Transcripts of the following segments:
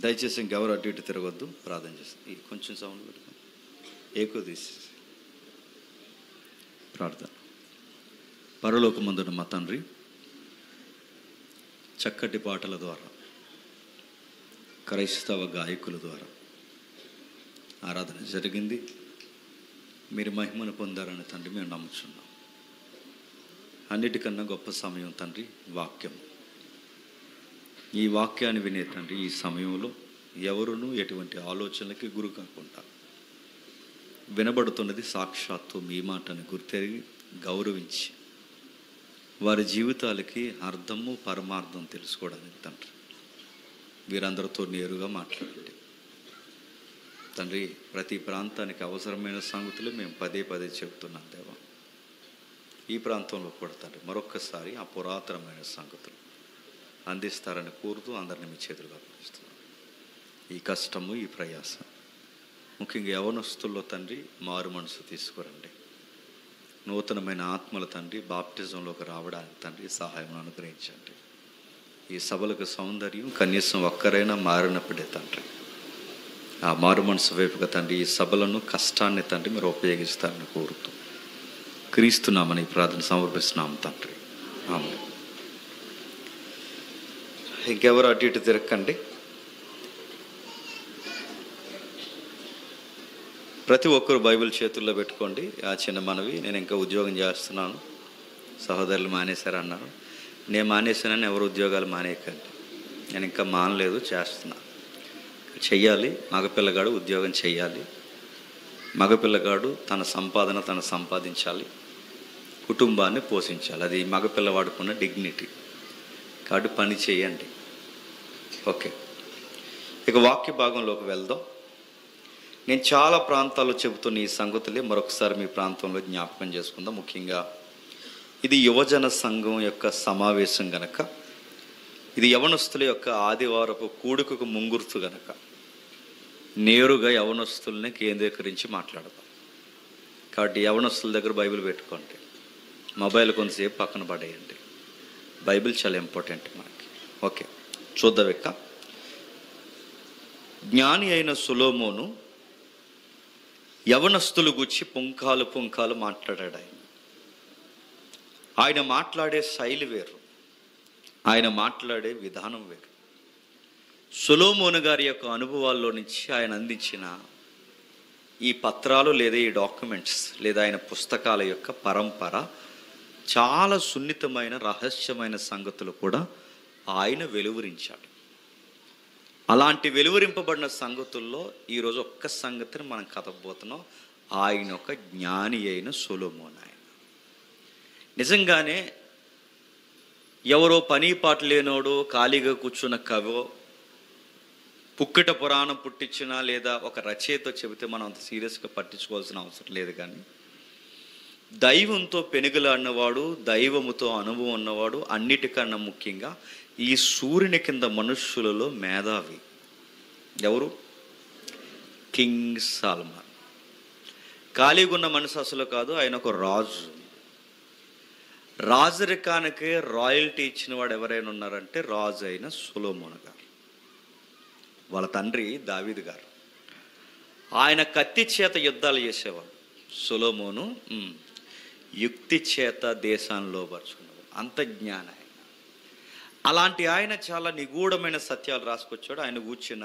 దయచేసి ఇంకెవరు అటు ఇటు తిరగొద్దు, ప్రార్థన చేస్తాం. కొంచెం సౌండ్ పెట్టుకోండి, ఎక్కువ తీసేసి ప్రార్థన. పరలోకమందున మా తండ్రి, చక్కటి పాటల ద్వారా, క్రైస్తవ గాయకుల ద్వారా ఆరాధన జరిగింది. మీరు మహిమను పొందారని తండ్రి మేము నమ్ముచున్నాం. అన్నిటికన్నా గొప్ప సమయం తండ్రి వాక్యం. ఈ వాక్యాన్ని వినే తండ్రి ఈ సమయంలో ఎవరునూ ఎటువంటి ఆలోచనలకి గురి కాకుండా వినబడుతున్నది సాక్షాత్తు మీ మాటని గుర్తెరిగి గౌరవించి వారి జీవితాలకి అర్థము పరమార్థం తెలుసుకోవడానికి తండ్రి వీరందరితో నేరుగా మాట్లాడండి తండ్రి. ప్రతి ప్రాంతానికి అవసరమైన సంగతులు మేము పదే పదే చెబుతున్నాం దేవా. ఈ ప్రాంతంలో కూడా తండ్రి మరొక్కసారి ఆ పురాతనమైన సంగతులు అందిస్తారని కోరుతూ అందరిని మీ చేతులుగా అప్పగిస్తున్నాం. ఈ కష్టము, ఈ ప్రయాస ముఖ్యంగా యవనస్తుల్లో తండ్రి మారు మనసు తీసుకురండి. నూతనమైన ఆత్మల తండ్రి బాప్టిజంలోకి రావడానికి తండ్రి సహాయం అనుగ్రహించండి. ఈ సభలకు సౌందర్యం కనీసం ఒక్కరైనా మారినప్పుడే తండ్రి ఆ మారు మనసు వైపుగా తండ్రి ఈ సభలను కష్టాన్ని తండ్రి మీరు ఉపయోగిస్తారని కోరుతూ క్రీస్తున్నామని ప్రార్థన సమర్పిస్తున్నాం తండ్రి. ఆమేన్. ఇంకెవరు అటు ఇటు తిరగండి. ప్రతి ఒక్కరు బైబిల్ చేతుల్లో పెట్టుకోండి. ఆ చిన్న మనవి, నేను ఇంకా ఉద్యోగం చేస్తున్నాను, సహోదరులు మానేశారన్నారు. నేను మానేశానని ఎవరు ఉద్యోగాలు మానేయకండి. నేను ఇంకా మానలేదు, చేస్తున్నా. చెయ్యాలి. మగపిల్లగాడు ఉద్యోగం చెయ్యాలి. మగపిల్లగాడు తన సంపాదన తను సంపాదించాలి, కుటుంబాన్ని పోషించాలి. అది మగపిల్లవాడుకున్న డిగ్నిటీ. కాబట్టి పని చేయండి. ఓకే, ఇక వాక్య భాగంలోకి వెళ్దాం. నేను చాలా ప్రాంతాల్లో చెబుతున్న ఈ సంగతులే మరొకసారి మీ ప్రాంతంలో జ్ఞాపకం చేసుకుందాం. ముఖ్యంగా ఇది యువజన సంఘం యొక్క సమావేశం గనక, ఇది యవనస్తుల యొక్క ఆదివారపు కూడుకకు ముంగుర్తు గనక నేరుగా యవనస్తుల్ని కేంద్రీకరించి మాట్లాడదాం. కాబట్టి యవనస్తుల దగ్గర బైబిల్ పెట్టుకోండి, మొబైల్ కొంతసేపు పక్కన పడేయండి. బైబిల్ చాలా ఇంపార్టెంట్ మనకి. ఓకే, చూద్దాం. ఇక జ్ఞాని అయిన సొలొమోను యవనస్తులు గుచ్చి పుంకాలు మాట్లాడాడు. ఆయన మాట్లాడే శైలి వేరు, ఆయన మాట్లాడే విధానం వేరు. సొలొమోను గారి యొక్క అనుభవాల్లో నుంచి ఆయన అందించిన ఈ పత్రాలు లేదా ఈ డాక్యుమెంట్స్ లేదా ఆయన పుస్తకాల యొక్క పరంపర చాలా సున్నితమైన రహస్యమైన సంగతులు కూడా ఆయన వెలువరించాడు. అలాంటి వెలువరింపబడిన సంగతుల్లో ఈరోజు ఒక్క సంగతిని మనం కథబోతున్నాం. ఆయన ఒక జ్ఞాని అయిన సొలొమోను. ఆయన నిజంగానే ఎవరో పని పాట లేనోడు ఖాళీగా కూర్చున్న కవో పుక్కిట పురాణం పుట్టించినా లేదా ఒక రచయిత చెబితే మనం అంత సీరియస్గా పట్టించుకోవాల్సిన అవసరం లేదు. కానీ దైవంతో పెనుగులాడినవాడు, దైవముతో అనుభవం ఉన్నవాడు, అన్నిటికన్నా ముఖ్యంగా ఈ సూర్యుని కింద మనుష్యులలో మేధావి ఎవరు? King Solomon. ఖాళీగా ఉన్న మనిషి అసలు కాదు, ఆయన ఒక రాజు. రాజరికానికి రాయల్టీ ఇచ్చిన వాడు ఎవరైనా ఉన్నారంటే రాజు అయిన సొలొమోను గారు. వాళ్ళ తండ్రి దావీదు గారు. ఆయన కత్తి చేత యుద్ధాలు చేసేవాడు. సొలొమోను యుక్తి చేత దేశాన్ని పరుచుకున్నాడు. అంత జ్ఞానం. అలాంటి ఆయన చాలా నిగూఢమైన సత్యాలు రాసుకొచ్చాడు. ఆయన కూర్చున్న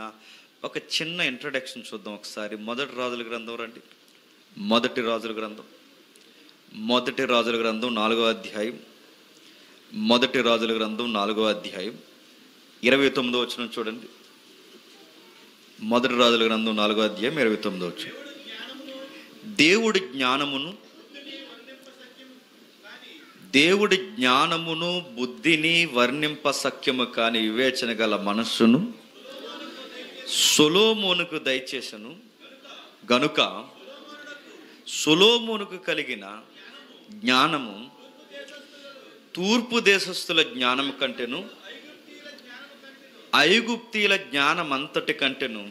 ఒక చిన్న ఇంట్రడక్షన్ చూద్దాం ఒకసారి. మొదటి రాజుల గ్రంథం రండి. మొదటి రాజుల గ్రంథం 4వ అధ్యాయం. మొదటి రాజుల గ్రంథం 4వ అధ్యాయం 29వ వచనం చూడండి. మొదటి రాజుల గ్రంథం 4వ అధ్యాయం 29వ వచనం. దేవుడి జ్ఞానమును బుద్ధిని వర్ణింప సఖ్యము కాని వివేచన గల మనస్సును సొలొమోనుకు దయచేసెను గనుక సొలొమోనుకు కలిగిన జ్ఞానము తూర్పు దేశస్థుల జ్ఞానం కంటేను ఐగుప్తీల జ్ఞానం అంతటి కంటేను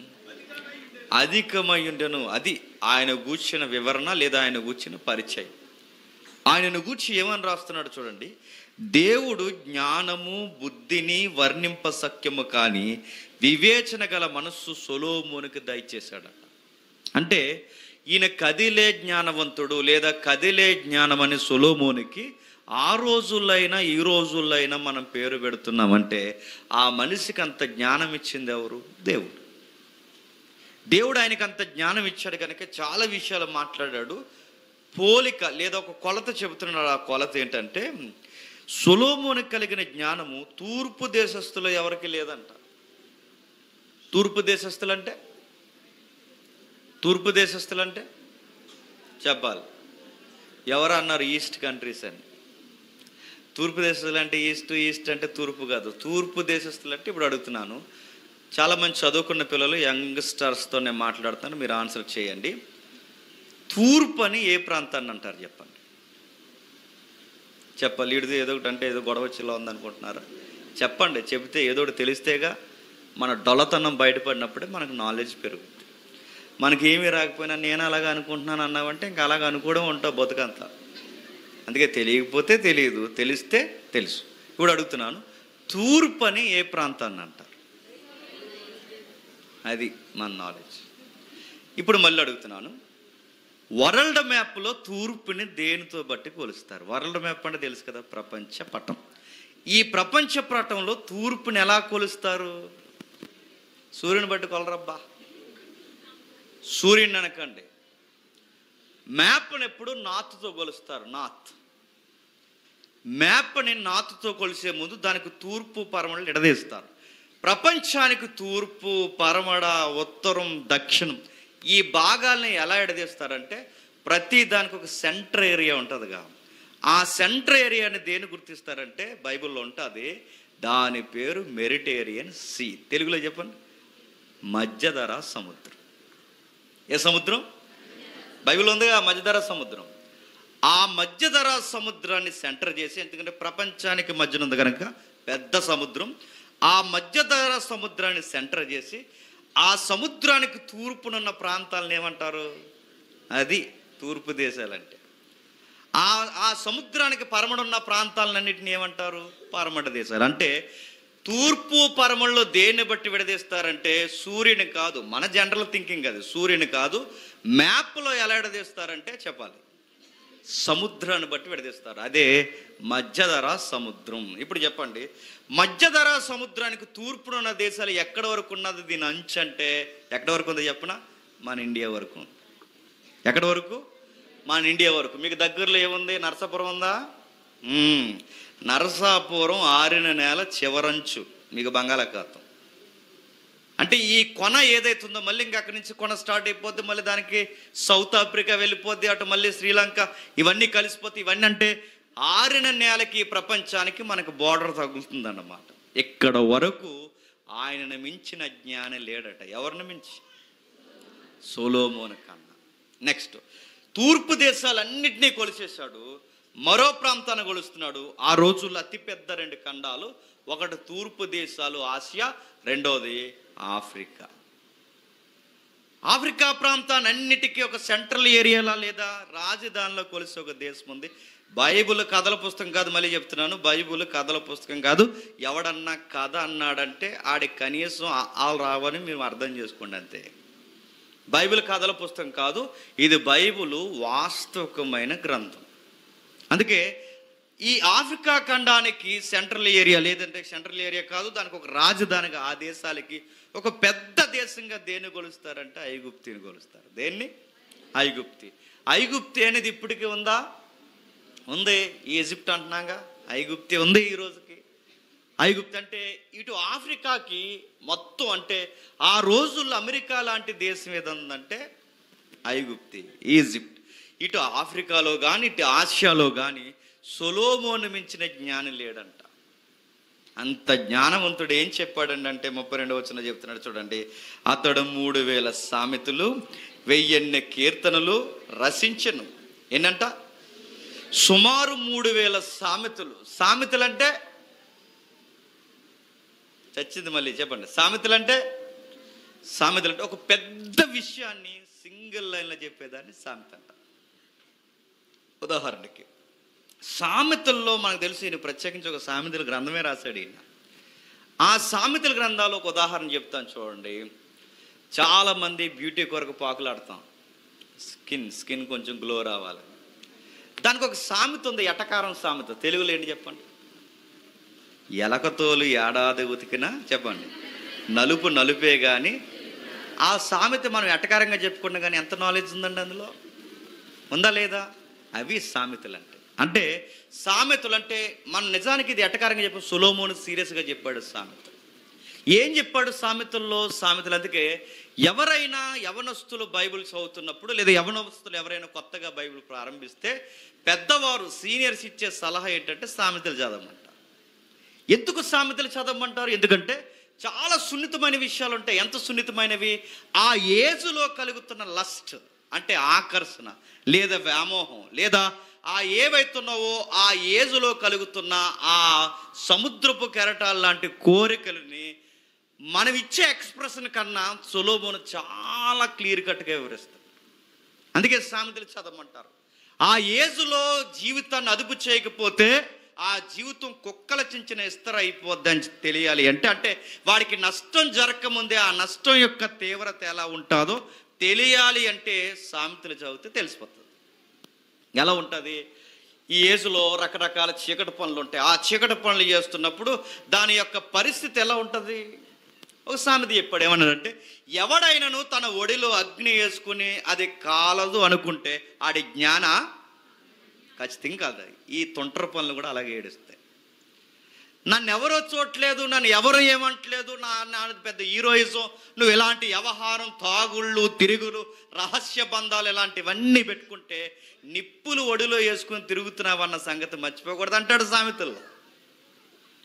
అధికమైండెను. అది ఆయన గూర్చిన వివరణ లేదా ఆయన గూర్చిన పరిచయం. ఆయనను గూర్చి ఏమని రాస్తున్నాడు చూడండి. దేవుడు జ్ఞానము బుద్ధిని వర్ణింప సఖ్యము కానీ వివేచన గల మనస్సు సొలొమోనుకి దయచేశాడట. అంటే ఈయన కదిలే జ్ఞానవంతుడు లేదా కదిలే జ్ఞానం అని సొలొమోనుకి ఆ రోజుల్లో ఈ రోజుల్లో మనం పేరు పెడుతున్నామంటే ఆ మనిషికి అంత జ్ఞానం ఇచ్చింది ఎవరు? దేవుడు. దేవుడు ఆయనకి అంత జ్ఞానం ఇచ్చాడు కనుక చాలా విషయాలు మాట్లాడాడు. పోలిక లేదా ఒక కొలత చెబుతున్నాడు. ఆ కొలత ఏంటంటే సొలొమోనుకి కలిగిన జ్ఞానము తూర్పు దేశస్థులు ఎవరికి లేదంట. తూర్పు దేశస్థులంటే చెప్పాలి. ఎవరు అన్నారు? ఈస్ట్ కంట్రీస్ అని. తూర్పు దేశస్తులు అంటే ఈస్ట్ అంటే తూర్పు కాదు. తూర్పు దేశస్తులు అంటే ఇప్పుడు అడుగుతున్నాను, చాలామంది చదువుకున్న పిల్లలు యంగ్స్టర్స్తో నేను మాట్లాడుతాను, మీరు ఆన్సర్ చేయండి. తూర్పు అని ఏ ప్రాంతాన్ని అంటారు చెప్పండి. చెప్పాలి. ఇడిది ఏదో ఒకటి అంటే ఏదో గొడవ చిల్ల ఉందనుకుంటున్నారా? చెప్పండి. చెబితే ఏదో ఒకటి తెలిస్తేగా మన డొల్లతనం బయటపడినప్పుడే మనకు నాలెడ్జ్ పెరుగుతుంది. మనకి ఏమీ రాకపోయినా నేను అలాగా అనుకుంటున్నాను అన్నావంటే ఇంకా అలాగ అనుకోవడం ఉంటావు బతుకంతా. అందుకే తెలియకపోతే తెలియదు, తెలిస్తే తెలుసు. ఇప్పుడు అడుగుతున్నాను, తూర్పు అని ఏ ప్రాంతాన్ని అంటారు? అది మన నాలెడ్జ్. ఇప్పుడు మళ్ళీ అడుగుతున్నాను, వరల్డ్ మ్యాప్లో తూర్పుని దేనితో బట్టి కొలుస్తారు? వరల్డ్ మ్యాప్ అంటే తెలుసు కదా, ప్రపంచ పటం. ఈ ప్రపంచ పటంలో తూర్పుని ఎలా కొలుస్తారు? సూర్యుని బట్టి కొలరబ్బా. సూర్యుని అనకండి. మ్యాప్ని ఎప్పుడు నార్త్తో కొలుస్తారు. మ్యాప్ని నార్త్తో కొలిసే ముందు దానికి తూర్పు పరమడలు ఎడదీస్తారు. ప్రపంచానికి తూర్పు పరమడ ఉత్తరం దక్షిణం ఈ భాగాల్ని ఎలా ఎడదీస్తారంటే ప్రతి దానికి ఒక సెంటర్ ఏరియా ఉంటుందిగా. ఆ సెంటర్ ఏరియాని దేని గుర్తిస్తారంటే బైబిల్లో ఉంటుంది, దాని పేరు మెడిటరేనియన్ సీ. తెలుగులో చెప్పండి, మధ్యధరా సముద్రం. ఏ సముద్రం? బైబిల్ ఉందిగా మధ్యధరా సముద్రం. ఆ మధ్యధరా సముద్రాన్ని సెంటర్ చేసి, ఎందుకంటే ప్రపంచానికి మధ్యన ఉంది కనుక పెద్ద సముద్రం, ఆ మధ్యధరా సముద్రాన్ని సెంటర్ చేసి ఆ సముద్రానికి తూర్పునున్న ప్రాంతాలను ఏమంటారు? అది తూర్పు దేశాలంటే. ఆ సముద్రానికి పరమడున్న ప్రాంతాలన్నింటినీ ఏమంటారు? పరమట దేశాలు. అంటే తూర్పు పరమల్లో దేన్ని బట్టి విడదీస్తారంటే సూర్యుని కాదు, మన జనరల్ థింకింగ్ అది, సూర్యుని కాదు. మ్యాప్లో ఎలా విడదీస్తారంటే చెప్పాలి, సముద్రాన్ని బట్టి విడదీస్తారు. అదే మధ్యధరా సముద్రం. ఇప్పుడు చెప్పండి, మధ్యధరా సముద్రానికి తూర్పునున్న దేశాలు ఎక్కడి వరకు ఉన్నది? దీని అంచు అంటే ఎక్కడి వరకు ఉందో చెప్పనా? మన ఇండియా వరకు. ఎక్కడి వరకు? మన ఇండియా వరకు. మీకు దగ్గరలో ఏముంది? నరసాపురం ఉందా? నరసాపురం ఆరిన నేల చివరంచు మీకు బంగాళాఖాతం. అంటే ఈ కొన ఏదైతుందో మళ్ళీ ఇంకా అక్కడి నుంచి కొన స్టార్ట్ అయిపోద్ది, మళ్ళీ దానికి సౌత్ ఆఫ్రికా వెళ్ళిపోద్ది, అటు మళ్ళీ శ్రీలంక, ఇవన్నీ కలిసిపోతాయి. ఇవన్నీ అంటే ఆరిన నేలకి ప్రపంచానికి మనకు బోర్డర్ తగులుతుందన్నమాట. ఇక్కడ వరకు ఆయనను మించిన జ్ఞాని లేడట. ఎవరిని మించి? సొలొమోను కన్నా. నెక్స్ట్, తూర్పు దేశాలన్నింటినీ కొలిచేశాడు, మరో ప్రాంతాన్ని కొలుస్తున్నాడు. ఆ రోజుల్లో అతిపెద్ద 2 ఖండాలు, ఒకటి తూర్పు దేశాలు ఆసియా, రెండోది ఆఫ్రికా. ఆఫ్రికా ప్రాంతాన్ని అన్నిటికీ ఒక సెంట్రల్ ఏరియాలో లేదా రాజధానిలో కొలిసే ఒక దేశం ఉంది. బైబిల్ కథల పుస్తకం కాదు, మళ్ళీ చెప్తున్నాను, బైబిల్ కథల పుస్తకం కాదు. ఎవడన్నా కథ అన్నాడంటే ఆడి కనీసం ఆలు రావని మీరు అర్థం చేసుకోండి అంతే. బైబిల్ కథల పుస్తకం కాదు, ఇది బైబిల్ వాస్తవికమైన గ్రంథం. అందుకే ఈ ఆఫ్రికా ఖండానికి సెంట్రల్ ఏరియా లేదంటే సెంట్రల్ ఏరియా కాదు, దానికి ఒక రాజధానిగా ఆ దేశాలకి ఒక పెద్ద దేశంగా దేన్ని కొలుస్తారంటే ఐగుప్తిని కొలుస్తారు. దేన్ని? ఐగుప్తి. ఐగుప్తి అనేది ఇప్పటికీ ఉందా? ఉంది. ఈజిప్ట్ అంటున్నాగా, ఐగుప్తి ఉంది ఈ రోజుకి. ఐగుప్తి అంటే ఇటు ఆఫ్రికాకి మొత్తం, అంటే ఆ రోజుల్లో అమెరికా లాంటి దేశం ఏదంటే ఐగుప్తి, ఈజిప్ట్. ఇటు ఆఫ్రికాలో కానీ ఇటు ఆసియాలో కానీ సొలొమోను మించిన జ్ఞాని లేడంట. అంత జ్ఞానవంతుడు ఏం చెప్పాడండి అంటే 32వ వచనం చెప్తున్నాడు చూడండి, అతడు 3000 సామెతలు 1000 కీర్తనలు రచించెను. ఏంటంట? సుమారు 3000 సామెతలు. సామెతలు అంటే చచ్చింది, మళ్ళీ చెప్పండి. సామెతలు అంటే ఒక పెద్ద విషయాన్ని సింగిల్ లైన్లో చెప్పేదాన్ని సామెత అంట. ఉదాహరణకి సామెతల్లో మనకు తెలుసు, ఈయన ప్రత్యేకించి ఒక సామెతల గ్రంథమే రాశాడు ఈయన. ఆ సామెతల గ్రంథాలు ఒక ఉదాహరణ చెప్తాను చూడండి. చాలామంది బ్యూటీ కొరకు పాకులాడతాం, స్కిన్ కొంచెం గ్లో రావాలి. దానికి ఒక సామెత ఉంది, ఎటకారం సామెత. తెలుగులో ఏంటి చెప్పండి? ఎలకతోలు ఏడాది ఉతికినా చెప్పండి నలుపు నలుపే. కానీ ఆ సామెత మనం ఎటకారంగా చెప్పుకున్నా కానీ ఎంత నాలెడ్జ్ ఉందండి అందులో? ఉందా లేదా? అవి సామెతలు అంటే. అంటే సామెతలు అంటే మనం నిజానికి ఇది ఎటకారంగా చెప్పాం, సొలొమోను సీరియస్గా చెప్పాడు సామెత. ఏం చెప్పాడు సామెతల్లో? సామెతలు అందుకే ఎవరైనా యవనస్తులు బైబిల్ చదువుతున్నప్పుడు, లేదా యవనస్తులు ఎవరైనా కొత్తగా బైబిల్ ప్రారంభిస్తే పెద్దవారు సీనియర్స్ ఇచ్చే సలహా ఏంటంటే సామెతలు చదవమంటారు. ఎందుకు సామెతలు చదవమంటారు? ఎందుకంటే చాలా సున్నితమైన విషయాలు ఉంటాయి. ఎంత సున్నితమైనవి? ఆ ఏజ్లో కలుగుతున్న లస్ట్ అంటే ఆకర్షణ లేదా వ్యామోహం, లేదా ఆ ఏవైతున్నావో ఆ ఏజ్లో కలుగుతున్న ఆ సముద్రపు కెరటాలు లాంటి కోరికలని మనం ఇచ్చే ఎక్స్ప్రెషన్ కన్నా సొలొమోను చాలా క్లియర్ కట్గా వివరిస్తాడు. అందుకే సామెతలు చదవమంటారు. ఆ ఏజ్లో జీవితాన్ని అదుపు చేయకపోతే ఆ జీవితం కుక్కల చించిన ఇస్తర అయిపోద్దని తెలియాలి అంటే వాడికి నష్టం జరగకముందే ఆ నష్టం యొక్క తీవ్రత ఎలా ఉంటుందో తెలియాలి అంటే సామెతలు చదివితే తెలిసిపోతుంది. ఎలా ఉంటుంది? ఈ ఏజ్లో రకరకాల చీకటి పనులు ఉంటాయి. ఆ చీకటి పనులు చేస్తున్నప్పుడు దాని యొక్క పరిస్థితి ఎలా ఉంటుంది? ఒక సామెత చెప్పాడు, ఏమన్నాడంటే, ఎవడైనాను తన ఒడిలో అగ్ని వేసుకుని అది కాలదు అనుకుంటే ఆడి జ్ఞాన ఖచ్చితంగా కాదు. ఈ తొంటర పనులు కూడా అలాగే ఏడుస్తాయి. నన్ను ఎవరో చూడట్లేదు, నన్ను ఎవరు ఏమంటలేదు, నా పెద్ద హీరోయిజం, నువ్వు ఇలాంటి వ్యవహారం, తాగుళ్ళు, తిరుగులు, రహస్య బంధాలు ఇలాంటివన్నీ పెట్టుకుంటే నిప్పులు ఒడిలో వేసుకుని తిరుగుతున్నావన్న సంగతి మర్చిపోకూడదు అంటాడు సామెతల్లో.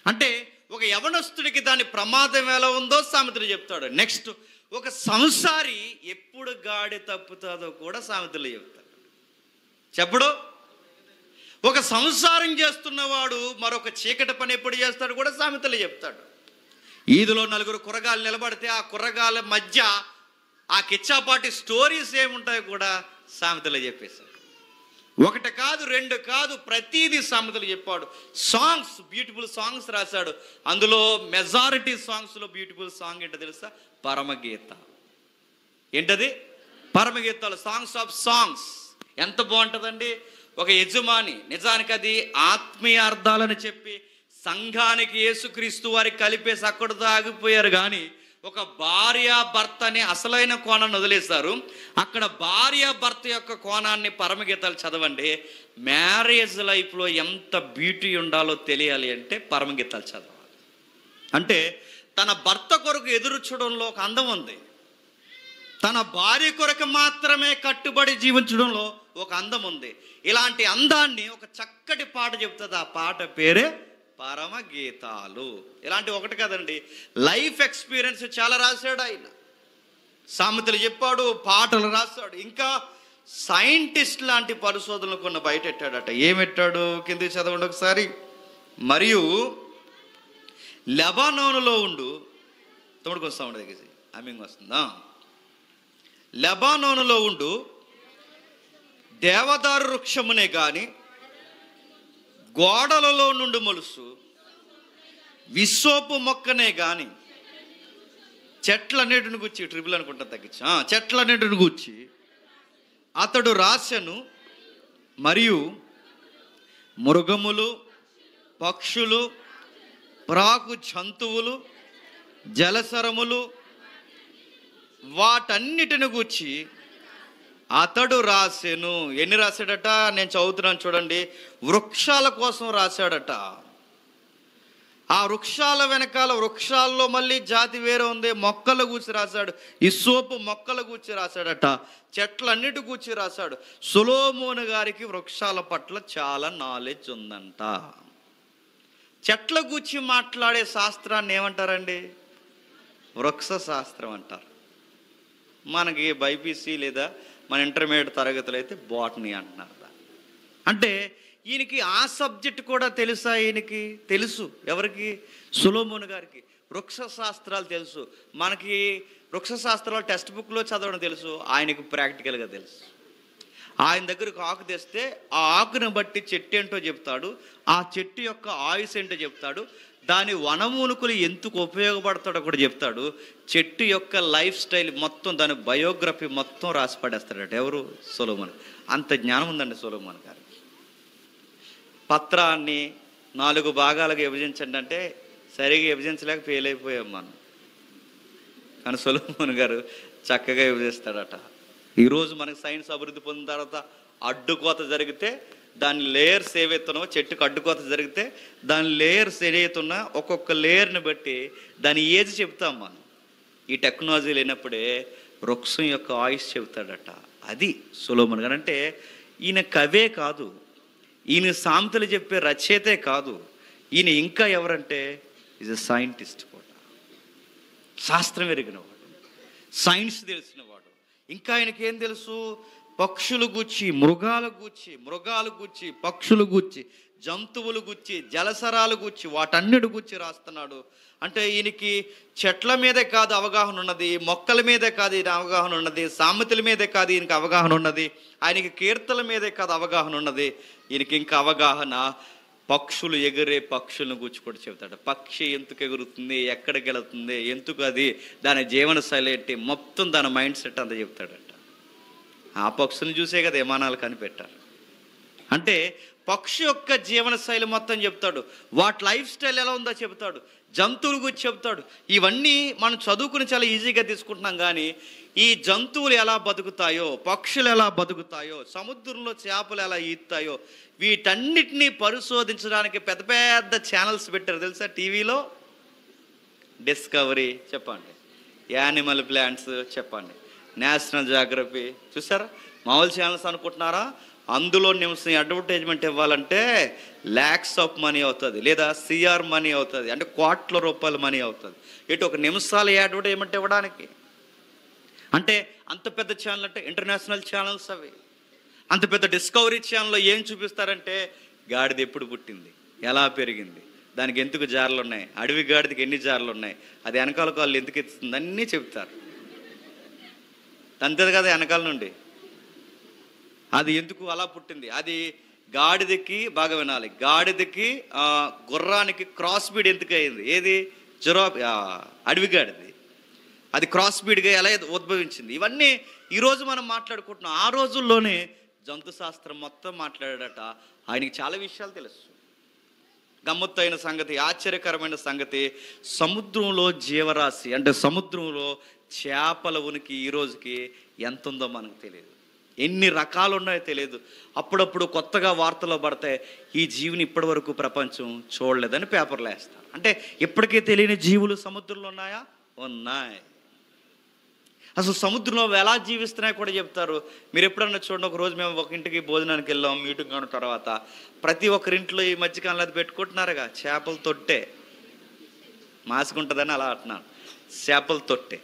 అంటే ఒక యవనస్తుడికి దాని ప్రమాదం ఎలా ఉందో సామెతలు చెప్తాడు. నెక్స్ట్, ఒక సంసారి ఎప్పుడు గాడి తప్పుతుందో కూడా సామెతలు చెప్తాడు. చెప్పడు? ఒక సంసారం చేస్తున్నవాడు మరొక చీకటి పని ఎప్పుడు చేస్తాడు కూడా సామెతలు చెప్తాడు. ఈదులో నలుగురు కుర్రగాళ్ళు నిలబడితే ఆ కుర్రగాళ్ళ మధ్య ఆ కిచ్చాపాటి స్టోరీస్ ఏముంటాయో కూడా సామెతలు చెప్పేశాడు. ఒకటి కాదు, రెండు కాదు, ప్రతీది సామెతలు చెప్పాడు. సాంగ్స్, బ్యూటిఫుల్ సాంగ్స్ రాశాడు. అందులో మెజారిటీ సాంగ్స్లో బ్యూటిఫుల్ సాంగ్ ఏంటో తెలుసా? పరమగీత. ఏంటది? పరమగీతాలు, సాంగ్స్ ఆఫ్ సాంగ్స్. ఎంత బాగుంటుందండి! ఒక యజమాని, నిజానికి అది ఆత్మీయ అర్థాలని చెప్పి సంఘానికి యేసుక్రీస్తు వారికి కలిపేసి అక్కడితో ఆగిపోయారు. కానీ ఒక భార్య భర్త అనే అసలైన కోణాన్ని వదిలేశారు. అక్కడ భార్య భర్త యొక్క కోణాన్ని పరమగీతాలు చదవండి. మ్యారేజ్ లైఫ్లో ఎంత బ్యూటీ ఉండాలో తెలియాలి అంటే పరమగీతాలు చదవాలి. అంటే తన భర్త కొరకు ఎదురు చూడడంలో ఒక అందం ఉంది. తన భార్య కొరకు మాత్రమే కట్టుబడి జీవించడంలో ఒక అందం ఉంది. ఇలాంటి అందాన్ని ఒక చక్కటి పాట చెప్తుంది. ఆ పాట పేరే పరమగీతాలు. ఇలాంటి ఒకటి కదండి, లైఫ్ ఎక్స్పీరియన్స్ చాలా రాశాడు ఆయన. సామెతలు చెప్పాడు, పాటలు రాశాడు, ఇంకా సైంటిస్ట్ లాంటి పరిశోధనలు కొన్ని బయటెట్టాడట. ఏమెట్టాడు? కిందకి చదవండి ఒకసారి. మరియు లెబానోనులో ఉండు, తమ్ముడికి వస్తా ఉండే దగ్గర అమ్మింగ్ వస్తుందా? లెబానోనులో ఉండు దేవదారు వృక్షమునే కానీ గోడలలో నుండి మొలుసు విశ్వపు మొక్కనే కానీ చెట్లన్నిటిని గుచ్చి, ట్రిపుల్ అనుకుంటా తగ్గించి, చెట్లన్నిటిని గుచ్చి అతడు రాశను. మరియు మృగములు, పక్షులు, ప్రాకు జంతువులు, జలసరములు వాటన్నిటిని గుచ్చి అతడు రాసెను. ఎన్ని రాశాడట? నేను చదువుతున్నాను చూడండి. వృక్షాల కోసం రాశాడట. ఆ వృక్షాల వెనకాల, వృక్షాల్లో మళ్ళీ జాతి వేరే ఉంది, మొక్కలు గూర్చి రాశాడు. ఇస్సోపు మొక్కలు గూర్చి రాశాడట. చెట్లన్నిటి గూర్చి రాశాడు. సొలొమోను గారికి వృక్షాల పట్ల చాలా నాలెడ్జ్ ఉందంట. చెట్ల గూర్చి మాట్లాడే శాస్త్రాన్ని ఏమంటారండి? వృక్ష శాస్త్రం అంటారు. మనకి బైపీసీ లేదా మన ఇంటర్మీడియట్ తరగతులు అయితే బాటనీ అంటున్నారు. అంటే ఈయనకి ఆ సబ్జెక్ట్ కూడా తెలుసా? ఈయనకి తెలుసు. ఎవరికి? సొలొమోను గారికి వృక్ష శాస్త్రాలు తెలుసు. మనకి వృక్ష శాస్త్రాలు టెక్స్ట్ బుక్లో చదవడం తెలుసు, ఆయనకు ప్రాక్టికల్గా తెలుసు. ఆయన దగ్గరకు ఆకు తెస్తే ఆ ఆకును బట్టి చెట్టు ఏంటో చెప్తాడు, ఆ చెట్టు యొక్క ఆయుస్ ఏంటో చెప్తాడు, దాని వనమూలికలు ఎందుకు ఉపయోగపడతాడో కూడా చెప్తాడు. చెట్టు యొక్క లైఫ్ స్టైల్ మొత్తం, దాని బయోగ్రఫీ మొత్తం రాసి పడేస్తాడట. ఎవరు? సొలొమోన్. అంత జ్ఞానం ఉందండి సొలొమోన్ గారికి. పత్రాన్ని 4 భాగాలుగా విభజించండి అంటే సరిగా విభజించలేక ఫెయిల్ అయిపోయాం మనం. కానీ సొలొమోన్ గారు చక్కగా విభజిస్తాడట. ఈరోజు మనకి సైన్స్ అభివృద్ధి పొందిన తర్వాత అడ్డుకోత జరిగితే దాని లేయర్స్ ఏవైతున్నావో, చెట్టుకు అడ్డుకోత జరిగితే దాని లేయర్స్ ఏదైతున్నా ఒక్కొక్క లేయర్ని బట్టి దాని ఏజ్ చెప్తాం మనం. ఈ టెక్నాలజీ లేనప్పుడే వృక్షం యొక్క ఆయుష్ చెబుతాడట. అది సొలొమోన్ గారు. అంటే ఈయన కవే కాదు, ఈయన సామెతలు చెప్పే రచయితే కాదు, ఈయన ఇంకా ఎవరంటే ఈజ్ ఎ సైంటిస్ట్ కూడా. శాస్త్రం ఎరిగినవాడు, సైన్స్ తెలిసినవాడు. ఇంకా ఆయనకి ఏం తెలుసు? పక్షులు గూర్చి, మృగాలు గూర్చి, పక్షులు గూర్చి, జంతువులు గూర్చి, జలసరాలు గూర్చి, వాటన్నిటి గూర్చి రాస్తున్నాడు. అంటే ఈయనకి చెట్ల మీదే కాదు అవగాహన ఉన్నది, మొక్కల మీదే కాదు ఈయన అవగాహన ఉన్నది, సామెతల మీదే కాదు ఈయనకి అవగాహన ఉన్నది, ఆయనకి కీర్తనల మీదే కాదు అవగాహన ఉన్నది. ఈయనకి ఇంకా అవగాహన పక్షులు, ఎగిరే పక్షులను గూర్చి కూడా చెబుతాడు. పక్షి ఎందుకు ఎగురుతుంది, ఎక్కడికి వెళుతుంది, ఎందుకు అది, దాని జీవన శైలి ఏంటి, మొత్తం దాని మైండ్ సెట్ అంతా చెప్తాడట. ఆ పక్షులను చూసే కదా విమానాలు కనిపెట్టారు. అంటే పక్షి యొక్క జీవన శైలి మొత్తం చెప్తాడు, వాటి లైఫ్ స్టైల్ ఎలా ఉందో చెబుతాడు, జంతువుల గురించి చెప్తాడు. ఇవన్నీ మనం చదువుకుని చాలా ఈజీగా తీసుకుంటున్నాం, కానీ ఈ జంతువులు ఎలా బతుకుతాయో, పక్షులు ఎలా బతుకుతాయో, సముద్రంలో చేపలు ఎలా ఈత్తాయో, వీటన్నిటినీ పరిశోధించడానికి పెద్ద పెద్ద ఛానల్స్ పెట్టారు తెలుసా. టీవీలో డిస్కవరీ చెప్పండి, యానిమల్ ప్లాంట్స్ చెప్పండి, నేషనల్ జాగ్రఫీ చూసారా. మామూలు ఛానల్స్ అనుకుంటున్నారా? అందులో నిమిషం అడ్వర్టైజ్మెంట్ ఇవ్వాలంటే ల్యాక్స్ ఆఫ్ మనీ అవుతుంది, లేదా సిఆర్ మనీ అవుతుంది, అంటే కోట్ల రూపాయల మనీ అవుతుంది. ఇటు ఒక నిమిషాలు అడ్వర్టైజ్మెంట్ ఇవ్వడానికి. అంటే అంత పెద్ద ఛానల్, అంటే ఇంటర్నేషనల్ ఛానల్స్ అవి. అంత పెద్ద డిస్కవరీ ఛానల్లో ఏం చూపిస్తారంటే గాడిద ఎప్పుడు పుట్టింది, ఎలా పెరిగింది, దానికి ఎందుకు జార్లు ఉన్నాయి, అడవి గాడిదకి ఎన్ని జార్లు ఉన్నాయి, అది వెనకాల కాళ్ళు ఎందుకు ఎత్తుతుంది, అన్నీ చెప్తారు. అంతేది కదా వెనకాల నుండి అది ఎందుకు అలా పుట్టింది, అది గాడిదకి, బాగా వినాలి, గాడిదకి గుర్రానికి క్రాస్ బీడ్ ఎందుకు అయింది, ఏది అడవి గాడిది, అది క్రాస్ బీడ్గా ఎలా ఉద్భవించింది, ఇవన్నీ ఈరోజు మనం మాట్లాడుకుంటున్నాం. ఆ రోజుల్లోనే జంతు శాస్త్రం మొత్తం మాట్లాడాడట. ఆయనకి చాలా విషయాలు తెలుసు. గమ్మత్తైన సంగతి, ఆశ్చర్యకరమైన సంగతి, సముద్రంలో జీవరాశి, అంటే సముద్రంలో చేపల ఉనికి ఈ రోజుకి ఎంత ఉందో మనకు తెలియదు, ఎన్ని రకాలు ఉన్నాయో తెలియదు. అప్పుడప్పుడు కొత్తగా వార్తలో పడతాయి, ఈ జీవిని ఇప్పటి వరకు ప్రపంచం చూడలేదని పేపర్లు వేస్తారు. అంటే ఇప్పటికే తెలియని జీవులు సముద్రంలో ఉన్నాయా? ఉన్నాయి. అసలు సముద్రంలో ఎలా జీవిస్తున్నాయో కూడా చెప్తారు. మీరు ఎప్పుడన్నా చూడండి, ఒకరోజు మేము ఒక ఇంటికి భోజనానికి వెళ్ళాం, మీటింగ్ అయిన తర్వాత ప్రతి ఒక్కరింట్లో ఈ మధ్యకాలంలో అది పెట్టుకుంటున్నారుగా, చేపల తొట్టే. మాసుకుంటుందని అలా అంటున్నాను, చేపల తొట్టే.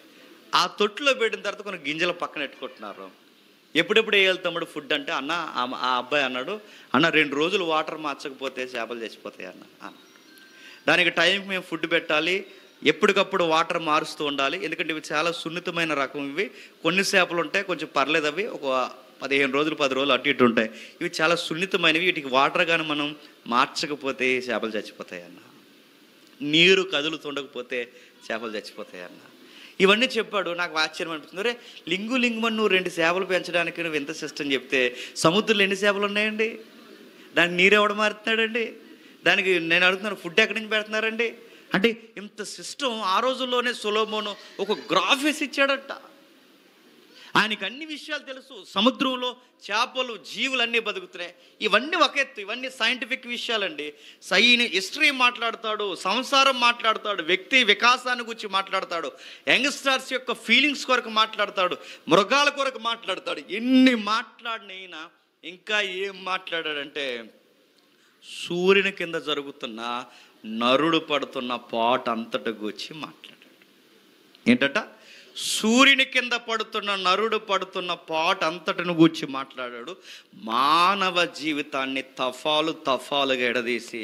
ఆ తొట్టులో పెట్టిన తర్వాత కొన్ని గింజలు పక్కన పెట్టుకుంటున్నారు. ఎప్పుడెప్పుడు వేయాలి తమ్ముడు ఫుడ్ అంటే, అన్న ఆ అబ్బాయి అన్నాడు, అన్న 2 రోజులు వాటర్ మార్చకపోతే చేపలు చచ్చిపోతాయి అన్న. దానికి టైంకి మేము ఫుడ్ పెట్టాలి, ఎప్పటికప్పుడు వాటర్ మారుస్తూ ఉండాలి, ఎందుకంటే ఇవి చాలా సున్నితమైన రకం. ఇవి కొన్ని చేపలు ఉంటాయి కొంచెం పర్లేదు, అవి ఒక 15 రోజులు 10 రోజులు అటు ఇటు ఉంటాయి. ఇవి చాలా సున్నితమైనవి, వీటికి వాటర్ కానీ మనం మార్చకపోతే చేపలు చచ్చిపోతాయి అన్న. నీరు కదులుతుండకపోతే చేపలు చచ్చిపోతాయి అన్న. ఇవన్నీ చెప్పాడు. నాకు ఆశ్చర్యం అనిపిస్తుంది. రే లింగుమని నువ్వు 2 చేపలు పెంచడానికి నువ్వు ఎంత సిస్టమ్ చెప్తే, సముద్రంలో ఎన్ని చేపలు ఉన్నాయండి, దానికి నీరు ఎవడు మారుతున్నాడండి, దానికి నేను అడుగుతున్నాను ఫుడ్ ఎక్కడి నుంచి పెడుతున్నారండి అంటే ఇంత సిస్టమ్ ఆ రోజుల్లోనే సొలొమోను ఒక గ్రాఫిక్స్ ఇచ్చాడట. ఆయనకి అన్ని విషయాలు తెలుసు. సముద్రంలో చేపలు, జీవులన్నీ బతుకుతున్నాయి. ఇవన్నీ ఒక ఎత్తు, ఇవన్నీ సైంటిఫిక్ విషయాలండి. హిస్టరీ మాట్లాడతాడు, సంసారం మాట్లాడతాడు, వ్యక్తి వికాసాన్ని గురించి మాట్లాడతాడు, యంగ్స్టర్స్ యొక్క ఫీలింగ్స్ కొరకు మాట్లాడతాడు, మృగాల కొరకు మాట్లాడతాడు. ఎన్ని మాట్లాడినైనా ఇంకా ఏం మాట్లాడాడంటే, సూర్యుని కింద జరుగుతున్న నరుడు పడుతున్న పాట అంతట గురించి మాట్లాడాడు. ఏంటట? సూర్యుని కింద పడుతున్న నరుడు పడుతున్న పాట అంతటను గూర్చి మాట్లాడాడు. మానవ జీవితాన్ని తఫాలుగా ఎడదీసి,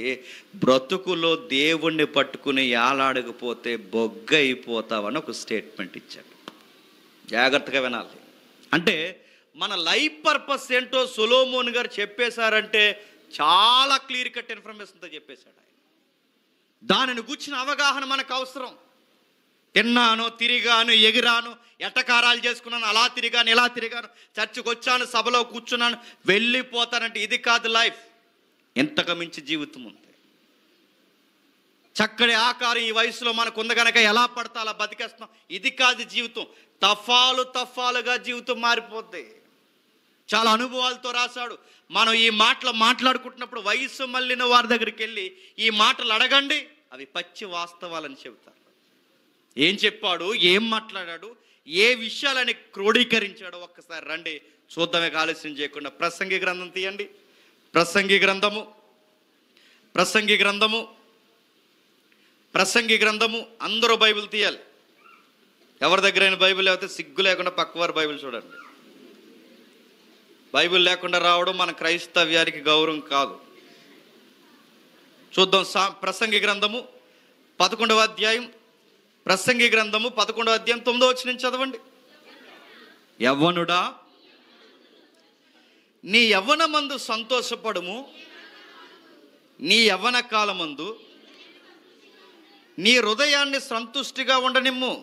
బ్రతుకులో దేవుణ్ణి పట్టుకుని ఏలాడకపోతే బొగ్గ అయిపోతావని ఒక స్టేట్మెంట్ ఇచ్చాడు. జాగ్రత్తగా వినాలి. అంటే మన లైఫ్ పర్పస్ ఏంటో సొలొమోన్ గారు చెప్పేశారంటే చాలా క్లియర్ కట్ ఇన్ఫర్మేషన్తో చెప్పేశాడు ఆయన. దానిని గుర్చిన అవగాహన మనకు అవసరం. తిన్నాను, తిరిగాను, ఎగిరాను, ఎటకారాలు చేసుకున్నాను, అలా తిరిగాను, ఇలా తిరిగాను, చర్చికి వచ్చాను, సభలో కూర్చున్నాను, వెళ్ళిపోతానంటే ఇది కాదు లైఫ్. ఎంతకు మించి జీవితం ఉంది. చక్కటి ఆకారం ఈ వయసులో మనకు ఉంది కనుక ఎలా పడతా అలా బతికేస్తాం, ఇది కాదు జీవితం. తఫాలుగా జీవితం మారిపోద్ది. చాలా అనుభవాలతో రాశాడు. మనం ఈ మాటలు మాట్లాడుకుంటున్నప్పుడు వయసు మళ్ళిన వారి దగ్గరికి వెళ్ళి ఈ మాటలు అడగండి, అవి పచ్చి వాస్తవాలని చెబుతారు. ఏం చెప్పాడు, ఏం మాట్లాడాడు, ఏ విషయాలని క్రోడీకరించాడో ఒక్కసారి రండి చూద్దామే, ఆలస్యం చేయకుండా. ప్రసంగి గ్రంథం తీయండి. ప్రసంగి గ్రంథము అందరూ బైబిల్ తీయాలి. ఎవరి దగ్గరైనా బైబిల్ లేకపోతే సిగ్గు లేకుండా పక్కవారు బైబిల్ చూడండి. బైబిల్ లేకుండా రావడం మన క్రైస్తవ్యానికి గౌరవం కాదు. చూద్దాం. ప్రసంగి గ్రంథము 11వ అధ్యాయం. ప్రసంగి గ్రంథము 11వ అధ్యాయం 9వ వచనం చదవండి. యవ్వనుడా, నీ యవ్వనమందు సంతోషపడుము, నీ యవ్వన కాలమందు నీ హృదయాన్ని సంతుష్టిగా ఉండనిమ్ము,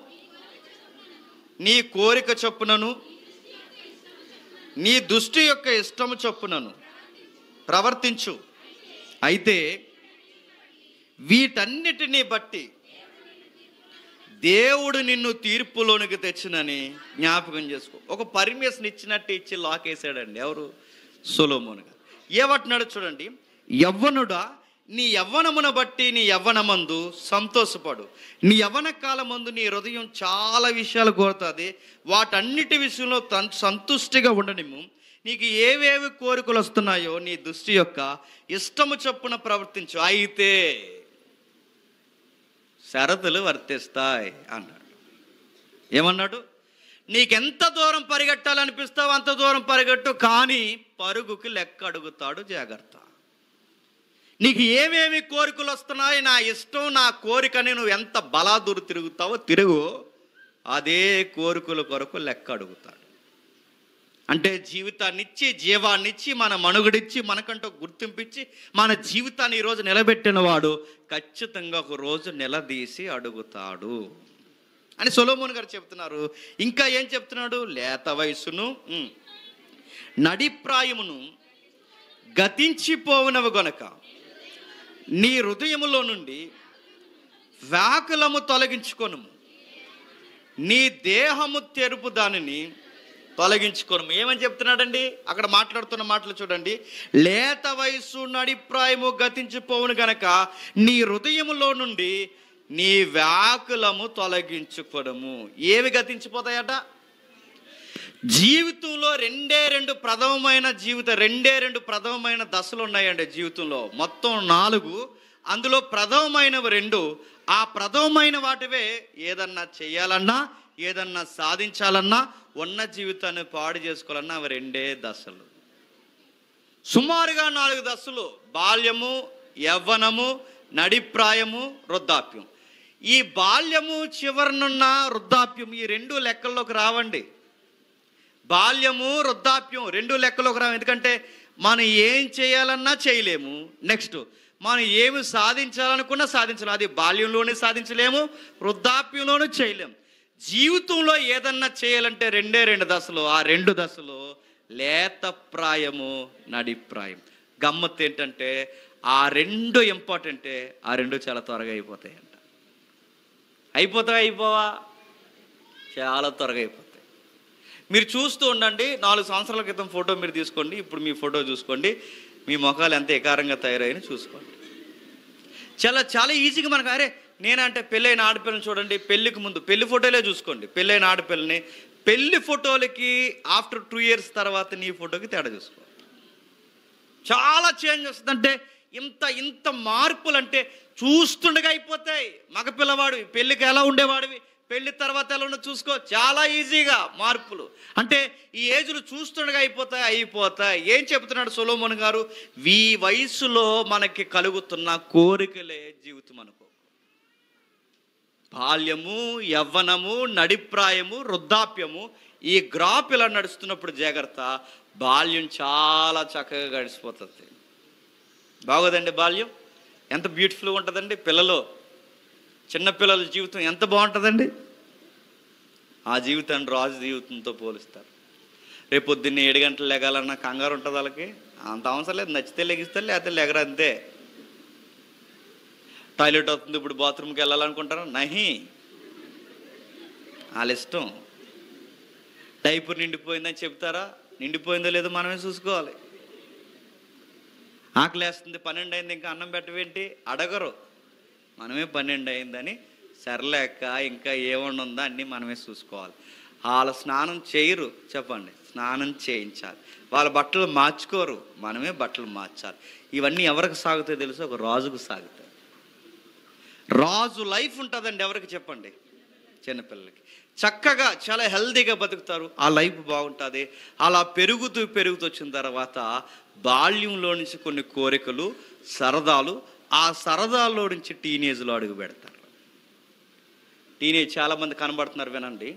నీ కోరిక చొప్పునను నీ దృష్టి యొక్క ఇష్టము చొప్పునను ప్రవర్తించు. అయితే వీటన్నిటినీ బట్టి దేవుడు నిన్ను తీర్పులోనికి తెచ్చినని జ్ఞాపకం చేసుకో. ఒక పర్మిషన్ ఇచ్చినట్టు ఇచ్చి లాక్ వేసాడండి. ఎవరు? సొలొమోన్ గారు. ఏమంటున్నాడు చూడండి. యవ్వనుడా, నీ యవ్వనమును బట్టి నీ యవ్వనమందు సంతోషపడు, నీ యవ్వన కాలమందు నీ హృదయం చాలా విషయాలు కోరుతుంది, వాటన్నిటి విషయంలో సంతుష్టిగా ఉండనిమ్ము. నీకు ఏవేవి కోరికలు వస్తున్నాయో నీ దృష్టి యొక్క ఇష్టము చొప్పున ప్రవర్తించు. అయితే షరతులు వర్తిస్తాయి అన్నాడు. ఏమన్నాడు? నీకెంత దూరం పరిగెట్టాలనిపిస్తావు అంత దూరం పరిగెట్టు, కానీ పరుగుకి లెక్క అడుగుతాడు, జాగ్రత్త. నీకు ఏమేమి కోరికలు వస్తున్నాయి, నా ఇష్టం నా కోరికని నువ్వు ఎంత బలాదూరు తిరుగుతావో తిరుగు, అదే కోరికల కొరకు లెక్క అడుగుతాడు. అంటే జీవితాన్నిచ్చి, జీవాన్నిచ్చి, మన మనుగడిచ్చి, మనకంటూ గుర్తింపిచ్చి మన జీవితాన్ని ఈరోజు నిలబెట్టిన వాడు ఖచ్చితంగా ఒక రోజు నిలదీసి అడుగుతాడు అని సొలొమోన్ గారు చెప్తున్నారు. ఇంకా ఏం చెప్తున్నాడు? లేత వయసును నడిప్రాయమును గతించిపోవునవు గనుక నీ హృదయములో నుండి వ్యాకులము తొలగించుకొను, నీ దేహము తెరుపు దానిని తొలగించుకోను. ఏమని చెప్తున్నాడండి? అక్కడ మాట్లాడుతున్న మాటలు చూడండి. లేత వయసు నడిప్రాయము గతించిపోవును గనక నీ హృదయములో నుండి నీ వ్యాకులము తొలగించుకోవడము. ఏవి గతించిపోతాయట? జీవితంలో రెండు ప్రథమమైన దశలు ఉన్నాయండి జీవితంలో. మొత్తం 4, అందులో ప్రథమమైనవి 2. ఆ ప్రథమమైన వాటివే ఏదన్నా చేయాలన్నా, ఏదన్నా సాధించాలన్నా, ఉన్న జీవితాన్ని పాడు చేసుకోవాలన్నా అవి 2 దశలు. సుమారుగా 4 దశలు: బాల్యము, యవ్వనము, నడిప్రాయము, వృద్ధాప్యం. ఈ బాల్యము చివరనున్న వృద్ధాప్యం ఈ 2 లెక్కల్లోకి రావండి. బాల్యము, వృద్ధాప్యం 2 లెక్కలోకి రావు. ఎందుకంటే మనం ఏం చేయాలన్నా చేయలేము. నెక్స్ట్ మనం ఏమి సాధించాలనుకున్నా సాధించలేము. అది బాల్యంలోనే సాధించలేము, వృద్ధాప్యంలోనూ చేయలేము. జీవితంలో ఏదన్నా చేయాలంటే 2 దశలు. ఆ 2 దశలు లేత ప్రాయము, నడిప్రాయం. గమ్మత్తు ఏంటంటే ఆ 2 ఇంపార్టెంటే. ఆ 2 చాలా త్వరగా అయిపోతాయంట. అయిపోవా? చాలా త్వరగా అయిపోతాయి. మీరు చూస్తూ ఉండండి. 4 సంవత్సరాల క్రితం ఫోటో మీరు తీసుకోండి, ఇప్పుడు మీ ఫోటో చూసుకోండి, మీ ముఖాలు ఎంత ఏకారంగా తయారైన చూసుకోండి. చాలా ఈజీగా మనకు, అరే నేనంటే పెళ్ళైన ఆడపిల్లని చూడండి, పెళ్ళికి ముందు పెళ్లి ఫోటోలే చూసుకోండి. పెళ్ళైన ఆడపిల్లని పెళ్లి ఫోటోలకి ఆఫ్టర్ 2 years తర్వాత నీ ఫోటోకి తేడా చూసుకో. చాలా చేంజ్ వస్తుంది. అంటే ఇంత మార్పులు అంటే చూస్తుండగా అయిపోతాయి. మగపిల్లవాడివి పెళ్ళికి ఎలా ఉండేవాడివి, పెళ్లి తర్వాత ఎలా ఉండో చూసుకో. చాలా ఈజీగా మార్పులు అంటే ఈ ఏజ్లు చూస్తుండగా అయిపోతాయి. ఏం చెప్తున్నాడు సొలొమోన్ గారు? ఈ వయసులో మనకి కలుగుతున్న కోరికలే జీవితం అనుకో. బాల్యము, యవ్వనము, నడిప్రాయము, వృద్ధాప్యము, ఈ గ్రాఫ్ ఇలా నడుస్తున్నప్పుడు జాగ్రత్త, బాల్యం చాలా చక్కగా గడిచిపోతుంది. బాగోదండి బాల్యం? ఎంత బ్యూటిఫుల్గా ఉంటుందండి. చిన్నపిల్లల జీవితం ఎంత బాగుంటుందండి. ఆ జీవితాన్ని రాజు జీవితంతో పోలుస్తారు. రేపు పొద్దున్నే 7 గంటలు లెగాలన్న కంగారు ఉంటుంది వాళ్ళకి. అంత అవసరం లేదు, నచ్చితే లెగిస్తారు, లేకపోతే లెగరు అంతే. టాయిలెట్ అవుతుంది, ఇప్పుడు బాత్రూమ్కి వెళ్ళాలనుకుంటారా? నహి, వాళ్ళ ఇష్టం. డైపర్ నిండిపోయిందని చెప్తారా? నిండిపోయిందో లేదో మనమే చూసుకోవాలి. ఆకలి వేస్తుంది, 12 అయింది, ఇంకా అన్నం పెట్టవేంటి అడగరు. మనమే 12 అయిందని సర్లేక ఇంకా ఏమన్నా ఉందా అన్నీ మనమే చూసుకోవాలి. వాళ్ళ స్నానం చేయరు, చెప్పండి, స్నానం చేయించాలి. వాళ్ళ బట్టలు మార్చుకోరు, మనమే బట్టలు మార్చాలి. ఇవన్నీ ఎవరికి సాగుతాయి తెలుసు? ఒక రాజుకు సాగుతాయి. రాజు లైఫ్ ఉంటుందండి ఎవరికి చెప్పండి? చిన్నపిల్లలకి. చక్కగా చాలా హెల్తీగా బతుకుతారు, ఆ లైఫ్ బాగుంటుంది. అలా పెరుగుతూ వచ్చిన తర్వాత బాల్యంలో నుంచి కొన్ని కోరికలు, సరదాలు, ఆ సరదాల్లో నుంచి టీనేజ్లో అడుగు పెడతారు. టీనేజ్ చాలామంది కనబడుతున్నారు, వినండి.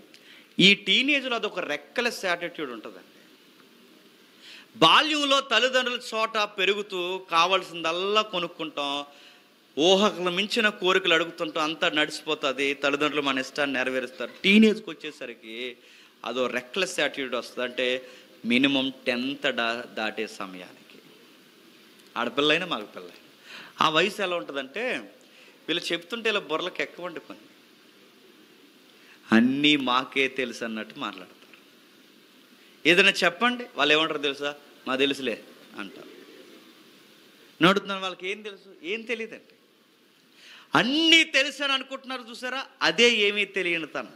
ఈ టీనేజ్లో అదొక రెక్కలెస్ యాటిట్యూడ్ ఉంటుందండి. బాల్యంలో తల్లిదండ్రుల చోట పెరుగుతూ కావాల్సిందల్లా కొనుక్కుంటాం, ఊహకు మించిన కోరికలు అడుగుతుంటాం, అంతా నడిచిపోతుంది, తల్లిదండ్రులు మన ఇష్టాన్ని నెరవేరుస్తారు. టీనేజ్కి వచ్చేసరికి అదో రెక్లెస్ యాటిట్యూడ్ వస్తుంది. అంటే మినిమం 10th దాటే సమయానికి, ఆడపిల్లైనా మగపిల్లైనా ఆ వయసు ఎలా ఉంటుందంటే, వీళ్ళు చెప్తుంటే ఇలా బుర్రలకు ఎక్కవండి పని, అన్నీ మాకే తెలుసు అన్నట్టు మాట్లాడతారు. ఏదైనా చెప్పండి, వాళ్ళు ఏమంటారు తెలుసా? మా తెలుసులే అంటారు. నడుతున్నాను, వాళ్ళకి ఏం తెలుసు? ఏం తెలియదండి. అన్నీ తెలుసు అని అనుకుంటున్నారు చూసారా, అదే ఏమీ తెలియని తనం.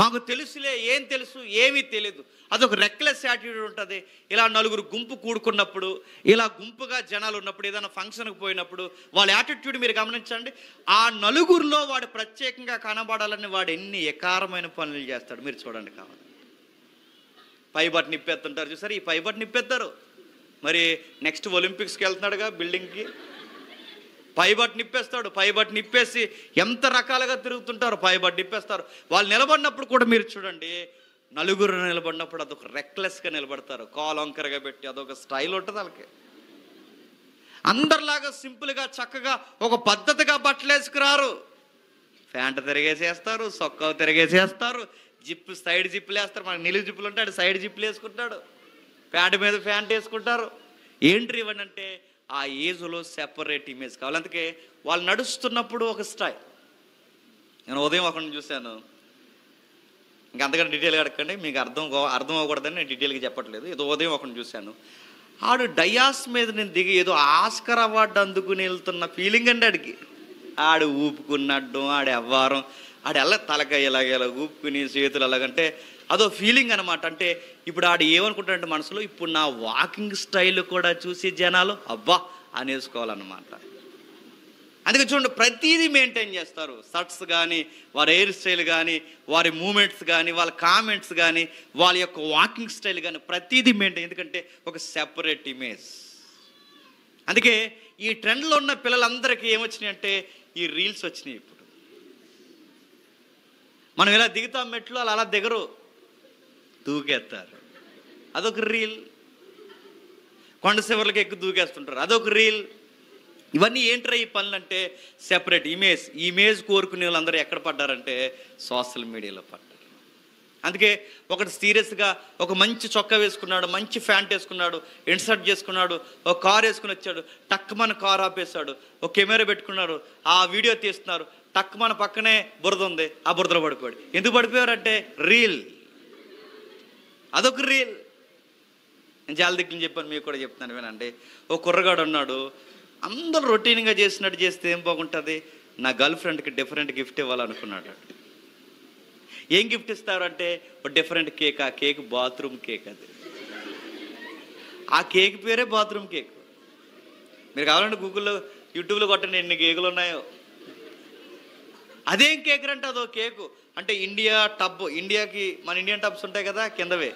మాకు తెలుసులే, ఏం తెలుసు? ఏమీ తెలియదు. అదొక రెక్లెస్ యాటిట్యూడ్ ఉంటుంది. ఇలా నలుగురు గుంపు కూడుకున్నప్పుడు, ఇలా గుంపుగా జనాలు ఉన్నప్పుడు, ఏదైనా ఫంక్షన్కి పోయినప్పుడు వాళ్ళ యాటిట్యూడ్ మీరు గమనించండి. ఆ నలుగురిలో వాడు ప్రత్యేకంగా కనబడాలని వాడు ఎన్ని ఎకారమైన పనులు చేస్తాడు మీరు చూడండి. కావాలి పై బట్టను ఇప్పేస్తుంటారు చూసారు, ఈ పై బట్టను ఇప్పేస్తారు. మరి నెక్స్ట్ ఒలింపిక్స్కి వెళ్తున్నాడుగా, బిల్డింగ్కి పై బట్టను ఇప్పేస్తాడు. పై బట్టను ఇప్పేసి ఎంత రకాలుగా తిరుగుతుంటారు, పై బట్టను ఇప్పేస్తారు. వాళ్ళు నిలబడినప్పుడు కూడా మీరు చూడండి, నలుగురు నిలబడినప్పుడు అదొక రెక్లెస్గా నిలబడతారు, కాలు వంకరగా పెట్టి, అదొక స్టైల్ ఉంటుంది వాళ్ళకి. అందరిలాగా సింపుల్గా చక్కగా ఒక పద్ధతిగా బట్టలు వేసుకురారు. ప్యాంట్ తిరిగేసేస్తారు, సొక్క తిరిగేసేస్తారు, జిప్పు సైడ్ జిప్పులు వేస్తారు. మనకు నిలువు జిప్పులు ఉంటాడు, సైడ్ జిప్పులు వేసుకుంటాడు, ప్యాంట్ మీద ప్యాంట్ వేసుకుంటారు. ఏంటి ఇవన్నీ అంటే ఆ ఏజ్లో సెపరేట్ ఇమేజ్ కావాలి. అందుకే వాళ్ళు నడుస్తున్నప్పుడు ఒక స్టైల్. నేను ఉదయం ఒకరిని చూశాను, ఇంకా అంతకంటే డీటెయిల్గా అడగండి, మీకు అర్థం అవ్వకూడదని నేను డీటెయిల్గా చెప్పట్లేదు. ఏదో ఉదయం ఒకరిని చూశాను, ఆడు డయాస్ మీద నేను దిగి ఏదో ఆస్కర్ అవార్డు అందుకుని వెళ్తున్న ఫీలింగ్ అండి ఆడికి. ఆడు ఊపుకున్నట్టు, ఆడి అవ్వారం, ఆడు ఎలా తలకాయ ఇలా ఊపుకుని చేతులు అలాగంటే అదో ఫీలింగ్ అనమాట. అంటే ఇప్పుడు ఆడు ఏమనుకుంటాడంటే మనసులో, ఇప్పుడు నా వాకింగ్ స్టైల్ కూడా చూసి జనాలు అబ్బా అనేసుకోవాలన్నమాట. అందుకే చూడండి, ప్రతిదీ మెయింటైన్ చేస్తారు. షర్ట్స్ కానీ, వారి హెయిర్ స్టైల్ కానీ, వారి మూమెంట్స్ కానీ, వాళ్ళ కామెంట్స్ కానీ, వాళ్ళ యొక్క వాకింగ్ స్టైల్ కానీ, ప్రతిదీ మెయింటైన్. ఎందుకంటే ఒక సెపరేట్ ఇమేజ్. అందుకే ఈ ట్రెండ్లో ఉన్న పిల్లలందరికీ ఏమొచ్చినాయి అంటే ఈ రీల్స్ వచ్చినాయి. ఇప్పుడు మనం ఇలా దిగుతాం మెట్లు, అలా దిగరు, దూకేస్తారు, అదొక రీల్. కొండ శివర్లకి ఎక్కువ దూకేస్తుంటారు, అదొక రీల్. ఇవన్నీ ఏంట్రా ఈ పనులు అంటే సెపరేట్ ఇమేజ్ కోరుకునే వాళ్ళందరూ ఎక్కడ పడ్డారంటే సోషల్ మీడియాలో పడ్డారు. అందుకే ఒకటి సీరియస్గా ఒక మంచి చొక్కా వేసుకున్నాడు, మంచి ప్యాంట్ వేసుకున్నాడు, ఇన్సర్ట్ చేసుకున్నాడు, ఒక కార్ వేసుకుని వచ్చాడు, టక్ మన కార్ ఆపేశాడు, ఒక కెమెరా పెట్టుకున్నారు, ఆ వీడియో తీస్తున్నారు, టక్ మన పక్కనే బురద ఉంది, ఆ బురదలో పడిపోయాడు. ఎందుకు పడిపోయారంటే రీల్, అదొక రీల్. నేను చాలా దిక్కులు చెప్పాను, మీకు కూడా చెప్తున్నాను వినండి. ఒక కుర్రగాడు ఉన్నాడు, అందరూ రొటీన్గా చేసినట్టు చేస్తే ఏం బాగుంటుంది, నా గర్ల్ ఫ్రెండ్కి డిఫరెంట్ గిఫ్ట్ ఇవ్వాలనుకున్నాడు. ఏం గిఫ్ట్ ఇస్తారంటే ఒక డిఫరెంట్ కేక్. ఆ కేక్ బాత్రూమ్ కేక్. అది ఆ కేక్ పేరే బాత్రూమ్ కేక్. మీరు కావాలంటే గూగుల్లో యూట్యూబ్లో కొట్టండి ఎన్ని కేకులు ఉన్నాయో. అదేం కేక్ అంటే అదో కేకు. అంటే ఇండియాకి మన ఇండియన్ టబ్స్ ఉంటాయి కదా కిందవే,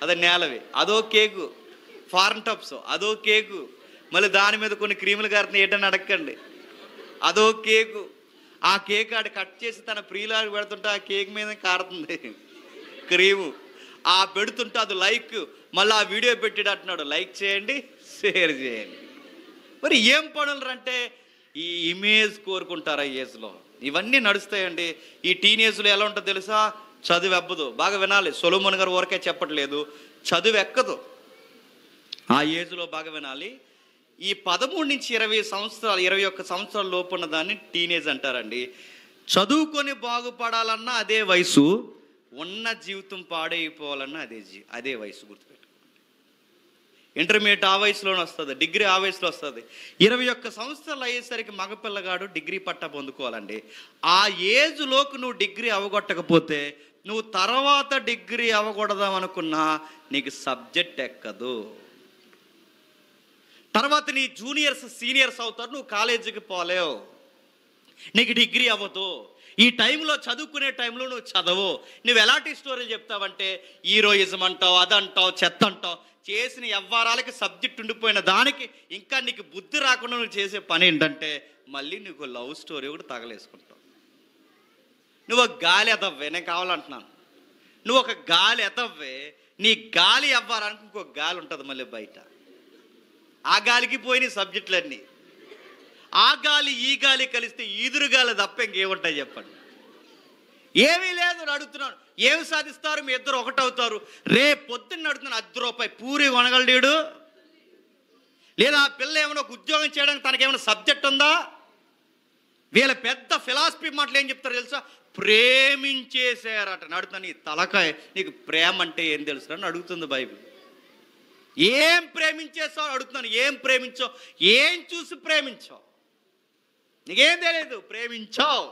అదే నేలవి, అదో కేకు. ఫారెన్ టబ్స్ అదో కేకు. మళ్ళీ దాని మీద కొన్ని క్రీములు గారిని ఏంటని అడగండి, అదో కేకు. ఆ కేక్ ఆడు కట్ చేసి తన ప్రియులాగా పెడుతుంటే ఆ కేక్ మీద కారుతుంది క్రీము. ఆ పెడుతుంటే అది లైక్, మళ్ళీ ఆ వీడియో పెట్టాడు అంటున్నాడు లైక్ చేయండి, షేర్ చేయండి. మరి ఏం పనులు అంటే ఈ ఇమేజ్ కోరుకుంటారా ఈ ఏజ్లో? ఇవన్నీ నడుస్తాయండి. ఈ టీనేజ్లో ఎలా ఉంటుందో తెలుసా? చదువు ఎక్కదు. బాగా వినాలి, సొలొమోన్ గారు ఊరికే చెప్పట్లేదు, చదువు ఎక్కదు. ఆ ఏజ్లో బాగా వినాలి. ఈ 13 నుంచి 20 సంవత్సరాలు, 21 సంవత్సరాల లోపు ఉన్న దాన్ని టీనేజ్ అంటారండి. చదువుకొని బాగుపడాలన్నా అదే వయసు, ఉన్న జీవితం పాడైపోవాలన్నా అదే వయసు. గుర్తుపెట్టు. ఇంటర్మీడియట్ ఆ వయసులోనే వస్తుంది, డిగ్రీ ఆ వయసులో వస్తుంది. 21 సంవత్సరాలు అయ్యేసరికి మగపిల్లగాడు డిగ్రీ పట్టా పొందుకోవాలండి. ఆ ఏజ్లోకి నువ్వు డిగ్రీ అవగొట్టకపోతే నువ్వు తర్వాత డిగ్రీ అవ్వకూడదాం అనుకున్నా నీకు సబ్జెక్ట్ ఎక్కదు. తర్వాత నీ జూనియర్స్ సీనియర్స్ అవుతారు, నువ్వు కాలేజీకి పోలేవు, నీకు డిగ్రీ అవ్వదు. ఈ టైంలో చదువుకునే టైంలో నువ్వు చదవు. నువ్వు ఎలాంటి స్టోరీలు చెప్తావంటే హీరోయిజం అంటావు, అదంటావు, చెత్త అంటావు. చేసిన వ్యవహారాలకి సబ్జెక్ట్ ఉండిపోయిన దానికి ఇంకా నీకు బుద్ధి రాకుండా నువ్వు చేసే పని ఏంటంటే మళ్ళీ నీకు లవ్ స్టోరీ కూడా తగలేసుకుంటావు. నువ్వు ఒక గాలి ఎదవ్వే, నేను కావాలంటున్నాను, నువ్వు ఒక గాలి ఎదవ్వే, నీ గాలి అవ్వాలని ఇంకొక గాలి ఉంటుంది మళ్ళీ బయట. ఆ గాలికి పోయిన సబ్జెక్టులన్నీ. ఆ గాలి ఈ గాలి కలిస్తే ఈదురు గాలి తప్ప ఇంకేముంటాయి చెప్పండి? ఏమీ లేదు. అడుగుతున్నాను, ఏమి సాధిస్తారు? మీ ఇద్దరు ఒకటవుతారు. రేపు పొద్దున్న అడుగుతున్నాను, ₹10 పూరి కొనగలడు? లేదా ఆ పిల్ల ఏమైనా ఒక ఉద్యోగం చేయడానికి తనకేమైనా సబ్జెక్ట్ ఉందా? వీళ్ళ పెద్ద ఫిలాసఫీ మాటలు ఏం చెప్తారు తెలుసా? ప్రేమించేసారట. అడుగుతున్నాను, నీ తలకాయ, నీకు ప్రేమ అంటే ఏం తెలుసు అని అడుగుతుంది బైబిల్. ఏం ప్రేమించేసావు అడుగుతున్నాను. ఏం ప్రేమించావు? ఏం చూసి ప్రేమించావు? నీకేం తెలియదు, ప్రేమించావు.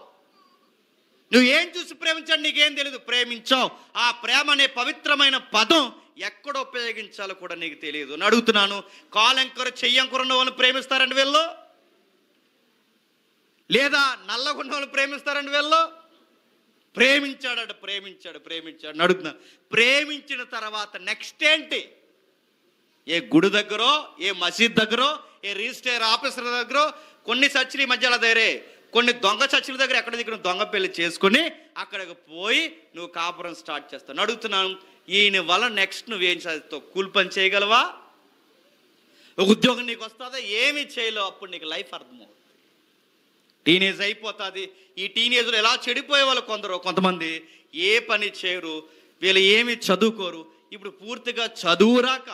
నువ్వు ఏం చూసి ప్రేమించావు నీకేం తెలియదు, ప్రేమించావు. ఆ ప్రేమ అనే పవిత్రమైన పదం ఎక్కడ ఉపయోగించాలో కూడా నీకు తెలియదు. అని అడుగుతున్నాను. కాలంకర చెయ్యంకర ఉన్న వాళ్ళని ప్రేమిస్తారండి వీళ్ళు? లేదా నల్లగున్న వాళ్ళని ప్రేమిస్తారండి వీళ్ళు? ప్రేమించాడు అడుగుతున్నా. ప్రేమించిన తర్వాత నెక్స్ట్ ఏంటి? ఏ గుడి దగ్గరో, ఏ మసీద్ దగ్గరో, ఏ రిజిస్టర్ ఆఫీసర్ దగ్గర, కొన్ని చర్చిలు ఈ మధ్య అలా దగ్గరే, కొన్ని దొంగ చర్చిల దగ్గర ఎక్కడ దగ్గర దొంగ పెళ్లి చేసుకుని అక్కడికి పోయి నువ్వు కాపురం స్టార్ట్ చేస్తావు. అడుగుతున్నాను, ఈయన వల్ల నెక్స్ట్ నువ్వేం చేస్తావు? కూలి పని చేయగలవా? ఒక ఉద్యోగం నీకు వస్తుందా? ఏమీ చేయలేవు. అప్పుడు నీకు లైఫ్ అర్థమవుతుంది. టీనేజ్ అయిపోతుంది. ఈ టీనేజ్లో ఎలా చెడిపోయే వాళ్ళు కొంతమంది ఏ పని చేయరు, వీళ్ళు ఏమి చదువుకోరు. ఇప్పుడు పూర్తిగా చదువు రాక,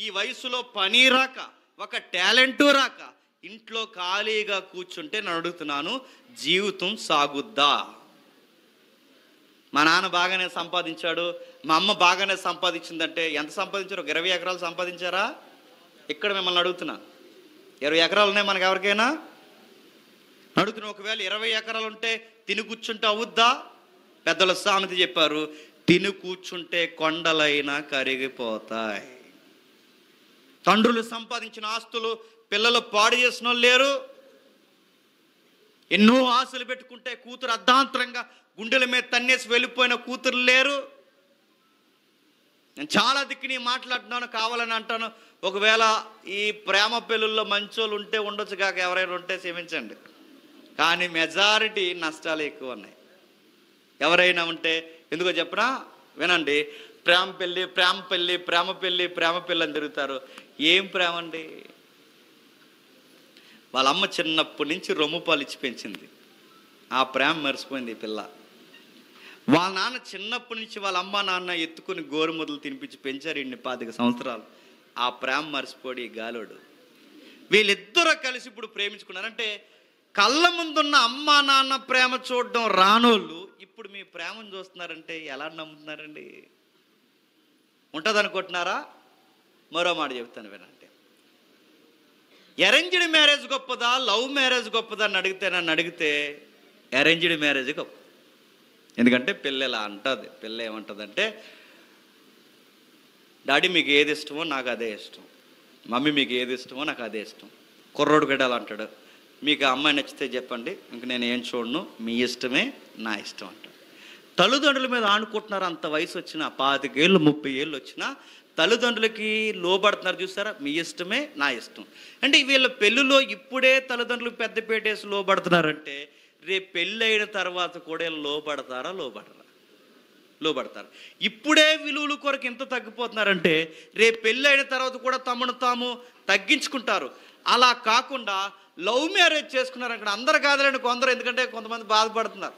ఈ వయసులో పని రాక, ఒక టాలెంటు రాక ఇంట్లో ఖాళీగా కూర్చుంటే నేను అడుగుతున్నాను, జీవితం సాగుద్దా? మా నాన్న బాగానే సంపాదించాడు, మా అమ్మ బాగానే సంపాదించిందంటే ఎంత సంపాదించారు? 20 ఎకరాలు సంపాదించారా? ఇక్కడ మిమ్మల్ని అడుగుతున్నా, 20 ఎకరాలు ఉన్నాయి మనకు ఎవరికైనా? అడుగుతున్నా. ఒకవేళ 20 ఎకరాలు ఉంటే తిని కూర్చుంటే అవుద్దా? పెద్దల సామెత చెప్పారు, తిని కూర్చుంటే కొండలైనా కరిగిపోతాయి. తండ్రులు సంపాదించిన ఆస్తులు పిల్లలు పాడు చేసిన వాళ్ళు లేరు. ఎన్నో ఆశలు పెట్టుకుంటే కూతురు అర్ధాంతరంగా గుండెల మీద తన్నేసి వెళ్ళిపోయిన కూతురు లేరు. నేను చాలా దిక్కుని మాట్లాడుతున్నాను, కావాలని అంటాను. ఒకవేళ ఈ ప్రేమ పెళ్ళుల్లో మంచోళ్ళు ఉంటే ఉండొచ్చు కాక, ఎవరైనా ఉంటే క్షమించండి. కానీ మెజారిటీ నష్టాలు ఎక్కువ ఉన్నాయి. ఎవరైనా ఉంటే ఎందుకో చెప్పనా? వినండి. ప్రేమ పెళ్ళి అని తిరుగుతారు. ఏం ప్రేమ అండి? వాళ్ళ అమ్మ చిన్నప్పటి నుంచి రొమ్ము పాలు ఇచ్చి పెంచింది, ఆ ప్రేమ మర్చిపోయింది ఈ పిల్ల. వాళ్ళ నాన్న చిన్నప్పటి నుంచి వాళ్ళ అమ్మ నాన్న ఎత్తుకుని గోరుముద్దలు తినిపించి పెంచారు ఇన్ని 25 సంవత్సరాలు. ఆ ప్రేమ మర్చిపోయి గాలోడు. వీళ్ళిద్దరూ కలిసి ఇప్పుడు ప్రేమించుకున్నారంటే కళ్ళ ముందున్న అమ్మ నాన్న ప్రేమ చూడడం రానోళ్ళు ఇప్పుడు మీ ప్రేమను చూస్తున్నారంటే ఎలా నమ్ముతున్నారండి? ఉంటుంది అనుకుంటున్నారా? మరో మాట చెప్తాను వినండి. అరేంజ్డ్ మ్యారేజ్ గొప్పదా, లవ్ మ్యారేజ్ గొప్పదా అని నన్ను అడిగితే అరేంజ్డ్ మ్యారేజ్ గొప్ప. ఎందుకంటే పిల్ల ఇలా అంటుంది. పిల్ల ఏమంటుందంటే, డాడీ మీకు ఏది ఇష్టమో నాకు అదే ఇష్టం, మమ్మీ మీకు ఏది ఇష్టమో నాకు అదే ఇష్టం. కుర్రోడు గడ్డాలు అంటాడు, మీకు అమ్మాయి నచ్చితే చెప్పండి, ఇంక నేను ఏం చూడను, మీ ఇష్టమే నా ఇష్టం అంటాడు. తల్లిదండ్రుల మీద ఆడుకుంటున్నారు. అంత వయసు వచ్చినా, 25 ఏళ్ళు 30 ఏళ్ళు వచ్చినా తల్లిదండ్రులకి లోబడుతున్నారు. చూస్తారా? మీ ఇష్టమే నా ఇష్టం అంటే వీళ్ళ పెళ్ళిలో ఇప్పుడే తల్లిదండ్రులకు పెద్దపేటేసి లోబడుతున్నారంటే రేపు పెళ్ళైన తర్వాత కూడా లోబడతారా? లోబడతారు. ఇప్పుడే విలువల కొరకు ఎంత తగ్గిపోతున్నారంటే రేపు పెళ్ళైన తర్వాత కూడా తమను తాము తగ్గించుకుంటారు. అలా కాకుండా లవ్ మ్యారేజ్ చేసుకున్నారు. అక్కడ అందరు కాదులేండి, కొందరు, ఎందుకంటే కొంతమంది బాధపడుతున్నారు.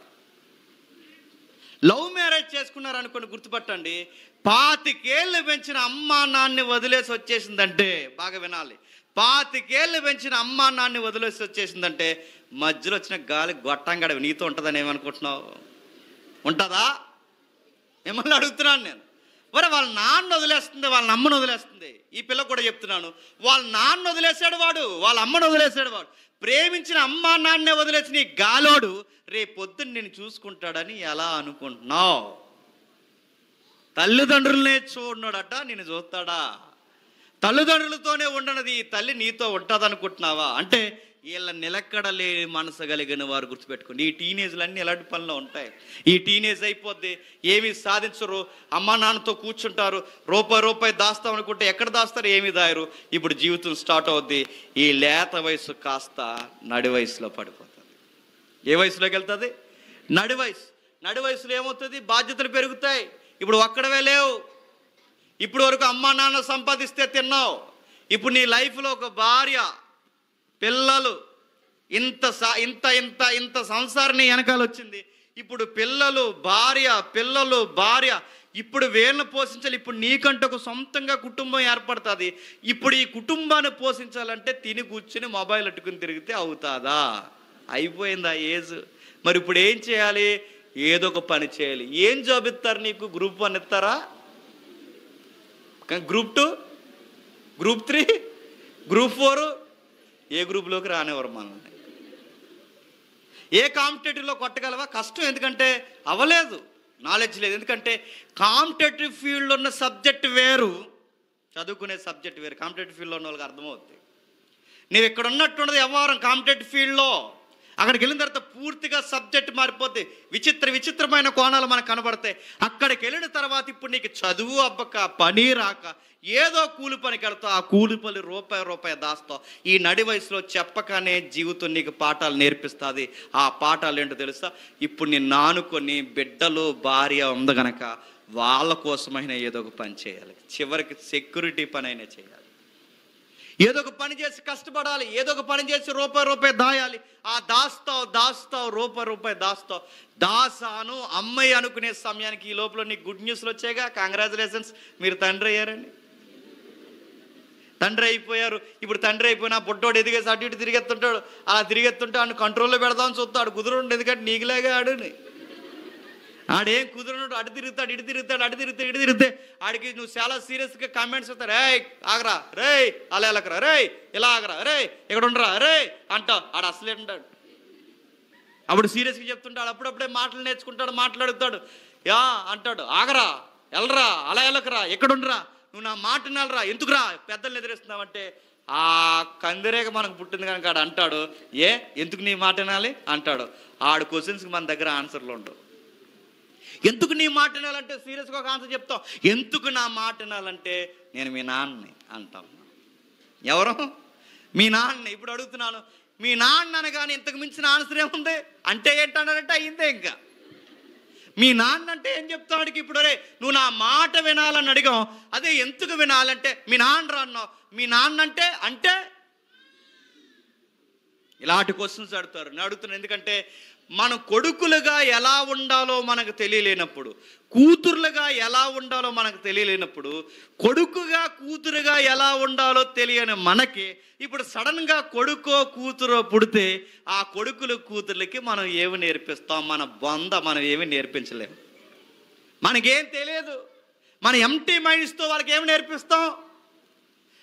లవ్ మ్యారేజ్ చేసుకున్నారు అనుకోండి, గుర్తుపట్టండి, 25 ఏళ్ళు పెంచిన అమ్మా నాన్ని వదిలేసి వచ్చేసిందంటే, బాగా వినాలి, 25 ఏళ్ళు పెంచిన అమ్మా నాన్ని వదిలేసి వచ్చేసిందంటే మధ్యలో వచ్చిన గాలి గొట్టంగడ నీతో ఉంటుందని ఏమనుకుంటున్నావు? ఉంటుందా? మిమ్మల్ని అడుగుతున్నాను నేను. మరి వాళ్ళ నాన్న వదిలేస్తుంది, వాళ్ళ అమ్మను వదిలేస్తుంది. ఈ పిల్ల కూడా చెప్తున్నాను, వాళ్ళ నాన్న వదిలేసాడు వాడు, వాళ్ళ అమ్మను వదిలేసాడు వాడు. ప్రేమించిన అమ్మా నాన్నే వదిలేసిన ఈ గాలోడు రేపొద్దున నేను చూసుకుంటాడని ఎలా అనుకుంటున్నావు? తల్లిదండ్రులనే చూడన్నాడట, నేను చూస్తాడా? తల్లిదండ్రులతోనే ఉండనది ఈ తల్లి నీతో ఉంటుంది అనుకుంటున్నావా? అంటే వీళ్ళ నిలకడలేని మనసు కలిగిన వారు గుర్తుపెట్టుకోండి. ఈ టీనేజ్లు అన్నీ ఎలాంటి పనిలో ఉంటాయి. ఈ టీనేజ్ అయిపోద్ది, ఏమీ సాధించరు, అమ్మా నాన్నతో కూర్చుంటారు, రూపాయి దాస్తాం అనుకుంటే ఎక్కడ దాస్తారు? ఏమీ దాయరు. ఇప్పుడు జీవితం స్టార్ట్ అవుద్ది. ఈ లేత వయసు కాస్త నడి వయసులో పడిపోతుంది. ఏ వయసులోకి వెళ్తుంది? నడి వయసు. నడి వయసులో ఏమవుతుంది? బాధ్యతలు పెరుగుతాయి. ఇప్పుడు ఒక్కడవే లేవు. ఇప్పుడు వరకు అమ్మా నాన్న సంపాదిస్తే తిన్నావు. ఇప్పుడు నీ లైఫ్లో ఒక భార్య, పిల్లలు, ఇంత సంసారం నీ వెనకాల వచ్చింది. ఇప్పుడు పిల్లలు భార్య ఇప్పుడు వీళ్ళని పోషించాలి. ఇప్పుడు నీకంటే ఒక సొంతంగా కుటుంబం ఏర్పడుతుంది. ఇప్పుడు ఈ కుటుంబాన్ని పోషించాలంటే తిని కూర్చుని మొబైల్ అట్టుకుని తిరిగితే అవుతుందా? అయిపోయింది ఆ ఏజ్. మరి ఇప్పుడు ఏం చేయాలి? ఏదో ఒక పని చేయాలి. ఏం జాబ్ ఇస్తారు నీకు? గ్రూప్ 1 ఇస్తారా? గ్రూప్ 2, గ్రూప్ 3, గ్రూప్ 4, ఏ గ్రూప్లోకి రానివ్వరు మనల్ని. ఏ కాంపిటేటివ్లో కొట్టగలవా? కష్టం. ఎందుకంటే అవ్వలేదు, నాలెడ్జ్ లేదు. ఎందుకంటే కాంపిటేటివ్ ఫీల్డ్లో ఉన్న సబ్జెక్ట్ వేరు, చదువుకునే సబ్జెక్ట్ వేరు. కాంపిటేటివ్ ఫీల్డ్లో ఉన్న వాళ్ళకి అర్థమవుతుంది. నీవు ఇక్కడ ఉన్నట్టుండదు వ్యవహారం కాంపిటేటివ్ ఫీల్డ్లో. అక్కడికి వెళ్ళిన తర్వాత పూర్తిగా సబ్జెక్ట్ మారిపోతే విచిత్రమైన కోణాలు మనకు కనబడతాయి. అక్కడికి వెళ్ళిన తర్వాత ఇప్పుడు నీకు చదువు అబ్బక, పని రాక, ఏదో కూలి పనికి వెళ్తావు. ఆ కూలి పని రూపాయి దాస్తావు. ఈ నడి వయసులో చెప్పకనే జీవితం నీకు పాఠాలు నేర్పిస్తుంది. ఆ పాఠాలు ఏంటో తెలుసా? ఇప్పుడు నిన్ను ఆనుకొని బిడ్డలు, భార్య ఉంది కనుక వాళ్ళ కోసమైనా ఏదో ఒక పని చేయాలి. చివరికి సెక్యూరిటీ పని అయినా చేయాలి. ఏదో ఒక పని చేసి కష్టపడాలి. ఏదో ఒక పని చేసి రూపాయి దాయాలి. ఆ దాస్తావు రూపాయి దాస్తావు. దాసాను అమ్మాయి అనుకునే సమయానికి ఈ లోపల నీకు గుడ్ న్యూస్లు వచ్చాయిగా. కంగ్రాచులేషన్స్, మీరు తండ్రి అయ్యారండి. తండ్రి అయిపోయారు. ఇప్పుడు తండ్రి అయిపోయినా బుడ్డోడు ఎదిగేసి అటు ఇటు తిరిగెత్తుంటాడు. అలా తిరిగెత్తుంటే ఆడు కంట్రోల్లో పెడదామని చూస్తాడు. కుదురుండు, ఎందుకంటే నీకులాగా ఆడుని. ఆడేం కుదురున్నాడు, అటు తిరిగితే ఆడికి నువ్వు చాలా సీరియస్గా కామెంట్స్ ఇస్తావు. రే ఆగరా, రే అలా వెళ్ళకరా, రే ఇలా ఆగరా, రే ఇక్కడ ఉండరా, రే అంటావు. ఆడు అసలే ఉంటాడు. అప్పుడు సీరియస్గా చెప్తుంటాడు. అప్పుడప్పుడే మాటలు నేర్చుకుంటాడు, మాట్లాడుతాడు. యా అంటాడు, ఆగరా, వెళ్ళరా, అలా వెళ్ళకరా, ఎక్కడుండరా, నువ్వు నా మాట నెలరా, ఎందుకురా పెద్దల్ని ఎదిరిస్తున్నావంటే ఆ కందిరేగ మనకు పుట్టింది కనుక ఆడు అంటాడు, ఎందుకు నీ మాట వినాలి అంటాడు. ఆడు క్వశ్చన్స్కి మన దగ్గర ఆన్సర్లు ఉండవు. ఎందుకు నీ మాట వినాలంటే సీరియస్గా ఒక ఆన్సర్ చెప్తాం. ఎందుకు నా మాట వినాలంటే నేను మీ నాన్నని అంటాం. ఎవరు? మీ నాన్న. ఇప్పుడు అడుగుతున్నాను, మీ నాన్న అనగానే ఇంతకు మించిన ఆన్సర్ ఏముంది? అంటే ఏంటన్నారంటే అయ్యిందే. ఇంకా మీ నాన్న అంటే ఏం చెప్తాడికి? ఇప్పుడు రే నువ్వు నా మాట వినాలని అడిగాం. అదే ఎందుకు వినాలంటే మీ నాన్న అన్నావు. మీ నాన్న అంటే ఇలాంటి క్వశ్చన్స్ అడుగుతారు. నేను అడుగుతున్నాను ఎందుకంటే మనం కొడుకులుగా ఎలా ఉండాలో మనకు తెలియలేనప్పుడు, కూతురులుగా ఎలా ఉండాలో మనకు తెలియలేనప్పుడు, కొడుకుగా కూతురుగా ఎలా ఉండాలో తెలియని మనకి ఇప్పుడు సడన్గా కొడుకో కూతురో పుడితే ఆ కొడుకులు కూతుర్లకి మనం ఏమి నేర్పిస్తాం? మనం ఏమి నేర్పించలేము. మనకేం తెలియదు. మన ఎంటీ మైండ్స్తో వాళ్ళకి ఏమి నేర్పిస్తాం?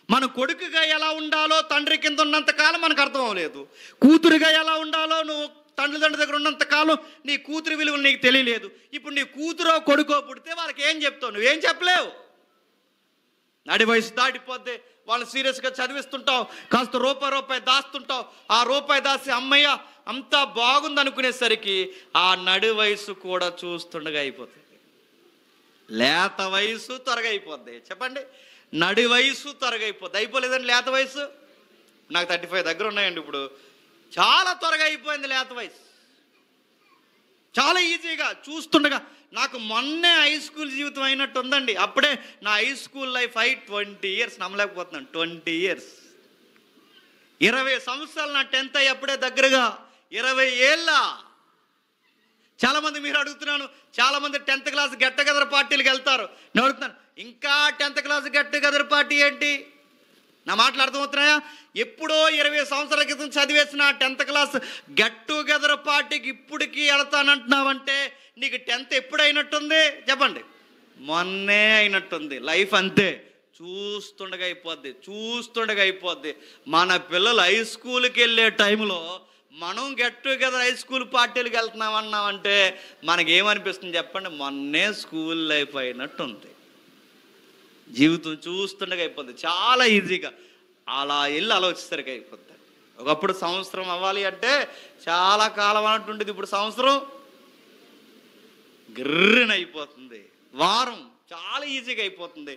మన కొడుకుగా ఎలా ఉండాలో తండ్రి కింద ఉన్నంతకాలం మనకు అర్థం అవ్వలేదు. కూతురుగా ఎలా ఉండాలో నువ్వు తండ్రి దగ్గర ఉన్నంతకాలం నీ కూతురు విలువలు నీకు తెలియలేదు. ఇప్పుడు నీ కూతురో కొడుకో పుడితే వాళ్ళకి ఏం చెప్తావు? నువ్వేం చెప్పలేవు. నడి వయసు దాటిపోతే వాళ్ళు సీరియస్గా చదివిస్తుంటావు, కాస్త రూపాయి దాస్తుంటావు. ఆ రూపాయి దాసి అమ్మయ్య అంతా బాగుంది అనుకునేసరికి ఆ నడి వయసు కూడా చూస్తుండగా అయిపోతుంది. లేత వయసు త్వరగా అయిపోద్ది. చెప్పండి, నడి వయసు త్వరగా అయిపోద్ది. అయిపోలేదండి లేత వయసు? నాకు 35 దగ్గర ఉన్నాయండి. ఇప్పుడు చాలా త్వరగా అయిపోయింది లేత వయసు. చాలా ఈజీగా చూస్తుండగా నాకు మొన్నే హై స్కూల్ జీవితం అయినట్టు ఉందండి. అప్పుడే నా హై స్కూల్ లైఫ్ 20 ఇయర్స్, నమ్మలేకపోతున్నాను. 20 ఇయర్స్, 20 సంవత్సరాలు. నా 10th అయ్యి అప్పుడే దగ్గరగా 20 ఏళ్ళ. చాలామంది మీరు అడుగుతున్నాను, చాలామంది 10th క్లాస్ గెట్ టుగెదర్ పార్టీలకు వెళ్తారు. నేను అడుగుతున్నాను, ఇంకా 10th class get together party ఏంటి? నా మాటలు అర్థమవుతున్నాయా? ఎప్పుడో 20 సంవత్సరాల క్రితం చదివేసిన 10th క్లాస్ గెట్ టుగెదర్ పార్టీకి ఇప్పటికీ వెళతానంటున్నావంటే నీకు 10th ఎప్పుడు అయినట్టుంది చెప్పండి? మొన్నే అయినట్టుంది. లైఫ్ అంతే, చూస్తుండగా అయిపోద్ది. మన పిల్లలు హై స్కూల్కి వెళ్ళే టైంలో మనం గెట్ టుగెదర్ హై స్కూల్ పార్టీలకు వెళ్తున్నాం అన్నామంటే మనకేమనిపిస్తుంది చెప్పండి? మొన్నే స్కూల్ లైఫ్ అయినట్టుంది. జీవితం చూస్తుండగా అయిపోద్ది, చాలా ఈజీగా. అలా వెళ్ళి ఆలోచించసరికి అయిపోద్ది. ఒకప్పుడు సంవత్సరం అవ్వాలి అంటే చాలా కాలం అన్నట్టుండేది, ఇప్పుడు సంవత్సరం గిర్రన అయిపోతుంది. వారం చాలా ఈజీగా అయిపోతుంది.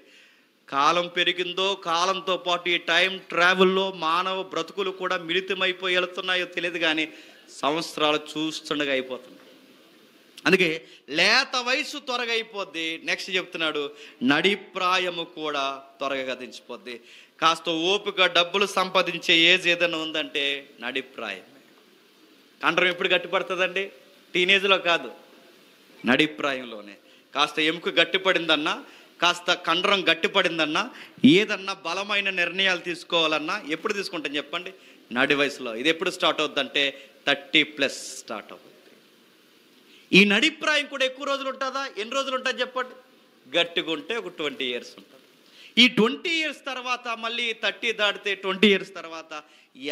కాలం పెరిగిందో, కాలంతో పాటు ఈ టైం ట్రావెల్లో మానవ బ్రతుకులు కూడా మిళితమైపోయి వెళుతున్నాయో తెలియదు, కానీ సంవత్సరాలు చూస్తుండగా అయిపోతుంది. అందుకే లేత వయసు త్వరగా అయిపోద్ది. నెక్స్ట్ చెప్తున్నాడు, నడిప్రాయము కూడా త్వరగా గతించిపోద్ది. కాస్త ఓపిక, డబ్బులు సంపాదించే ఏజ్ ఏదైనా ఉందంటే నడిప్రాయమే. కండరం ఎప్పుడు గట్టిపడుతుందండి? టీనేజ్లో కాదు, నడిప్రాయంలోనే. కాస్త ఎముక గట్టిపడిందన్నా, కాస్త కండరం గట్టిపడిందన్నా, ఏదన్నా బలమైన నిర్ణయాలు తీసుకోవాలన్నా ఎప్పుడు తీసుకుంటాం చెప్పండి? నడి వయసులో. ఇది ఎప్పుడు స్టార్ట్ అవుద్దంటే 30+ స్టార్ట్ అవుతుంది. ఈ నడిప్రాయం కూడా ఎక్కువ రోజులు ఉంటుందా? ఎన్ని రోజులు ఉంటుంది చెప్పండి? గట్టిగా ఉంటే ఒక 20 ఇయర్స్ ఉంటుంది. ఈ 20 ఇయర్స్ తర్వాత మళ్ళీ 30 దాటితే, 20 ఇయర్స్ తర్వాత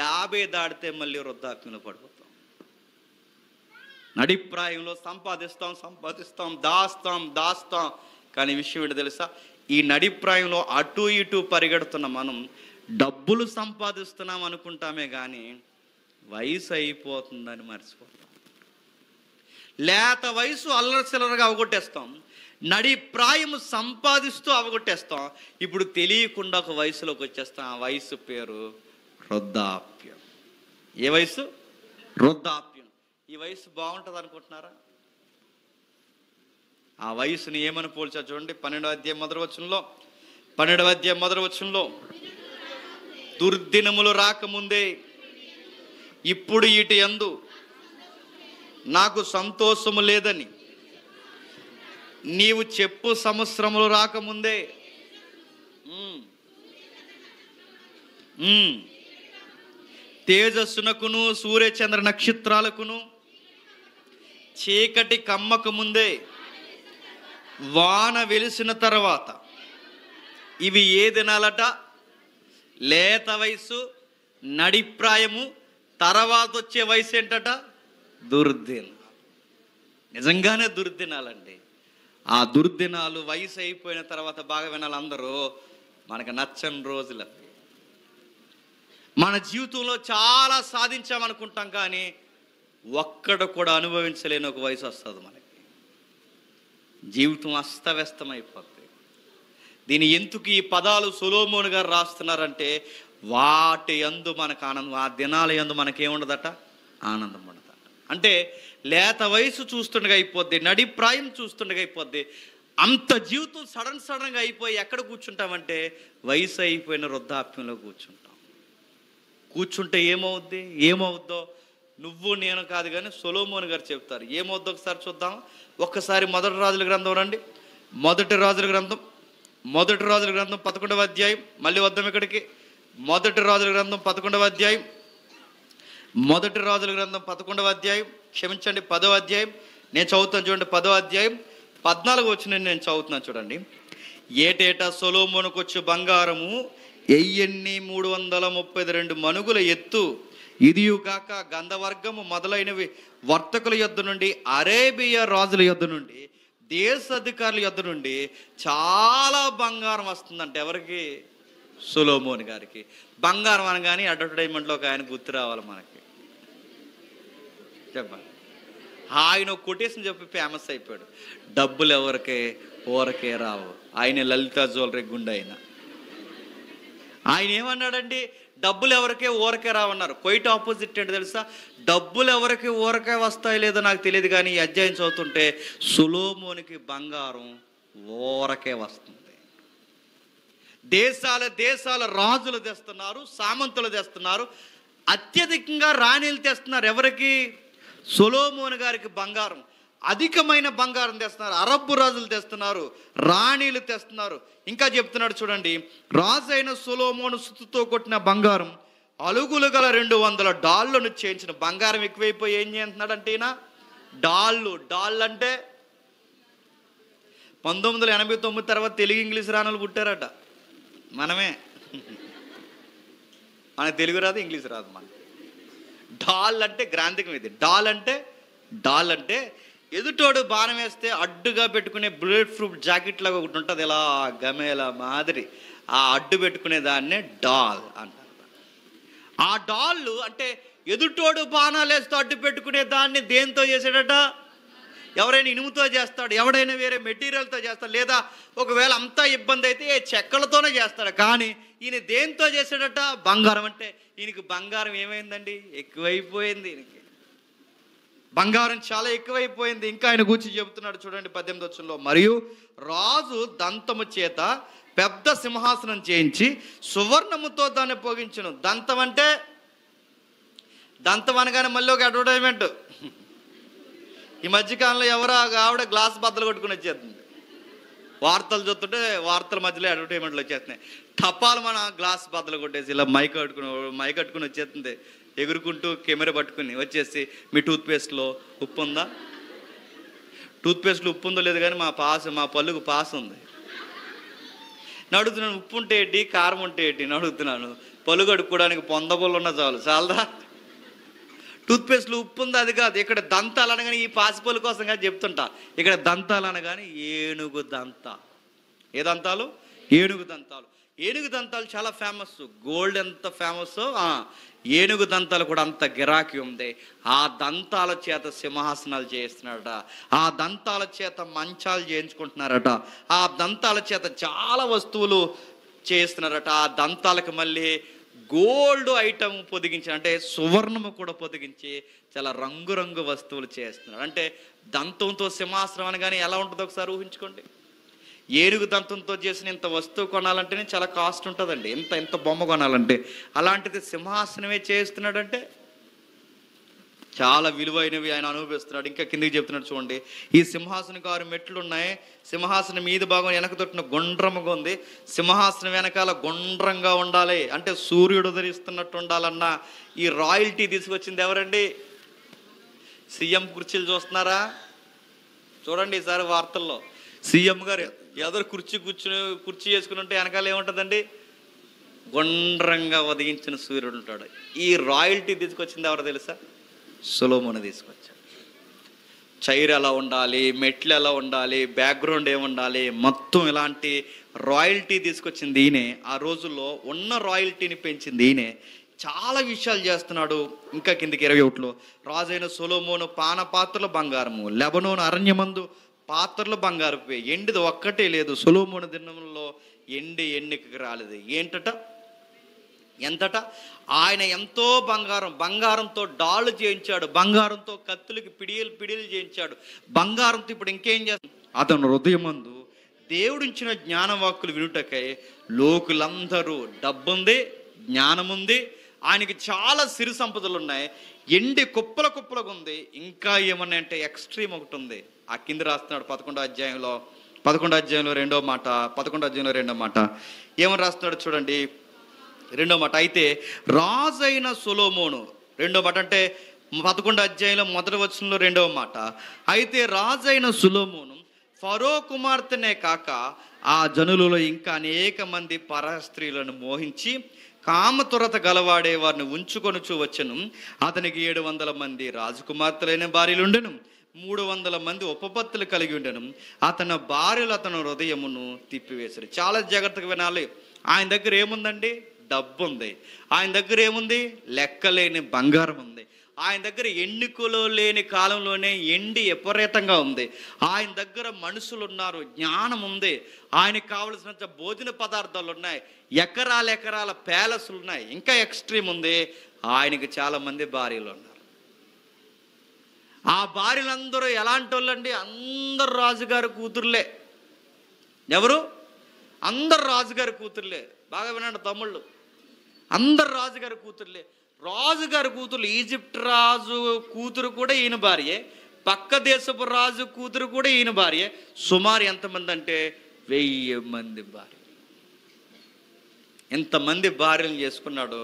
50 దాటితే మళ్ళీ వృద్ధాప్యంలో పడిపోతాం. నడిప్రాయంలో సంపాదిస్తాం, దాస్తాం. కానీ విషయం ఏంటో తెలుసా? ఈ నడిప్రాయంలో అటు ఇటు పరిగెడుతున్న మనం డబ్బులు సంపాదిస్తున్నాం అనుకుంటామే కానీ వయసు అయిపోతుందని మర్చిపోతాం. లేత వయసు అల్లరచిల్లరగా అవగొట్టేస్తాం, నడిప్రాయము సంపాదిస్తూ అవగొట్టేస్తాం. ఇప్పుడు తెలియకుండా ఒక వయసులోకి వచ్చేస్తాం. ఆ వయసు పేరు వృద్ధాప్యం. ఏ వయసు? వృద్ధాప్యం. ఈ వయసు బాగుంటుంది అనుకుంటున్నారా? ఆ వయసుని ఏమని పోల్చారు చూడండి. 12వ అధ్యాయం మొదటి వచనంలో దుర్దినములు రాకముందే ఇప్పుడు ఇటు యందు నాకు సంతోషము లేదని నీవు చెప్పు, సంవత్సరములు రాకముందే తేజస్సునకును సూర్యచంద్ర నక్షత్రాలకును చీకటి కమ్మక ముందే వాన వెలిసిన తర్వాత. ఇవి ఏ దినాలట? లేత వయసు, నడిప్రాయము, తర్వాత వచ్చే వయసు ఏంటట? దుర్దినాలు. నిజంగానే దుర్దినాలండి. ఆ దుర్దినాలు వయసు అయిపోయిన తర్వాత బాగా వినాలి అందరూ, మనకు నచ్చని రోజులు అవి. మన జీవితంలో చాలా సాధించామనుకుంటాం కానీ ఒక్కడ కూడా అనుభవించలేని ఒక వయసు వస్తుంది మనకి. జీవితం అస్తవ్యస్తమైపోతుంది. దీని ఎందుకు ఈ పదాలు సొలొమోను గారు రాస్తున్నారంటే వాటి యందు మనకు ఆనందం, ఆ దినాల యందు మనకేముండదట? ఆనందం ఉండదట. అంటే లేత వయసు చూస్తుండగా అయిపోద్ది, నడిప్రాయం చూస్తుండగా అయిపోద్ది. అంత జీవితం సడన్గా అయిపోయి ఎక్కడ కూర్చుంటామంటే వయసు అయిపోయిన వృద్ధాప్యంలో కూర్చుంటే ఏమవుద్దో నువ్వు నేను కాదు కానీ సొలొమోను గారు చెప్తారు. ఏమవుద్దో ఒకసారి చూద్దాం. ఒక్కసారి మొదటి రాజుల గ్రంథం రండి. మొదటి రాజుల గ్రంథం 11వ అధ్యాయం. మళ్ళీ వద్దాం ఇక్కడికి. మొదటి రాజుల గ్రంథం 11వ అధ్యాయం. 10వ అధ్యాయం, క్షమించండి 10వ అధ్యాయం. నేను చదువుతాను చూడండి. 10వ అధ్యాయం 14 వచనం నేను చదువుతున్నాను చూడండి. ఏటేటా సొలొమోనుకు వచ్చి బంగారము 1332 మనుగుల ఎత్తు, ఇదియు కాక గంధవర్గము మొదలైనవి వర్తకుల యొద్ద నుండి, అరేబియా రాజుల యొద్ద నుండి, దేశాధికారుల యొద్ద నుండి చాలా బంగారం వస్తుందంటే ఎవరికి? సొలొమోను గారికి. బంగారం అనగానే అడ్వర్టైజ్మెంట్లో ఒక ఆయన గుర్తు రావాలి మనకి. చెప్పండి. ఆయన కొటేషన్ చెప్పి ఫేమస్ అయిపోయాడు. డబ్బులు ఎవరికే ఊరకే రావు. ఆయన లలిత జ్యువెలరీ గుండె ఆయన ఏమన్నాడండి? డబ్బులు ఎవరికే ఊరకే రావన్నారు. క్వైట్ ఆపోజిట్ ఏంటి తెలుసా? డబ్బులు ఎవరికి ఊరకే వస్తాయో లేదో నాకు తెలియదు, కానీ ఈ అధ్యాయం చదువుతుంటే సొలొమోనుకి బంగారం ఊరకే వస్తుంది. దేశాల రాజులు తెస్తున్నారు, సామంతులు తెస్తున్నారు, అత్యధికంగా రాణిలు తెస్తున్నారు. ఎవరికి? సొలొమోను గారికి బంగారం, అధికమైన బంగారం తెస్తున్నారు. అరబ్బు రాజులు తెస్తున్నారు, రాణిలు తెస్తున్నారు. ఇంకా చెప్తున్నాడు చూడండి, రాజు అయిన సొలొమోను సుత్తుతో కొట్టిన బంగారం అలుగులు గల 200 డాళ్ళను చేయించిన. బంగారం ఎక్కువైపోయి ఏం చేస్తున్నాడు అంటే ఈయన డాళ్ళు అంటే 1989 తర్వాత తెలుగు ఇంగ్లీష్ రాణులు పుట్టారట. మనమే మనకు తెలుగు రాదు, ఇంగ్లీష్ రాదు. మన డాల్ అంటే గ్రాంధికం. ఇది డాల్ అంటే ఎదుటోడు బాణం వేస్తే అడ్డుగా పెట్టుకునే బుల్లెట్ ప్రూఫ్ జాకెట్ లాగా ఒకటి ఉంటుంది, ఇలా గమేలా మాదిరి. ఆ అడ్డు పెట్టుకునే దాన్నే డాల్ అంటారు. ఆ డాళ్ళు అంటే ఎదుటోడు బాణాలు వేస్తూ అడ్డు పెట్టుకునే దాన్ని దేంతో చేసాడట? ఎవరైనా ఇనుముతో చేస్తాడు, ఎవడైనా వేరే మెటీరియల్తో చేస్తాడు, లేదా ఒకవేళ అంతా ఇబ్బంది అయితే చెక్కలతోనే చేస్తాడు. కానీ ఈయన దేంతో చేశాడట? బంగారం. అంటే ఈయనకి బంగారం ఏమైందండి? ఎక్కువైపోయింది. ఈయనకి బంగారం చాలా ఎక్కువైపోయింది. ఇంకా ఆయన గురించి చెబుతున్నాడు చూడండి 18వ వచనంలో, మరియు రాజు దంతము చేత పెద్ద సింహాసనం చేయించి సువర్ణముతో దాన్ని పోగించును. దంతం అనగానే మళ్ళీ ఒక అడ్వర్టైజ్మెంట్. ఈ మధ్యకాలంలో ఎవరో ఆవిడ గ్లాస్ బద్దలు కొట్టుకుని వచ్చేస్తుంది. వార్తలు చూస్తుంటే వార్తల మధ్యలో అడ్వర్టైజ్మెంట్లు వచ్చేస్తున్నాయి. టపాలు మన గ్లాస్ బద్దలు కొట్టేసి ఇలా మైక్ కట్టుకుని వచ్చేస్తుంది, ఎగురుకుంటూ కెమెరా పట్టుకుని వచ్చేసి, మీ టూత్పేస్ట్లో ఉప్పు ఉందా? టూత్పేస్ట్లో ఉప్పు ఉందో లేదు, కానీ మా పళ్ళుకు పాస్ ఉంది. అడుగుతున్నాను, ఉప్పు ఉంటే ఏంటి, కారం ఉంటే ఏంటి అడుగుతున్నాను. పళ్ళు కడుక్కోవడానికి పొందబోళ్ళు ఉన్న చాలదా? టూత్పేస్ట్లో ఉప్పు ఉంది, అది కాదు. ఇక్కడ దంతాలు అనగానే ఈ పాసిపళ్ళు కోసం కానీ చెప్తుంటా. ఇక్కడ దంతాలు అనగానే ఏనుగు దంత. ఏ దంతాలు? ఏనుగు దంతాలు. ఏనుగు దంతాలు చాలా ఫేమస్. గోల్డ్ ఎంత ఫేమస్, ఏనుగు దంతాలు కూడా అంత గిరాకీ ఉంది. ఆ దంతాల చేత సింహాసనాలు చేయిస్తున్నారట, ఆ దంతాల చేత మంచాలు చేయించుకుంటున్నారట, ఆ దంతాల చేత చాలా వస్తువులు చేస్తున్నారట. ఆ దంతాలకు మళ్ళీ గోల్డ్ ఐటమ్ పొదిగించి, అంటే సువర్ణము కూడా పొదిగించి చాలా రంగురంగు వస్తువులు చేస్తున్నారు. అంటే దంతంతో సింహాసనం అనగానే ఎలా ఉంటుందో ఒకసారి ఊహించుకోండి. ఏనుగు దంతంతో చేసిన ఇంత వస్తువు కొనాలంటేనే చాలా కాస్ట్ ఉంటుందండి. ఎంత బొమ్మ కొనాలంటే, అలాంటిది సింహాసనమే చేస్తున్నాడంటే చాలా విలువైనవి ఆయన అనుభవిస్తున్నాడు. ఇంకా కిందికి చెప్తున్నాడు చూడండి, ఈ సింహాసనం 6 మెట్లు ఉన్నాయి. సింహాసనం మీద భాగం వెనక తొట్టిన గుండ్రముగా ఉంది. సింహాసనం వెనకాల గుండ్రంగా ఉండాలి, అంటే సూర్యుడు ఉదరిస్తున్నట్టు ఉండాలన్న ఈ రాయల్టీ తీసుకొచ్చింది ఎవరండి? సీఎం కుర్చీలు చూస్తున్నారా? చూడండి ఈసారి వార్తల్లో సీఎం గారు ఎదురు కుర్చీ చేసుకుని ఉంటే వెనకాల ఏముంటుందండి? గుండ్రంగా ఉదయించిన సూర్యుడు ఉంటాడు. ఈ రాయల్టీ తీసుకొచ్చింది ఎవరు తెలుసా? సొలొమోను తీసుకొచ్చాడు. చైర్ ఎలా ఉండాలి, మెట్లు ఎలా ఉండాలి, బ్యాక్గ్రౌండ్ ఏముండాలి, మొత్తం ఇలాంటి రాయల్టీ తీసుకొచ్చింది ఈయనే. ఆ రోజుల్లో ఉన్న రాయల్టీని పెంచింది ఈయనే. చాలా విషయాలు చేస్తున్నాడు. ఇంకా కిందికి 21లో, రాజైన సొలొమోను పానపాత్రలు బంగారము, లెబనోను అరణ్యమందు పాత్రలు బంగారపు, ఎండిది ఒక్కటే లేదు. సొలొమోను దినంలో ఎన్నికకి రాలేదు. ఏంటట? ఎంతట? ఆయన ఎంతో బంగారంతో డాళ్ళు చేయించాడు, బంగారంతో కత్తులకి పిడియలు చేయించాడు, బంగారంతో ఇప్పుడు ఇంకేం చేస్తాడు? అతను హృదయమందు దేవుడిచ్చిన జ్ఞానవాక్కులు వినుటకై లోకులందరూ, డబ్బుంది, జ్ఞానముంది, ఆయనకి చాలా సిరి సంపదలు ఉన్నాయి, ఎండి కుప్పలుగా ఉంది. ఇంకా ఏమన్నాయంటే ఎక్స్ట్రీమ్ ఒకటి ఉంది. ఆ కింద రాస్తున్నాడు 11వ అధ్యాయంలో 2వ మాట ఏమని రాస్తున్నాడు చూడండి. 2వ మాట, అయితే రాజైన సొలొమోను, 2వ మాట అంటే 11వ అధ్యాయంలో 1వ వచనంలో 2వ మాట, అయితే రాజైన సొలొమోను ఫరో కుమార్తెనే కాక ఆ జనులలో ఇంకా అనేక మంది పరస్త్రీలను మోహించి కామతురత గలవాడే వారిని ఉంచుకొనుచు వచ్చెను. అతనికి 700 మంది రాజకుమార్తెలైన భార్యలుండెను, 300 మంది ఉపపత్తులు కలిగి ఉండెను. అతని భార్యలు అతని హృదయమును తిప్పివేశారు. చాలా జాగ్రత్తగా వినాలి. ఆయన దగ్గర ఏముందండి? డబ్బు ఉంది. ఆయన దగ్గర ఏముంది? లెక్కలేని బంగారం ఉంది. ఆయన దగ్గర ఎన్నికలో లేని కాలంలోనే ఎండి విపరీతంగా ఉంది. ఆయన దగ్గర మనుషులు ఉన్నారు, జ్ఞానం ఉంది, ఆయనకు కావలసినంత భోజన పదార్థాలు ఉన్నాయి, ఎకరాల ప్యాలెస్లు ఉన్నాయి, ఇంకా ఎక్స్ట్రీమ్ ఉంది. ఆయనకి చాలామంది భార్యలు ఉన్నారు. ఆ భార్యలందరూ ఎలాంటి వాళ్ళండి? అందరు రాజుగారి కూతుర్లే. ఎవరు? అందరు రాజుగారి కూతుర్లే. బాగా వినండి తమ్ముళ్ళు, అందరు రాజుగారి కూతుర్లే. రాజుగారి కూతురు, ఈజిప్ట్ రాజు కూతురు కూడా ఈయన భార్యే, పక్క దేశపు రాజు కూతురు కూడా ఈయన భార్యే. సుమారు ఎంతమంది అంటే 1000 మంది భార్య. ఎంతమంది భార్యలు చేసుకున్నాడో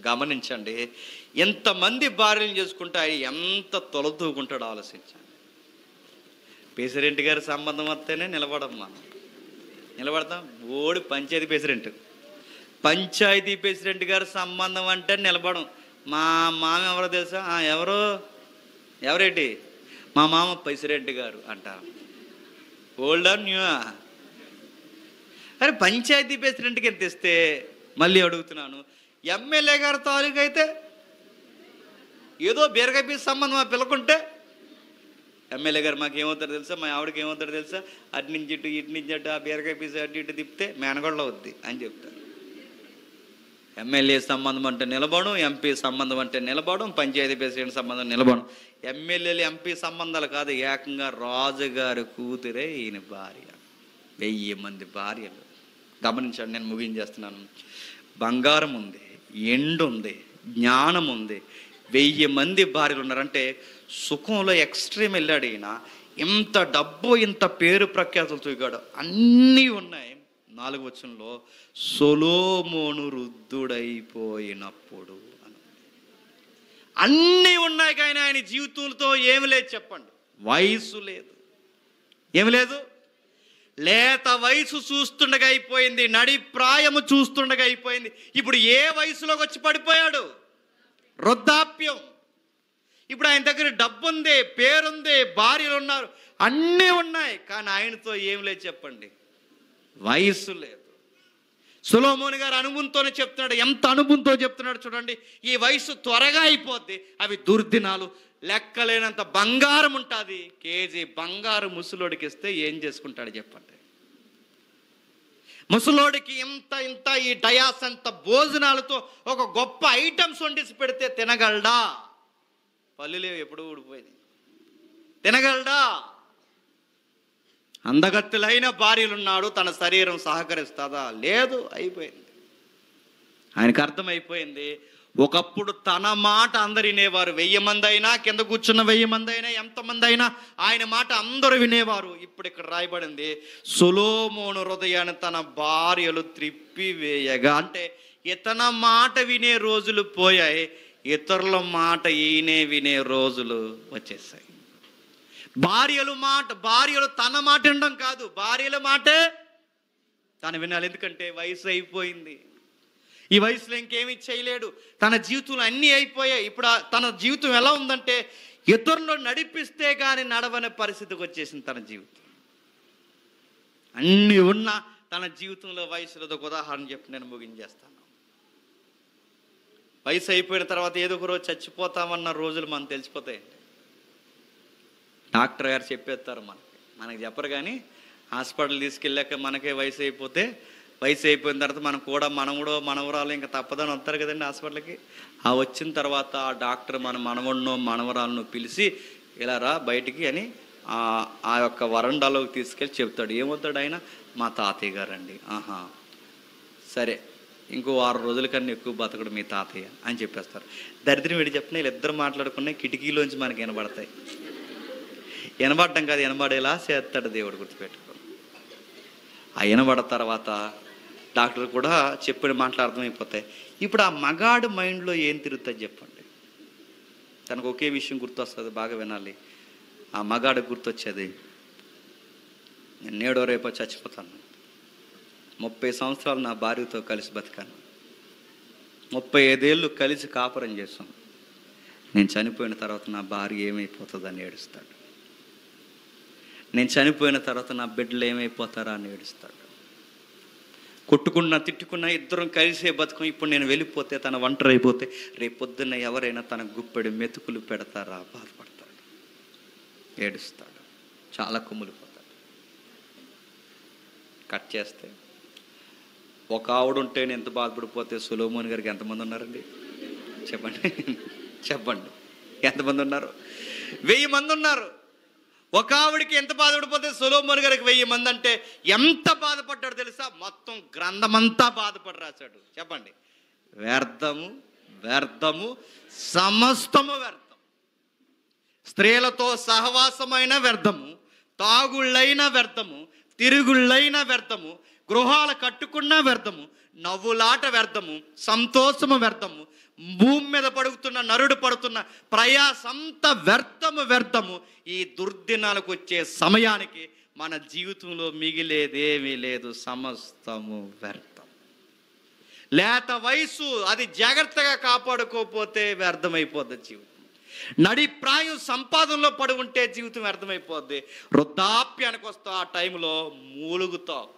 గమనించండి. ఎంతమంది భార్యలు చేసుకుంటే ఆయన ఎంత తొలతూకుంటాడో ఆలోచించండి. ప్రెసిడెంట్ గారి సంబంధం వస్తేనే నిలబడతాం. ఓడి పంచాయతీ ప్రెసిడెంట్ గారి సంబంధం అంటే నిలబడం. మా మామ ఎవరో తెలుసా? ఎవరేంటి? మా మామ ప్రెసిడెంట్ గారు అంటారు. ఓల్డ్ ఆర్ న్యూయా? అరే పంచాయతీ ప్రెసిడెంట్కి ఎంత ఇస్తే, మళ్ళీ అడుగుతున్నాను, ఎమ్మెల్యే గారి తాలూకు అయితే ఏదో బీరకాయ పీస్ సంబంధం ఆ పిల్లకుంటే, ఎమ్మెల్యే గారు మాకు ఏమవుతారో తెలుసా, మా ఆవిడకి ఏమవుతారో తెలుసా, అటు నుంచి ఇటు ఇటు నుంచి అటు ఆ బీరకాయ పీస్ అటు ఇటు తిప్పితే మేనగొడలో వద్ది అని చెప్తారు. ఎమ్మెల్యే సంబంధం అంటే నిలబడం, ఎంపీ సంబంధం అంటే నిలబడం, పంచాయతీ ప్రెసిడెంట్ సంబంధం నిలబడం. ఎమ్మెల్యేలు ఎంపీ సంబంధాలు కాదు, ఏకంగా రాజుగారి కూతురే ఈయన భార్య. 1000 మంది భార్యలు. గమనించండి, నేను ముగించేస్తున్నాను. బంగారం ఉంది, ఎండు ఉంది, జ్ఞానం ఉంది, 1000 మంది భార్యలు ఉన్నారంటే సుఖంలో ఎక్స్ట్రీమ్ వెళ్ళాడు ఈయన. ఇంత డబ్బు, ఇంత పేరు ప్రఖ్యాతులు తూగాడు, అన్నీ ఉన్నాయి. 4వ వచనంలో సొలొమోను వృద్ధుడైపోయినప్పుడు అన్నీ ఉన్నాయి, కానీ ఆయన జీవితంతో ఏమి లేదు చెప్పండి. వయసు లేదు, ఏమి లేదు. లేత వయసు చూస్తుండగా అయిపోయింది, నడి ప్రాయము చూస్తుండగా అయిపోయింది. ఇప్పుడు ఏ వయసులోకి వచ్చి పడిపోయాడు? వృద్ధాప్యం. ఇప్పుడు ఆయన దగ్గర డబ్బు ఉంది, పేరుంది, భార్యలు ఉన్నారు, అన్నీ ఉన్నాయి, కానీ ఆయనతో ఏం లేదు చెప్పండి. వయసు లేదు. సొలొమోను గారు అనుభవంతోనే చెప్తున్నాడు. ఎంత అనుభవంతో చెప్తున్నాడు చూడండి. ఈ వయసు త్వరగా అయిపోద్ది, అవి దుర్దినాలు, లెక్కలేనంత బంగారం ఉంటుంది. కేజీ బంగారు ముసలోడికి ఇస్తే ఏం చేసుకుంటాడు చెప్పండి. ముసలోడికి ఇంత ఈ డయాస్ అంత భోజనాలతో ఒక గొప్ప ఐటమ్స్ వండిసి పెడితే తినగలడా? పల్లెలేవు, ఎప్పుడు ఊడిపోయింది, తినగలడా? అందగత్తులైన భార్యలున్నాడు, తన శరీరం సహకరిస్తుందా? లేదు, అయిపోయింది. ఆయనకు అర్థమైపోయింది. ఒకప్పుడు తన మాట అందరు వినేవారు. 1000 మంది అయినా, కింద కూర్చున్న 1000 మంది అయినా, ఎంతమంది అయినా ఆయన మాట అందరూ వినేవారు. ఇప్పుడు ఇక్కడ రాయబడింది, సొలొమోను హృదయాన్ని తన భార్యలు త్రిప్పివేయగా, అంటే ఇతన మాట వినే రోజులు పోయాయి, ఇతరుల మాట ఈయనే వినే రోజులు వచ్చేసాయి. భార్యలు తన మాట వినడం కాదు, భార్యల మాటే తను వినాలి. ఎందుకంటే వయసు అయిపోయింది, ఈ వయసులో ఇంకేమీ చేయలేడు, తన జీవితంలో అన్నీ అయిపోయాయి. ఇప్పుడు తన జీవితం ఎలా ఉందంటే ఇతరులు నడిపిస్తే కానీ నడవనే పరిస్థితికి వచ్చేసింది తన జీవితం. అన్నీ ఉన్నా తన జీవితంలో వయసులో ఒక ఉదాహరణ చెప్పి నేను ముగించేస్తాను. వయసు అయిపోయిన తర్వాత ఏదో ఒక రోజు చచ్చిపోతామన్న రోజులు మనకు తెలిసిపోతాయండి. డాక్టర్ గారు చెప్పేస్తారు, మనకి చెప్పరు, కానీ హాస్పిటల్ తీసుకెళ్ళాక మనకే వయసు అయిపోయిన తర్వాత మనం కూడా మనవరాలు ఇంకా తప్పదని వస్తారు కదండి హాస్పిటల్కి. ఆ వచ్చిన తర్వాత ఆ డాక్టర్ మన మనవరాలను పిలిచి ఇలా రా బయటికి అని ఆ యొక్క వరండాలోకి తీసుకెళ్ళి చెప్తాడు. ఏమవుతాడు ఆయన? మా తాతయ్య గారండి. ఆహా సరే, ఇంకో 6 రోజుల కన్నా ఎక్కువ బతకడు మీ తాతయ్య అని చెప్పేస్తారు. దరిద్రం వీడి చెప్పిన వీళ్ళిద్దరు మాట్లాడుకునే కిటికీలోంచి మనకి వినబడతాయి. వినబడటం కాదు, వినబడేలా చేస్తాడు దేవుడు, గుర్తుపెట్టుకో. ఆ వినబడ తర్వాత డాక్టర్ కూడా చెప్పిన మాటలు అర్థమైపోతాయి. ఇప్పుడు ఆ మగాడు మైండ్లో ఏం తిరుగుతుంది చెప్పండి. తనకు ఒకే విషయం గుర్తొస్తుంది, బాగా వినాలి. ఆ మగాడు గుర్తొచ్చేది, నేను నేడో రేపో చచ్చిపోతాను, 30 సంవత్సరాలు నా భార్యతో కలిసి బతికాను, 35 ఏళ్ళు కలిసి కాపురం చేశాను, నేను చనిపోయిన తర్వాత నా భార్య ఏమైపోతుందని ఏడుస్తాడు. నేను చనిపోయిన తర్వాత నా బిడ్డలు ఏమైపోతారా అని ఏడుస్తాడు. కొట్టుకున్నా తిట్టుకున్నా ఇద్దరం కలిసే బతుకం. ఇప్పుడు నేను వెళ్ళిపోతే తన ఒంటరి అయిపోతే రేపు పొద్దున్న ఎవరైనా తన గుప్పెడు మెతుకులు పెడతారా? బాధపడతాడు, ఏడుస్తాడు, చాలా కుమిలిపోతాడు. కట్ చేస్తే ఒక ఆవిడ ఉంటే నేను ఎంత బాధపడిపోతే సొలొమోన్ గారికి ఎంతమంది ఉన్నారండి? చెప్పండి చెప్పండి, ఎంతమంది ఉన్నారు? 1000 మంది ఉన్నారు. ఒక ఆవిడికి ఎంత బాధపడిపోతే సొలొమోన్ గారికి 1000 మంది అంటే ఎంత బాధపడ్డాడు తెలుసా? మొత్తం గ్రంథమంతా బాధపడి రాశాడు. చెప్పండి, వ్యర్థము వ్యర్థము సమస్తము వ్యర్థం. స్త్రీలతో సహవాసమైన వ్యర్థము, తాగుళ్ళైన వ్యర్థము, తిరుగుళ్ళైన వ్యర్థము, గృహాలు కట్టుకున్న వ్యర్థము, నవ్వులాట వ్యర్థము, సంతోషము వ్యర్థము, భూమి మీద పడుతున్న నరుడు పడుతున్న ప్రయాసంత వ్యర్థము వ్యర్థము. ఈ దుర్దినాలకు వచ్చే సమయానికి మన జీవితంలో మిగిలేదేమీ లేదు, సమస్తము వ్యర్థం. లేత వయసు అది జాగ్రత్తగా కాపాడుకోకపోతే వ్యర్థమైపోద్ది జీవితం. నడి ప్రాయం సంపాదనలో పడి ఉంటే జీవితం వ్యర్థమైపోద్ది. వృద్ధాప్యానికి వస్తావు, ఆ టైంలో మూలుగుతావు.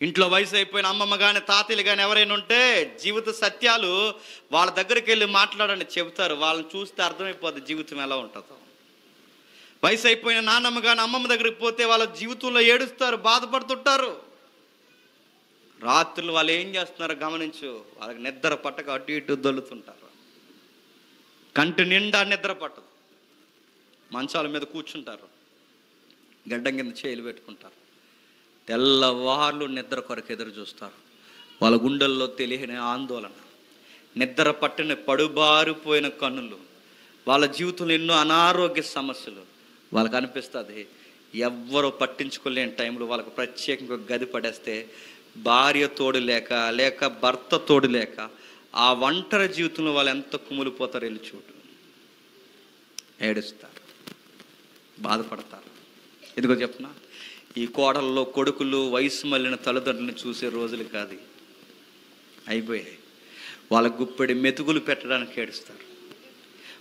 ఇంట్లో వయసు అయిపోయిన అమ్మమ్మ కానీ తాతయ్యలు కానీ ఎవరైనా ఉంటే జీవిత సత్యాలు వాళ్ళ దగ్గరికి వెళ్ళి మాట్లాడండి, చెబుతారు. వాళ్ళని చూస్తే అర్థమైపోద్ది జీవితం ఎలా ఉంటుందో. వయసు అయిపోయిన నాన్నమ్మ కానీ అమ్మమ్మ దగ్గరికి పోతే వాళ్ళ జీవితంలో ఏడుస్తారు, బాధపడుతుంటారు. రాత్రులు వాళ్ళు ఏం చేస్తున్నారో గమనించు. వాళ్ళకి నిద్ర పట్టక అటు ఇటు దొల్లుతుంటారు. కంటి నిండా నిద్ర పట్టదు. మంచాల మీద కూర్చుంటారు, గడ్డం కింద చేతులు పెట్టుకుంటారు. తెల్లవార్లు నిద్ర కొరకు ఎదురు చూస్తారు. వాళ్ళ గుండెల్లో తెలియని ఆందోళన, నిద్ర పట్టిన పడుబారిపోయిన కన్నులు, వాళ్ళ జీవితంలో ఎన్నో అనారోగ్య సమస్యలు. వాళ్ళకి అనిపిస్తుంది ఎవ్వరూ పట్టించుకోలేని టైంలో వాళ్ళకు ప్రత్యేకంగా గది పడేస్తే భార్య తోడు లేక భర్త తోడు లేక ఆ ఒంటరి జీవితంలో వాళ్ళు ఎంత కుమిలిపోతారు. వెళ్ళి చూడు, ఏడుస్తారు, బాధపడతారు. ఎందుకో చెప్తున్నా, ఈ కోడల్లో కొడుకులు వయసు మళ్ళిన తల్లిదండ్రులను చూసే రోజులు కాదు, అయిపోయాయి. వాళ్ళ గుప్పెడి మెతుకులు పెట్టడానికి ఏడుస్తారు.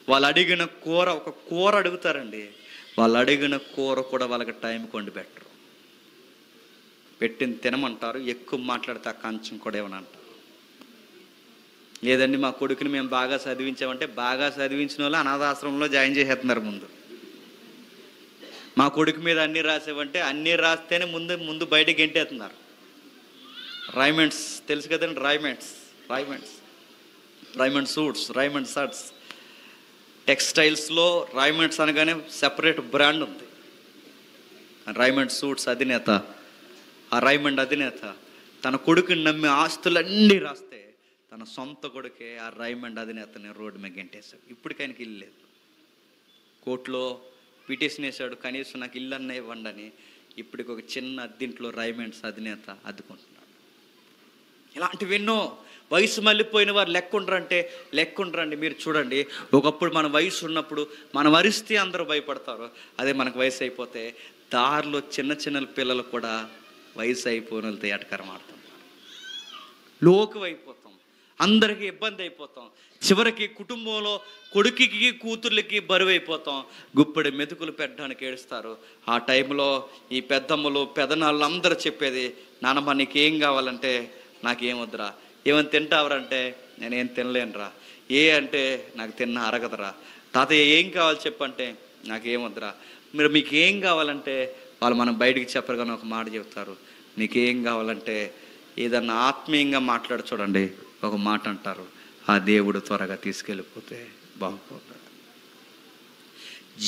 వాళ్ళు అడిగిన కూర, ఒక కూర అడుగుతారండి, వాళ్ళు అడిగిన కూర కూడా వాళ్ళకి టైం కొండి పెట్టరు. పెట్టింది తినమంటారు, ఎక్కువ మాట్లాడితే ఆ కంచం కూడా ఏమని అంటారు. లేదండి మా కొడుకుని మేము బాగా చదివించామంటే బాగా చదివించిన వాళ్ళు అనాథాశ్రమంలో జాయిన్ చేసేస్తున్నారు ముందు. మా కొడుకు మీద అన్నీ రాసేవంటే అన్నీ రాస్తేనే ముందు బయటకు గెంటేస్తున్నారు. రైమండ్స్ తెలుసు కదండి, రైమండ్ సూట్స్, రైమండ్ షర్ట్స్, టెక్స్టైల్స్లో రైమండ్స్ అనగానే సెపరేట్ బ్రాండ్ ఉంది. రైమండ్ సూట్స్ అధినేత, ఆ రైమండ్ అధినేత తన కొడుకుని నమ్మి ఆస్తులన్నీ రాస్తే తన సొంత కొడుకే ఆ రైమండ్ అధినేతని రోడ్డు మీద గెంటేశాడు. ఇప్పటికి ఆయనకి ఇల్లు లేదు. కోర్టులో పిటిషన్ వేశాడు, కనీసం నాకు ఇల్లు అన్న ఇవ్వండి అని. ఇప్పటికి ఒక చిన్న అద్దెంట్లో రైమండ్స్ అధినేత అద్దుకుంటున్నాడు. ఇలాంటివి ఎన్నో. వయసు మళ్ళీపోయిన వారు లెక్కుండ్రండి. మీరు చూడండి, ఒకప్పుడు మన వయసు ఉన్నప్పుడు మన వరిస్తే అందరూ భయపడతారు. అదే మనకు వయసు అయిపోతే దారిలో చిన్న పిల్లలు కూడా వయసు అయిపోయిన వాళ్ళతో ఎటకరం ఆడుతుంటారు. లోకు అయిపోతాం, అందరికీ ఇబ్బంది అయిపోతాం. చివరికి కుటుంబంలో కొడుకుకి కూతుర్లకి బరువు అయిపోతాం. గుప్పెడి మెతుకులు పెట్టడానికి ఏడుస్తారు. ఆ టైంలో ఈ పెద్దమ్మలు పెదనాళ్ళు అందరూ చెప్పేది, నానమ్మ నీకేం కావాలంటే నాకేం వద్దురా. ఏమని తింటావరంటే నేనేం తినలేనురా. ఏ అంటే నాకు తిన్న అరగదురా. తాతయ్య ఏం కావాలి చెప్పంటే నాకేం వద్దురా. మీకు ఏం కావాలంటే వాళ్ళు మనం బయటికి చెప్పరు కానీ ఒక మాట చెప్తారు, నీకేం కావాలంటే ఏదన్నా ఆత్మీయంగా మాట్లాడు చూడండి, ఒక మాట అంటారు, ఆ దేవుడు త్వరగా తీసుకెళ్ళిపోతే బాగుపోతాడు.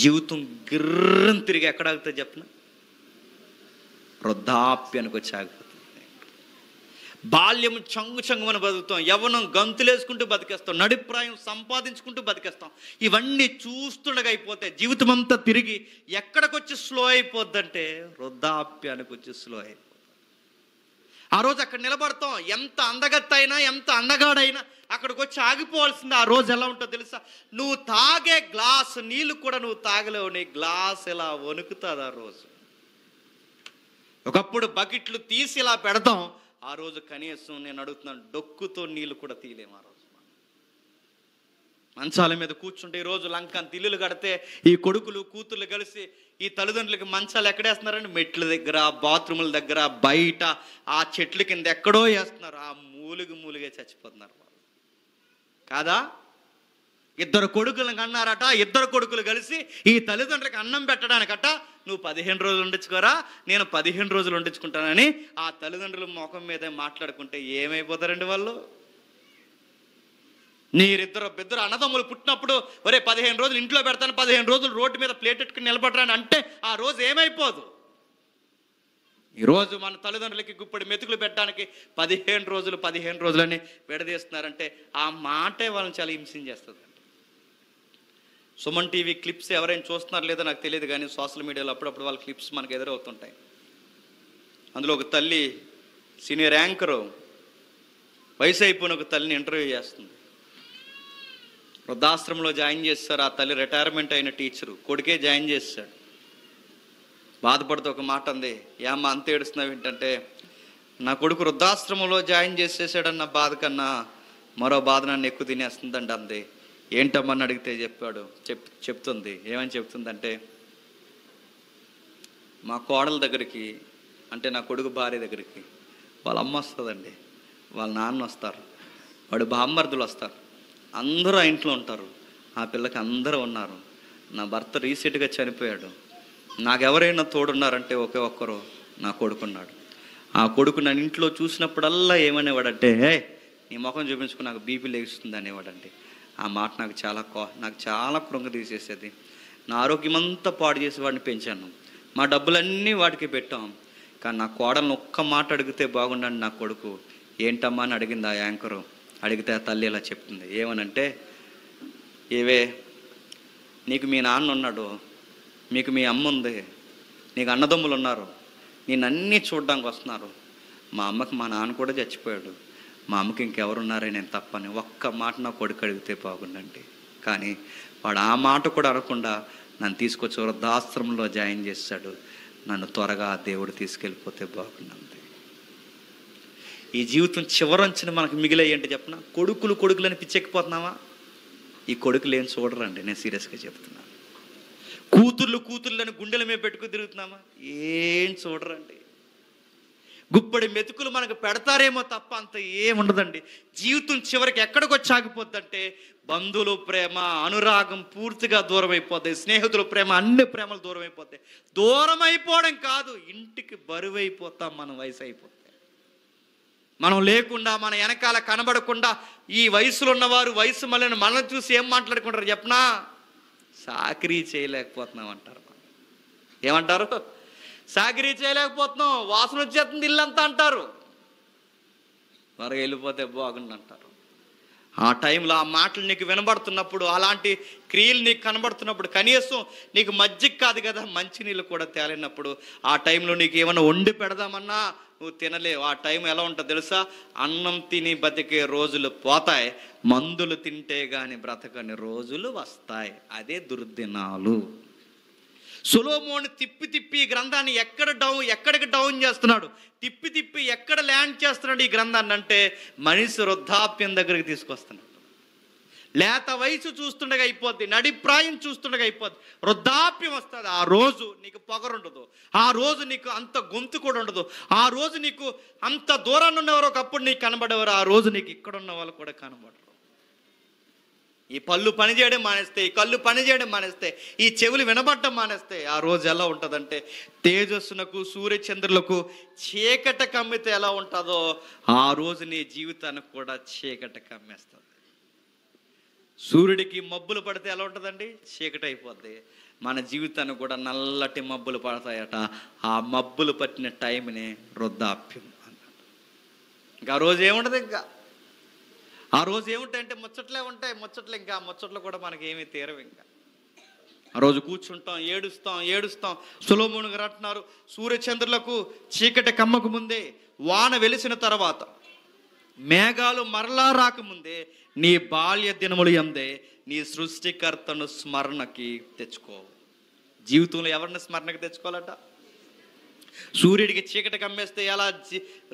జీవితం గిర్రని తిరిగి ఎక్కడ ఆగుతుంది చెప్పిన? వృద్ధాప్యానికి వచ్చి ఆగిపోతుంది. బాల్యం చంగుమని బతుకుతాం, యవ్వనం గంతులేసుకుంటూ బతికేస్తాం, నడిప్రాయం సంపాదించుకుంటూ బతికేస్తాం. ఇవన్నీ చూస్తుండగా అయిపోతే జీవితం అంతా తిరిగి ఎక్కడికొచ్చి స్లో అయిపోద్దంటే వృద్ధాప్యానికి వచ్చి స్లో అయిపోతుంది. ఆ రోజు అక్కడ నిలబడతాం, ఎంత అందగత్తైనా ఎంత అందగాడైనా అక్కడికి వచ్చి ఆగిపోవాల్సింది. ఆ రోజు ఎలా ఉంటుందో తెలుసా? నువ్వు తాగే గ్లాసు నీళ్ళు కూడా నువ్వు తాగలేవు, నీ గ్లాస్ ఇలా వణుకుతుంది ఆ రోజు. ఒకప్పుడు బకెట్లు తీసి ఇలా పెడతాం, ఆ రోజు కనీసం నేను అడుగుతున్నాను డొక్కుతో నీళ్ళు కూడా తీయలేము. ఆ రోజు మంచాల మీద కూర్చుంటే ఈరోజు లంకంత ఇల్లులు కడితే ఈ కొడుకులు కూతుర్లు కలిసి ఈ తల్లిదండ్రులకి మంచాలు ఎక్కడేస్తున్నారండి? మెట్ల దగ్గర, బాత్రూముల దగ్గర, బయట, ఆ చెట్ల కింద ఎక్కడో వేస్తున్నారు. ఆ మూలుగే చచ్చిపోతున్నారు కాదా? ఇద్దరు కొడుకులను కన్నారట. ఇద్దరు కొడుకులు కలిసి ఈ తల్లిదండ్రులకి అన్నం పెట్టడానికట, నువ్వు 15 రోజులు ఉండించుకోరా, నేను 15 రోజులు ఉండించుకుంటానని ఆ తల్లిదండ్రుల ముఖం మీదే మాట్లాడుకుంటే ఏమైపోతారండి వాళ్ళు? బిద్దరు అన్నదమ్ములు పుట్టినప్పుడు ఒరే 15 రోజులు ఇంట్లో పెడతాను, 15 రోజులు రోడ్డు మీద ప్లేట్ ఎట్టుకుని నిలబడరాని అంటే ఆ రోజు ఏమైపోదు? ఈరోజు మన తల్లిదండ్రులకి గుప్పడి మెతుకులు పెట్టడానికి 15 రోజులని విడదీస్తున్నారంటే ఆ మాటే వాళ్ళని చాలా హింసించేస్తుంది. సుమన్ టీవీ క్లిప్స్ ఎవరైనా చూస్తున్నారో లేదో నాకు తెలియదు, కానీ సోషల్ మీడియాలో అప్పుడప్పుడు వాళ్ళ క్లిప్స్ మనకు ఎదురవుతుంటాయి. అందులో ఒక తల్లి, సీనియర్ యాంకరు, వయసు అయిపోయిన ఒక తల్లిని ఇంటర్వ్యూ చేస్తుంది. వృద్ధాశ్రమంలో జాయిన్ చేస్తారు. ఆ తల్లి రిటైర్మెంట్ అయిన టీచరు, కొడుకే జాయిన్ చేస్తాడు. బాధపడుతూ ఒక మాట అంది, ఏమ్మా అంత ఏడుస్తున్నావు ఏంటంటే, నా కొడుకు వృద్ధాశ్రమంలో జాయిన్ చేసేసాడన్న బాధ కన్నా మరో బాధ నన్ను ఎక్కువ తినేస్తుందండి అంది. ఏంటమ్మని అడిగితే చెప్తుంది. ఏమని చెప్తుందంటే, మా కోడల దగ్గరికి, అంటే నా కొడుకు భార్య దగ్గరికి వాళ్ళ అమ్మ వస్తుందండి, వాళ్ళ నాన్న వస్తారు, వాడు బామ్మర్దులు వస్తారు, అందరూ ఆ ఇంట్లో ఉంటారు. ఆ పిల్లకి అందరూ ఉన్నారు. నా భర్త రీసెంట్గా చనిపోయాడు, నాకెవరైనా తోడున్నారంటే ఒకే ఒక్కరు నా కొడుకున్నాడు. ఆ కొడుకు నన్ను ఇంట్లో చూసినప్పుడల్లా ఏమనేవాడంటే, నీ ముఖం చూపించుకుని నాకు బీపీ లేస్తుంది అనేవాడండి. ఆ మాట నాకు చాలా కృంగ తీసేసేది. నా ఆరోగ్యమంతా పాడు చేసి వాడిని పెంచాను, మా డబ్బులన్నీ వాడికి పెట్టాం. కానీ నా కోడలను ఒక్క మాట అడిగితే బాగుండండి నా కొడుకు. ఏంటమ్మా అని అడిగింది ఆ యాంకరు. అడిగితే ఆ తల్లి ఇలా చెప్తుంది, ఏమనంటే, ఏవే నీకు మీ నాన్న ఉన్నాడు, మీకు మీ అమ్మ ఉంది, నీకు అన్నదమ్ములు ఉన్నారు, నేను అన్నీ చూడడానికి వస్తున్నారు. మా అమ్మకి మా నాన్న కూడా చచ్చిపోయాడు, మా అమ్మకి ఇంకెవరున్నారే నేను తప్పని ఒక్క మాట నా కొడుకు అడిగితే బాగుండండి. కానీ వాడు ఆ మాట కూడా అడగకుండా నన్ను తీసుకొచ్చి వృద్ధాశ్రమంలో జాయిన్ చేశాడు. నన్ను త్వరగా దేవుడు తీసుకెళ్ళిపోతే బాగుండండి. ఈ జీవితం చివరంచిన మనకు మిగిలేయంటే చెప్పనా, కొడుకులని పిచ్చెక్కిపోతున్నావా? ఈ కొడుకులు ఏం చూడరండి, నేను సీరియస్గా చెప్తున్నాను. కూతుర్లని గుండెల మీద పెట్టుకుని తిరుగుతున్నామా? ఏం చూడరండి. గుప్పడి మెతుకులు మనకు పెడతారేమో తప్ప అంత ఏముండదండి. జీవితం చివరికి ఎక్కడికి వచ్చి ఆగిపోద్దంటే, బంధువుల ప్రేమ, అనురాగం పూర్తిగా దూరం అయిపోతాయి. స్నేహితుల ప్రేమ, అన్ని ప్రేమలు దూరం అయిపోతాయి. దూరం అయిపోవడం కాదు, ఇంటికి బరువు అయిపోతాం. మనం వయసు అయిపోతాం. మనం లేకుండా, మన వెనకాల కనబడకుండా ఈ వయసులో ఉన్నవారు వయసు మళ్ళీ మనం చూసి ఏం మాట్లాడుకుంటారు చెప్పనా? సాకిరీ చేయలేకపోతున్నాం అంటారు. ఏమంటారు? సాకిరీ చేయలేకపోతున్నాం, వాసన వచ్చేస్తుంది ఇల్లంతా అంటారు. త్వరగా వెళ్ళిపోతే బాగుండు అంటారు. ఆ టైంలో ఆ మాటలు నీకు వినబడుతున్నప్పుడు, అలాంటి క్రియలు నీకు కనబడుతున్నప్పుడు, కనీసం నీకు మజ్జిగ కాదు కదా మంచినీళ్ళు కూడా తేలినప్పుడు, ఆ టైంలో నీకు ఏమైనా వండి పెడదామన్నా నువ్వు తినలేవు. ఆ టైం ఎలా ఉంటుంది తెలుసా? అన్నం తిని బతికే రోజులు పోతాయి, మందులు తింటే గాని బ్రతకని రోజులు వస్తాయి. అదే దుర్దినాలు. సొలొమోను తిప్పి ఈ గ్రంథాన్ని ఎక్కడికి డౌన్ చేస్తున్నాడు, తిప్పి ఎక్కడ ల్యాండ్ చేస్తున్నాడు ఈ గ్రంథాన్ని అంటే, మనిషి వృద్ధాప్యం దగ్గరికి తీసుకొస్తున్నాడు. లేత వయసు చూస్తుండగా అయిపోద్ది, నడిప్రాయం చూస్తుండగా అయిపోద్ది, వృద్ధాప్యం వస్తుంది. ఆ రోజు నీకు పొగరుండదు, ఆ రోజు నీకు అంత గొంతు కూడా ఉండదు, ఆ రోజు నీకు అంత దూరాన్ని ఉన్నవారు ఒకప్పుడు నీకు కనబడేవారు, ఆ రోజు నీకు ఇక్కడ ఉన్న వాళ్ళు కూడా కనబడరు. ఈ పళ్ళు పనిచేయడం మానేస్తే, ఈ కళ్ళు పనిచేయడం మానేస్తే, ఈ చెవులు వినబడటం మానేస్తే, ఆ రోజు ఎలా ఉంటుందంటే, తేజస్సునకు సూర్యచంద్రులకు చీకట కమ్మితే ఎలా ఉంటుందో ఆ రోజు నీ జీవితానికి కూడా చీకట కమ్మేస్తుంది. సూర్యుడికి మబ్బులు పడితే ఎలా ఉంటుందండి? చీకటి అయిపోద్ది. మన జీవితానికి కూడా నల్లటి మబ్బులు పడతాయట. ఆ మబ్బులు పట్టిన టైంని వృద్ధాప్యం అన్నాడు. ఇంకా ఆ రోజు ఏముండదు. ఇంకా ఆ రోజు ఏముంటాయంటే ముచ్చట్లే ఉంటాయి. ఇంకా ముచ్చట్లు కూడా మనకి ఏమీ తీరవు. ఇంకా ఆ రోజు కూర్చుంటాం, ఏడుస్తాం. సొలొమోను గారు అంటున్నారు, సూర్యచంద్రులకు చీకటి కమ్మకు ముందే, వాన వెలిసిన తర్వాత, మేఘాలు మరలా రాకముందే, నీ బాల్య దినములు యందే నీ సృష్టికర్తను స్మరణకి తెచ్చుకో. జీవితంలో ఎవరిని స్మరణకి తెచ్చుకోవాలట? సూర్యుడికి చీకటి కమ్మేస్తే ఎలా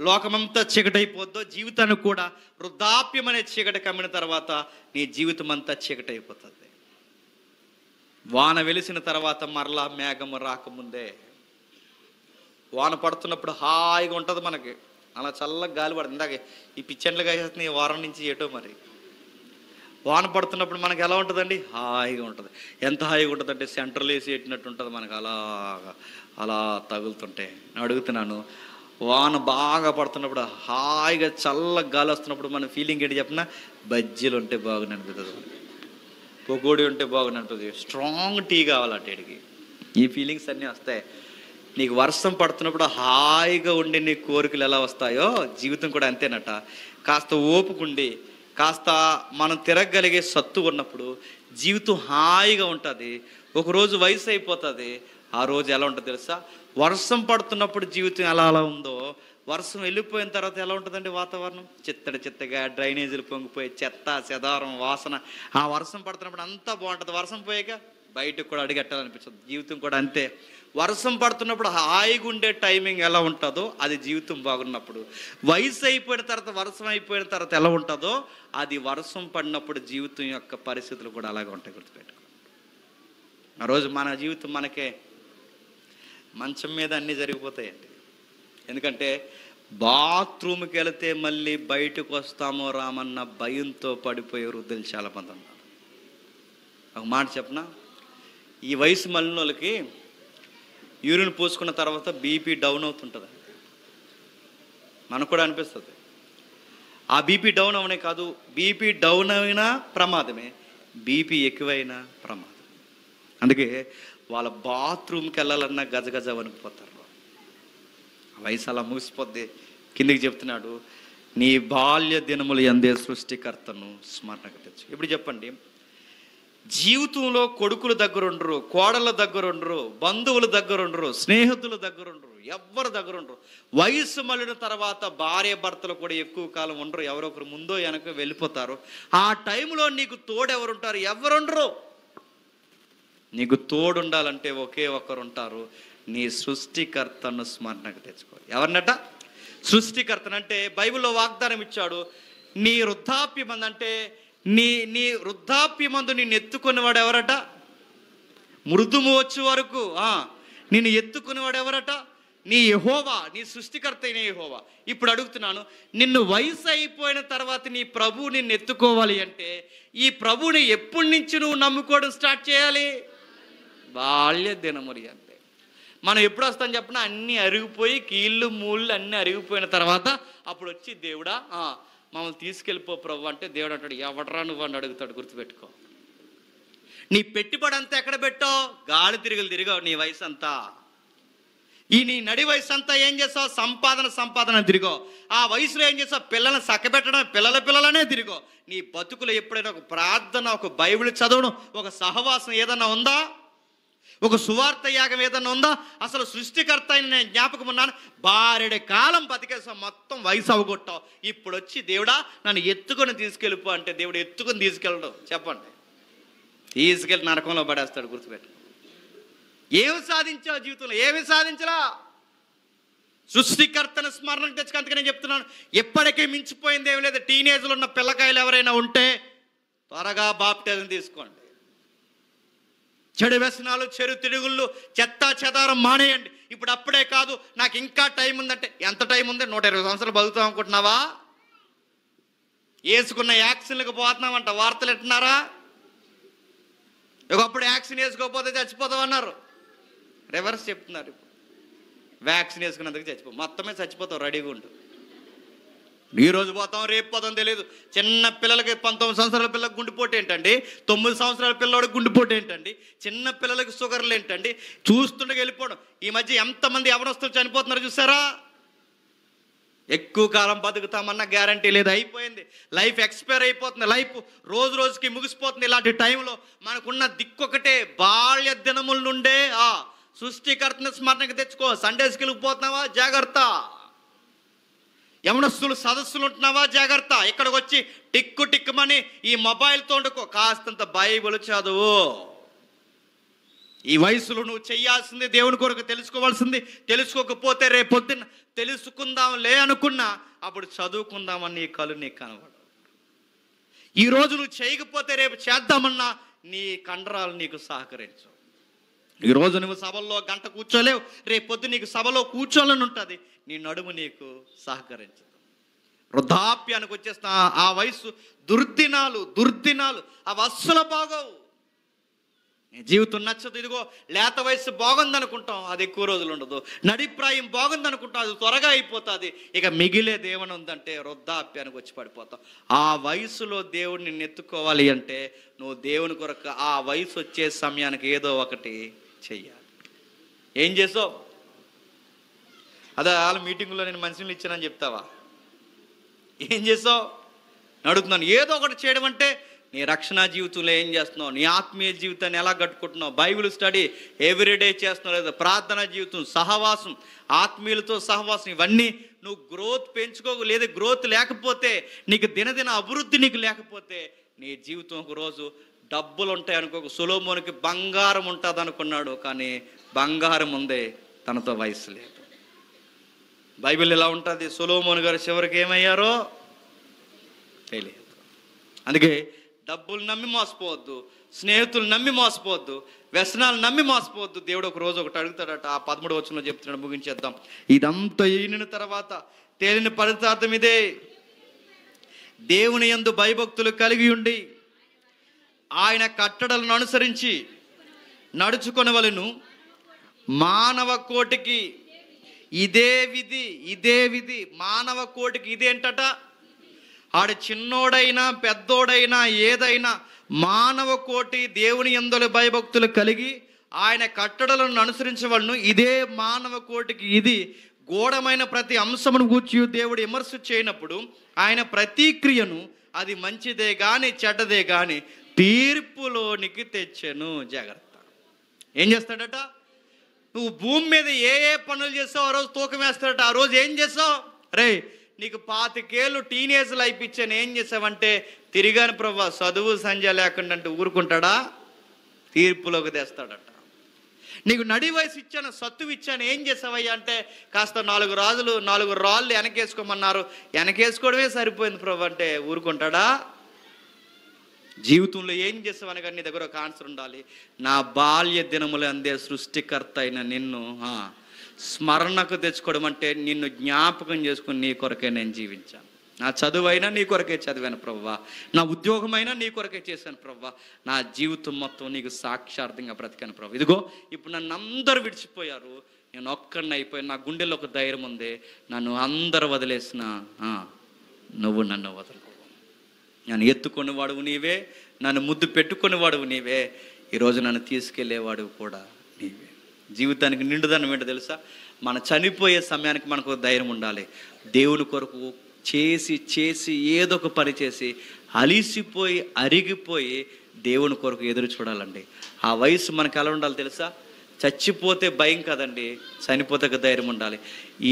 లోకమంతా చీకటి అయిపోద్దో, జీవితానికి కూడా వృద్ధాప్యం అనే చీకటి కమ్మిన తర్వాత నీ జీవితం అంతా చీకటి అయిపోతుంది. వాన వెలిసిన తర్వాత మరలా మేఘము రాకముందే, వాన పడుతున్నప్పుడు హాయిగా ఉంటుంది మనకి, అలా చల్లగా గాలి పడుతుంది. ఇందాక ఈ పిచ్చెండ్లుగా వేస్తుంది ఈ వారం నుంచి ఏటో మరి. వాన పడుతున్నప్పుడు మనకి ఎలా ఉంటుందండి? హాయిగా ఉంటుంది. ఎంత హాయిగా ఉంటుంది అంటే సెంట్రల్ వేసి పెట్టినట్టు ఉంటుంది మనకు, అలా తగులుతుంటే. నేను అడుగుతున్నాను, వాన బాగా పడుతున్నప్పుడు హాయిగా చల్ల గాలి వస్తున్నప్పుడు మన ఫీలింగ్ ఏంటి చెప్పిన? బజ్జీలు ఉంటే బాగుంది అనిపిస్తుంది, పకోడీ ఉంటే బాగుంది అనిపిస్తుంది, స్ట్రాంగ్ టీ కావాలంటే ఇడికి. ఈ ఫీలింగ్స్ అన్నీ వస్తాయి. నీకు వర్షం పడుతున్నప్పుడు హాయిగా ఉండి నీ కోరికలు ఎలా వస్తాయో జీవితం కూడా అంతేనట. కాస్త ఓపుకుండి, కాస్త మనం తిరగగలిగే సత్తు ఉన్నప్పుడు జీవితం హాయిగా ఉంటుంది. ఒకరోజు వయసు అయిపోతుంది, ఆ రోజు ఎలా ఉంటుంది తెలుసా? వర్షం పడుతున్నప్పుడు జీవితం ఎలా ఉందో, వర్షం వెళ్ళిపోయిన తర్వాత ఎలా ఉంటుందండి వాతావరణం? చిత్తగా డ్రైనేజీలు పొంగిపోయి చెత్త చెదారం వాసన. ఆ వర్షం పడుతున్నప్పుడు అంతా బాగుంటుంది, వర్షం పోయాక బయటకు కూడా అడిగట్టాలనిపిస్తుంది. జీవితం కూడా అంతే. వర్షం పడుతున్నప్పుడు హాయిగా ఉండే టైమింగ్ ఎలా ఉంటుందో అది జీవితం బాగున్నప్పుడు, వయసు అయిపోయిన తర్వాత వర్షం అయిపోయిన తర్వాత ఎలా ఉంటుందో అది వర్షం పడినప్పుడు జీవితం యొక్క పరిస్థితులు కూడా అలాగే ఉంటాయి. గుర్తుపెట్టుకో. ఆ రోజు మన జీవితం మనకే మంచం మీద అన్నీ జరిగిపోతాయండి. ఎందుకంటే బాత్రూమ్కి వెళితే మళ్ళీ బయటకు వస్తామో రామన్న భయంతో పడిపోయే వృద్ధులు చాలామంది ఉన్నారు. ఒక మాట చెప్పనా, ఈ వయసు మళ్ళిన వాళ్ళకి యూరిన్ పోసుకున్న తర్వాత బీపీ డౌన్ అవుతుంటుంది. మనకు కూడా అనిపిస్తుంది. ఆ బీపీ డౌన్ అవనే కాదు, బీపీ డౌన్ అయినా ప్రమాదమే, బీపీ ఎక్కువైనా ప్రమాదం. అందుకే వాళ్ళ బాత్రూమ్కి వెళ్ళాలన్నా గజగజ వణికిపోతారు. వయసు అలా ముగిసిపోద్ది. కిందికి చెప్తున్నాడు, నీ బాల్య దినములు యందే సృష్టికర్తను స్మరణకు తెచ్చు. ఇప్పుడు చెప్పండి, జీవితంలో కొడుకుల దగ్గర ఉండరు, కోడళ్ళ దగ్గర ఉండరు, బంధువుల దగ్గర ఉండరు, స్నేహితుల దగ్గర ఉండరు, ఎవ్వరి దగ్గర ఉండరు. వయసు మళ్ళిన తర్వాత భార్య భర్తలు కూడా ఎక్కువ కాలం ఉండరు, ఎవరొకరు ముందో వెనక వెళ్ళిపోతారు. ఆ టైంలో నీకు తోడెవరుంటారు? ఎవరుండరు. నీకు తోడు ఉండాలంటే ఒకే ఒక్కరు ఉంటారు, నీ సృష్టికర్తను స్మరణకు తెచ్చుకో. ఎవరినట? సృష్టికర్తనంటే బైబిల్లో వాగ్దానం ఇచ్చాడు. నీ వృద్ధాప్యమందు అంటే నీ వృద్ధాప్యమందు నిన్ను ఎత్తుకునేవాడు ఎవరట? మృదుము వచ్చే వరకు నిన్ను ఎత్తుకునేవాడు ఎవరట? నీ యెహోవా, నీ సృష్టికర్త అయిన యెహోవా. ఇప్పుడు అడుగుతున్నాను, నిన్ను వయసు అయిపోయిన తర్వాత నీ ప్రభువు నిన్ను ఎత్తుకోవాలి అంటే ఈ ప్రభువుని ఎప్పటి నుంచి నువ్వు నమ్ముకోవడం స్టార్ట్ చేయాలి? బాల్య దినములు అంటే మనం ఎప్పుడు వస్తాం చెప్పినా అన్నీ అరిగిపోయి కీళ్ళు మూళ్ళు అన్నీ అరిగిపోయిన తర్వాత అప్పుడు వచ్చి దేవుడా మమ్మల్ని తీసుకెళ్ళిపో ప్రభు అంటే దేవుడు అంటాడు, ఎవడరా నువ్వు అని అడుగుతాడు. గుర్తుపెట్టుకో. నీ పెట్టుబడి అంతా ఎక్కడ పెట్టావు? గాలి తిరిగావు నీ వయసు అంతా. నీ నడి వయసు అంతా ఏం చేస్తావు? సంపాదన తిరిగావు. ఆ వయసులో ఏం చేస్తావు? పిల్లల్ని చక్కబెట్టడం, పిల్లలనే తిరిగావు. నీ బతుకులో ఎప్పుడైనా ఒక ప్రార్థన, ఒక బైబిల్ చదవడం, ఒక సహవాసం ఏదన్నా ఉందా? ఒక సువార్త యాగం ఏదన్నా ఉందా? అసలు సృష్టికర్త అయిన నేను జ్ఞాపకం ఉన్నాను. బారెడే కాలం బతికేసాం, మొత్తం వయసు అవగొట్టావు. ఇప్పుడు వచ్చి దేవుడా నన్ను ఎత్తుకొని తీసుకెళ్ళిపో అంటే దేవుడు ఎత్తుకొని తీసుకెళ్ళడం. చెప్పండి, తీసుకెళ్ళి నరకంలో పడేస్తాడు. గుర్తుపెట్టు. ఏమి సాధించావు జీవితంలో? ఏమి సాధించలా. సృష్టికర్తను స్మరణకు తెచ్చుకు. అందుకే నేను చెప్తున్నాను, ఎప్పటికీ మించిపోయింది ఏమి లేదు. టీనేజ్లో ఉన్న పిల్లకాయలు ఎవరైనా ఉంటే త్వరగా బాప్టిజం తీసుకోండి. చెడు వ్యసనాలు, చెడు తిరుగుళ్ళు, చెత్త చెదారం మానేయండి. ఇప్పుడు అప్పుడే కాదు, నాకు ఇంకా టైం ఉందంటే ఎంత టైం ఉంది? 120 సంవత్సరాలు బతుకుతాం అనుకుంటున్నావా? వేసుకున్న యాక్సిన్లకు పోతున్నామంట. వార్తలు ఎట్టున్నారా? ఒకప్పుడు యాక్సిన్ వేసుకోకపోతే చచ్చిపోతావు అన్నారు, రివర్స్ చెప్తున్నారు. ఇప్పుడు వ్యాక్సిన్ వేసుకున్నందుకు మొత్తమే చచ్చిపోతావు. రెడీగా ఉండు. ఈరోజు పోతాం రేపు పోతాం తెలియదు. చిన్న పిల్లలకి 19 సంవత్సరాల పిల్లలకు గుండెపోటు ఏంటండి? 9 సంవత్సరాల పిల్లవాడికి గుండెపోటు ఏంటండి? చిన్న పిల్లలకి షుగర్లు ఏంటండి? చూస్తుండగా వెళ్ళిపోవడం. ఈ మధ్య ఎంతమంది యవనస్తులు చనిపోతున్నారు చూసారా? ఎక్కువ కాలం బతుకుతామన్న గ్యారంటీ లేదు. అయిపోయింది, లైఫ్ ఎక్స్పైర్ అయిపోతుంది. లైఫ్ రోజు రోజుకి ముగిసిపోతుంది. ఇలాంటి టైంలో మనకున్న దిక్కొకటే, బాల్య దినముల నుండే సృష్టికర్తను స్మరణకు తెచ్చుకో. సండే స్కూల్కి పోతున్నావా? జాగ్రత్త. యవనస్తులు సదస్సులు ఉంటున్నావా? జాగ్రత్త. ఇక్కడికి వచ్చి టిక్కుమని ఈ మొబైల్తో వండుకో. కాస్తంత బైబిల్ చదువు. ఈ వయసులో నువ్వు చేయాల్సింది దేవుని కొరకు తెలుసుకోవాల్సింది. తెలుసుకోకపోతే రేపొద్దున తెలుసుకుందాంలే అనుకున్నా అప్పుడు చదువుకుందామని నీ కళ్ళు నీకు కనబడవు. ఈరోజు నువ్వు చేయకపోతే రేపు చేద్దామన్నా నీ కండరాలు నీకు సహకరించవు. ఈరోజు నువ్వు సభల్లో గంట కూర్చోలేవు, రేపొద్దు నీకు సభలో కూర్చోవాలని ఉంటుంది, నీ నడుము నీకు సహకరించదు. వృద్ధాప్యానికి వచ్చేస్తా ఆ వయసు దుర్దినాలు అవి అస్సలు బాగోవు. జీవితం నచ్చదు. ఇదిగో లేత వయసు బాగుంది అనుకుంటాం, అది ఎక్కువ రోజులు ఉండదు. నడిప్రాయం బాగుంది అనుకుంటాం, అది త్వరగా అయిపోతుంది. ఇక మిగిలేది ఏమైనా ఉందంటే వృద్ధాప్యానికి వచ్చి పడిపోతాం. ఆ వయసులో దేవుడిని నెత్తుకోవాలి అంటే నువ్వు దేవుని కొరకు ఆ వయసు వచ్చే సమయానికి ఏదో ఒకటి చెయ్యాలి. ఏం చేసావు? అదే వాళ్ళ మీటింగులో నేను మనుషులు ఇచ్చానని చెప్తావా? ఏం చేసావు అడుగుతున్నాను. ఏదో ఒకటి చేయడం అంటే నీ రక్షణ జీవితంలో ఏం చేస్తున్నావు, నీ ఆత్మీయ జీవితాన్ని ఎలా కట్టుకుంటున్నావు, బైబిల్ స్టడీ ఎవ్రీడే చేస్తున్నావు లేదా, ప్రార్థన జీవితం, సహవాసం, ఆత్మీయులతో సహవాసం, ఇవన్నీ నువ్వు గ్రోత్ పెంచుకోలేదు. గ్రోత్ లేకపోతే, నీకు దినదిన అభివృద్ధి నీకు లేకపోతే నీ జీవితం ఒక రోజు డబ్బులు ఉంటాయి అనుకో. సొలొమోనుకి బంగారం ఉంటుంది అనుకున్నాడు, కానీ బంగారం ఉందే, తనతో వయసు లేదు. బైబిల్ ఎలా ఉంటుంది, సొలొమోను గారు చివరికి ఏమయ్యారో తెలియదు. అందుకే డబ్బులు నమ్మి మోసపోవద్దు, స్నేహితులు నమ్మి మోసపోవద్దు, వ్యసనాలు నమ్మి మోసపోవద్దు. దేవుడు ఒక రోజు ఒకటి అడుగుతాడట. ఆ 13వ వచనంలో చెప్తున్నాడు, ముగించేద్దాం. ఇదంతా ఈనిన తర్వాత తేలిన పదార్థం ఇదే, దేవుని యందు భయభక్తులు కలిగి ఉండి ఆయన కట్టడలను అనుసరించి నడుచుకొనవలెను. మానవ కోటికి ఇదే విధి. మానవ కోటికి ఇదేంటట? ఆడు చిన్నోడైనా పెద్దోడైనా ఏదైనా మానవ కోటి దేవుని యందు భయభక్తులు కలిగి ఆయన కట్టడలను అనుసరించవలను. ఇదే మానవ కోటికి ఇది. గూఢమైన ప్రతి అంశమును గూర్చి దేవుడు విమర్శ చేయనప్పుడు ఆయన ప్రతి క్రియను అది మంచిదే కానీ చెడ్డదే కానీ తీర్పులోనికి తెచ్చెను. జాగ్రత్త. ఏం చేస్తాడట? నువ్వు భూమి మీద ఏ పనులు చేస్తావు ఆ రోజు తూకం వేస్తాడట. ఆ రోజు ఏం చేస్తావు? రే, నీకు 25 ఏళ్ళు టీనేజ్ లైఫ్ ఇచ్చాను, ఏం చేసావంటే తిరిగాను ప్రభా, చదువు సంధ్య లేకుండా అంటే ఊరుకుంటాడా? తీర్పులోకి తెస్తాడట. నీకు నడి వయసు ఇచ్చాను, సత్తువు ఇచ్చాను, ఏం చేసావయ్యా అంటే కాస్త 4 రాళ్ళు వెనకేసుకోమన్నారు, వెనకేసుకోవడమే సరిపోయింది ప్రభు అంటే ఊరుకుంటాడా? జీవితంలో ఏం చేసావని కానీ నీ దగ్గర ఒక ఆన్సర్ ఉండాలి. నా బాల్య దినములు అందే సృష్టికర్త అయిన నిన్ను స్మరణకు తెచ్చుకోవడం అంటే నిన్ను జ్ఞాపకం చేసుకుని నీ కొరకే నేను జీవించాను. నా చదువైనా నీ కొరకే చదివాను ప్రవ్వా, నా ఉద్యోగమైనా నీ కొరకే చేశాను ప్రవ్వా, నా జీవితం మొత్తం నీకు సాక్షార్థంగా బ్రతికాను ప్రభు. ఇదిగో ఇప్పుడు నన్ను అందరూ విడిచిపోయారు, నేను ఒక్కడిని అయిపోయాను. నా గుండెలో ఒక ధైర్యం ఉంది, నన్ను అందరూ వదిలేసిన నువ్వు నన్ను వదలకు. నన్ను ఎత్తుకొని వాడువు నీవే, నన్ను ముద్దు పెట్టుకొని వాడువు నీవే, ఈరోజు నన్ను తీసుకెళ్లేవాడు కూడా నీవే. జీవితానికి నిండుదనం ఏంటో తెలుసా? మన చనిపోయే సమయానికి మనకు ధైర్యం ఉండాలి. దేవుని కొరకు చేసి ఏదో ఒక పని చేసి అలిసిపోయి అరిగిపోయి దేవుని కొరకు ఎదురు చూడాలండి. ఆ వయసు మనకు ఎలా ఉండాలి తెలుసా? చచ్చిపోతే భయం కదండి, చనిపోతే ధైర్యం ఉండాలి.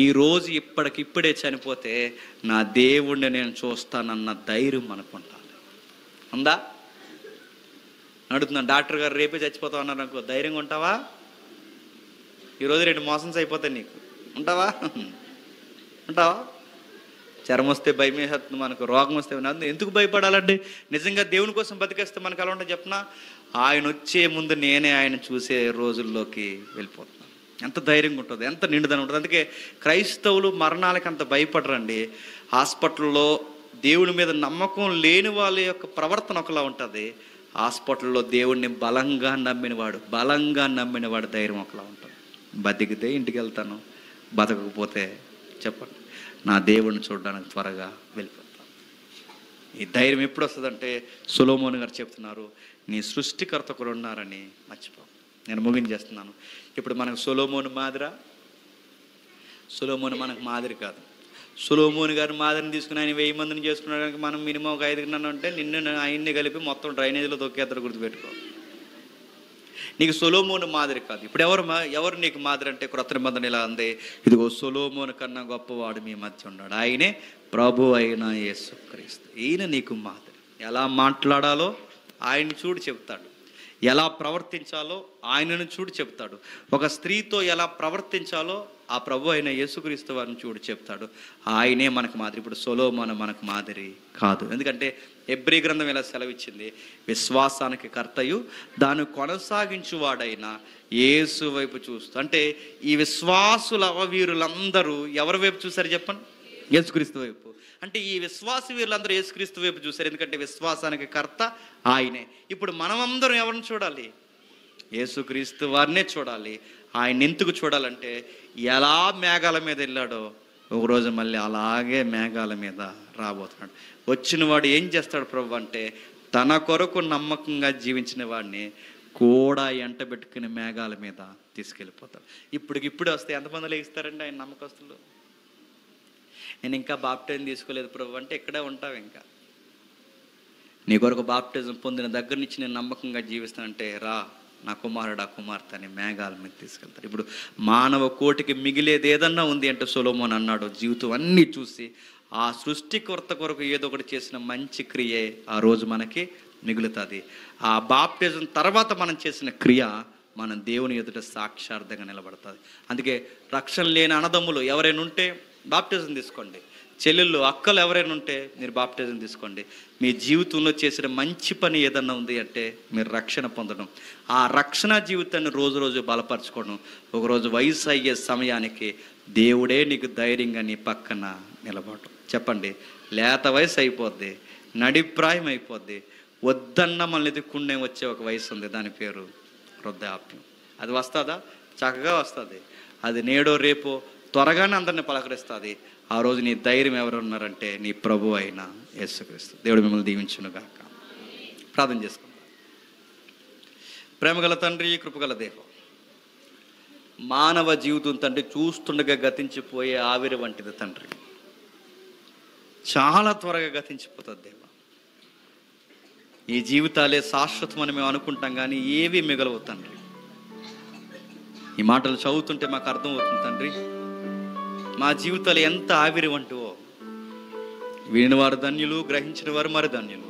ఈరోజు ఇప్పటికిప్పుడే చనిపోతే నా దేవుణ్ణి నేను చూస్తానన్న ధైర్యం మనకు ఉండాలి. ఉందా? అడుగుతున్నాను, డాక్టర్ గారు రేపే చచ్చిపోతావు అన్నారు అనుకో, ధైర్యంగా ఉంటావా? ఈరోజు 2 మోషన్స్ అయిపోతాయి, నీకు ఉంటావా? చర్మం వస్తే భయం వేస్తుంది, మనకు రోగం వస్తే ఎందుకు భయపడాలండి? నిజంగా దేవుని కోసం బతికేస్తే మనకు ఎలా ఉంటుంది చెప్పనా? ఆయన వచ్చే ముందు నేనే ఆయన చూసే రోజుల్లోకి వెళ్ళిపోతున్నాను. ఎంత ధైర్యంగా ఉంటుంది, ఎంత నిండుదనం ఉంటుంది. అందుకే క్రైస్తవులు మరణాలకి అంత భయపడరండి. హాస్పిటల్లో దేవుని మీద నమ్మకం లేని వాళ్ళ యొక్క ప్రవర్తన ఒకలా ఉంటుంది, హాస్పిటల్లో దేవుడిని బలంగా నమ్మినవాడు ధైర్యం ఒకలా ఉంటుంది. బతికితే ఇంటికి వెళ్తాను, బతకకపోతే చెప్పండి నా దేవుడిని చూడడానికి త్వరగా వెళ్ళిపోతాను. ఈ ధైర్యం ఎప్పుడు వస్తుందంటే సొలొమోను గారు చెప్తున్నారు, నీ సృష్టికర్త కూడా ఉన్నారని మర్చిపో. నేను ముగించేస్తున్నాను. ఇప్పుడు మనకు సొలొమోను మనకు మాదిరి కాదు. సొలొమోను గారి మాదిరిని తీసుకుని ఆయన 1000 మందిని చేసుకున్నాడానికి మనం మినిమం ఒక 5 అంటే నిన్ను ఆయన్ని కలిపి మొత్తం డ్రైనేజీలో తొక్కేద్దరు, గుర్తుపెట్టుకో. నీకు సొలొమోను మాదిరి కాదు. ఇప్పుడు ఎవరు నీకు మాదిరి అంటే క్రొత్త నిబంధన ఇలా ఉంది, ఇదిగో సొలొమోను కన్నా గొప్పవాడు మీ మధ్య ఉన్నాడు, ఆయనే ప్రభు అయిన యేసుక్రీస్తు. ఈయన నీకు మాదిరి. ఎలా మాట్లాడాలో ఆయన్ని చూడు చెప్తాడు, ఎలా ప్రవర్తించాలో ఆయనను చూడు చెప్తాడు. ఒక స్త్రీతో ఎలా ప్రవర్తించాలో ఆ ప్రభు అయిన యేసుక్రీస్తు వారిని చూడు చెప్తాడు. ఆయనే మనకు మాదిరి. ఇప్పుడు సొలొమోను మనకు మాదిరి కాదు. ఎందుకంటే హెబ్రీ గ్రంథం ఇలా సెలవిచ్చింది, విశ్వాసానికి కర్తయు దాన్ని కొనసాగించువాడైన యేసు వైపు చూస్తూ. అంటే ఈ విశ్వాసుల వీరులందరూ ఎవరి వైపు చూశారు చెప్పండి? యేసుక్రీస్తు వైపు. అంటే ఈ విశ్వాస వీరులందరూ యేసుక్రీస్తు వైపు చూశారు. ఎందుకంటే విశ్వాసానికి కర్త ఆయనే. ఇప్పుడు మనమందరం ఎవరిని చూడాలి? యేసుక్రీస్తు వారినే చూడాలి. ఆయన ఎందుకు చూడాలంటే ఎలా మేఘాల మీద వెళ్ళాడో ఒకరోజు మళ్ళీ అలాగే మేఘాల మీద రాబోతున్నాడు. వచ్చిన వాడు ఏం చేస్తాడు ప్రభు అంటే, తన కొరకు నమ్మకంగా జీవించిన వాడిని కూడా ఎంట పెట్టుకుని మేఘాల మీద తీసుకెళ్ళిపోతాడు. ఇప్పుడు వస్తే ఎంతమంది లేగిస్తారండి ఆయన నమ్మకస్తులు? నేను ఇంకా బాప్టిజం తీసుకోలేదు ప్రభు అంటే ఇక్కడే ఉంటావు. ఇంకా నీ కొరకు బాప్టిజం పొందిన దగ్గర నుంచి నేను నమ్మకంగా జీవిస్తానంటే రా నా కుమారుడు ఆ కుమార్తె అని మేఘాల మీద తీసుకెళ్తారు. ఇప్పుడు మానవ కోటికి మిగిలేది ఏదన్నా ఉంది అంటే సొలొమోను అన్నాడు, జీవితం అన్నీ చూసి ఆ సృష్టికర్త కొరకు ఏదో ఒకటి చేసిన మంచి క్రియే ఆ రోజు మనకి మిగులుతుంది. ఆ బాప్టిజం తర్వాత మనం చేసిన క్రియ మనం దేవుని ఎదుట సాక్షార్థంగా నిలబడుతుంది. అందుకే రక్షణ లేని అన్నదమ్ములు ఎవరైనా ఉంటే బాప్టిజం తీసుకోండి. చెల్లెళ్ళు అక్కలు ఎవరైనా ఉంటే మీరు బాప్టిజం తీసుకోండి. మీ జీవితంలో చేసిన మంచి పని ఏదన్నా ఉంది అంటే మీరు రక్షణ పొందడం, ఆ రక్షణ జీవితాన్ని రోజు రోజు బలపరచుకోవడం. ఒకరోజు వయసు అయ్యే సమయానికి దేవుడే నీకు ధైర్యంగా నీ పక్కన నిలబడటం. చెప్పండి, లేత వయసు అయిపోద్ది, నడిప్రాయం అయిపోద్ది, వద్దన్న మనల్ని ఎదుక్కుండే వచ్చే ఒక వయసు ఉంది, దాని పేరు వృద్ధాప్యం. అది వస్తుందా? చక్కగా వస్తుంది. అది నేడో రేపో త్వరగానే అందరిని పలకరిస్తుంది. ఆ రోజు నీ ధైర్యం ఎవరు ఉన్నారంటే నీ ప్రభు అయిన యేసుక్రీస్తు. దేవుడు మిమ్మల్ని దీవించునుగాక. ప్రార్థన చేసుకుందాం. ప్రేమగల తండ్రి, కృపగల దేవం, మానవ జీవితం తండ్రి చూస్తుండగా గతించిపోయే ఆవిరి వంటిది తండ్రి. చాలా త్వరగా గతించిపోతుంది దేవ. ఈ జీవితాలే శాశ్వతమని మేము అనుకుంటాం కానీ ఏవి మిగలవు తండ్రి. ఈ మాటలు చదువుతుంటే మాకు అర్థమవుతుంది తండ్రి, మా జీవితాలు ఎంత ఆవిరి వంటివో. విని వారు ధన్యులు, గ్రహించిన వారు మరి ధన్యులు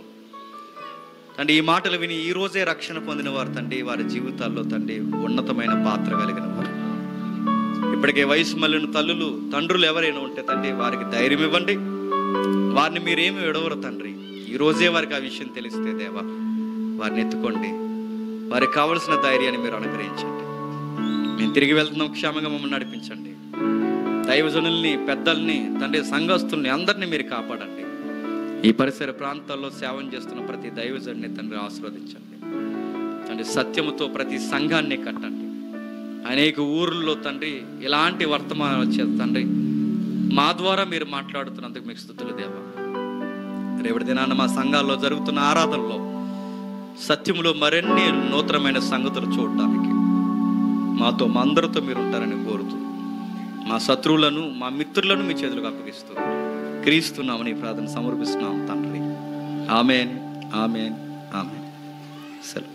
తండ్రి. ఈ మాటలు విని ఈ రోజే రక్షణ పొందిన వారు తండ్రి, వారి జీవితాల్లో తండ్రి ఉన్నతమైన పాత్ర కలిగిన వారు. ఇప్పటికే వయసు మళ్ళిన తల్లులు తండ్రులు ఎవరైనా ఉంటే తండ్రి వారికి ధైర్యం ఇవ్వండి. వారిని మీరేమి విడవరు తండ్రి. ఈరోజే వారికి ఆ విషయం తెలిస్తే దేవా వారిని ఎత్తుకోండి. వారికి కావలసిన ధైర్యాన్ని మీరు అనుగ్రహించండి. మేము తిరిగి వెళ్తున్నాం, క్షేమంగా మమ్మల్ని నడిపించండి. దైవజనుల్ని, పెద్దల్ని తండ్రి, సంఘస్థుల్ని అందరినీ మీరు కాపాడండి. ఈ పరిసర ప్రాంతాల్లో సేవం చేస్తున్న ప్రతి దైవజనుని తండ్రి ఆశీర్వదించండి తండ్రి. సత్యముతో ప్రతి సంఘాన్ని కట్టండి. అనేక ఊర్లలో తండ్రి ఇలాంటి వర్తమానాలు వచ్చేది తండ్రి. మా ద్వారా మీరు మాట్లాడుతున్నందుకు మీకు స్తుతులు దేవా. రేపటి దినాన మా సంఘాల్లో జరుగుతున్న ఆరాధనలో సత్యములో మరిన్ని నూతనమైన సంగతులు చూడటానికి మాతో మా అందరితో మీరు ఉంటారని కోరుతూ మా శత్రువులను మా మిత్రులను మీ చేతులకు అప్పగిస్తూ క్రీస్తున్నామని ప్రార్థన సమర్పిస్తున్నాం తండ్రి. Amen, amen, amen. సెలవు.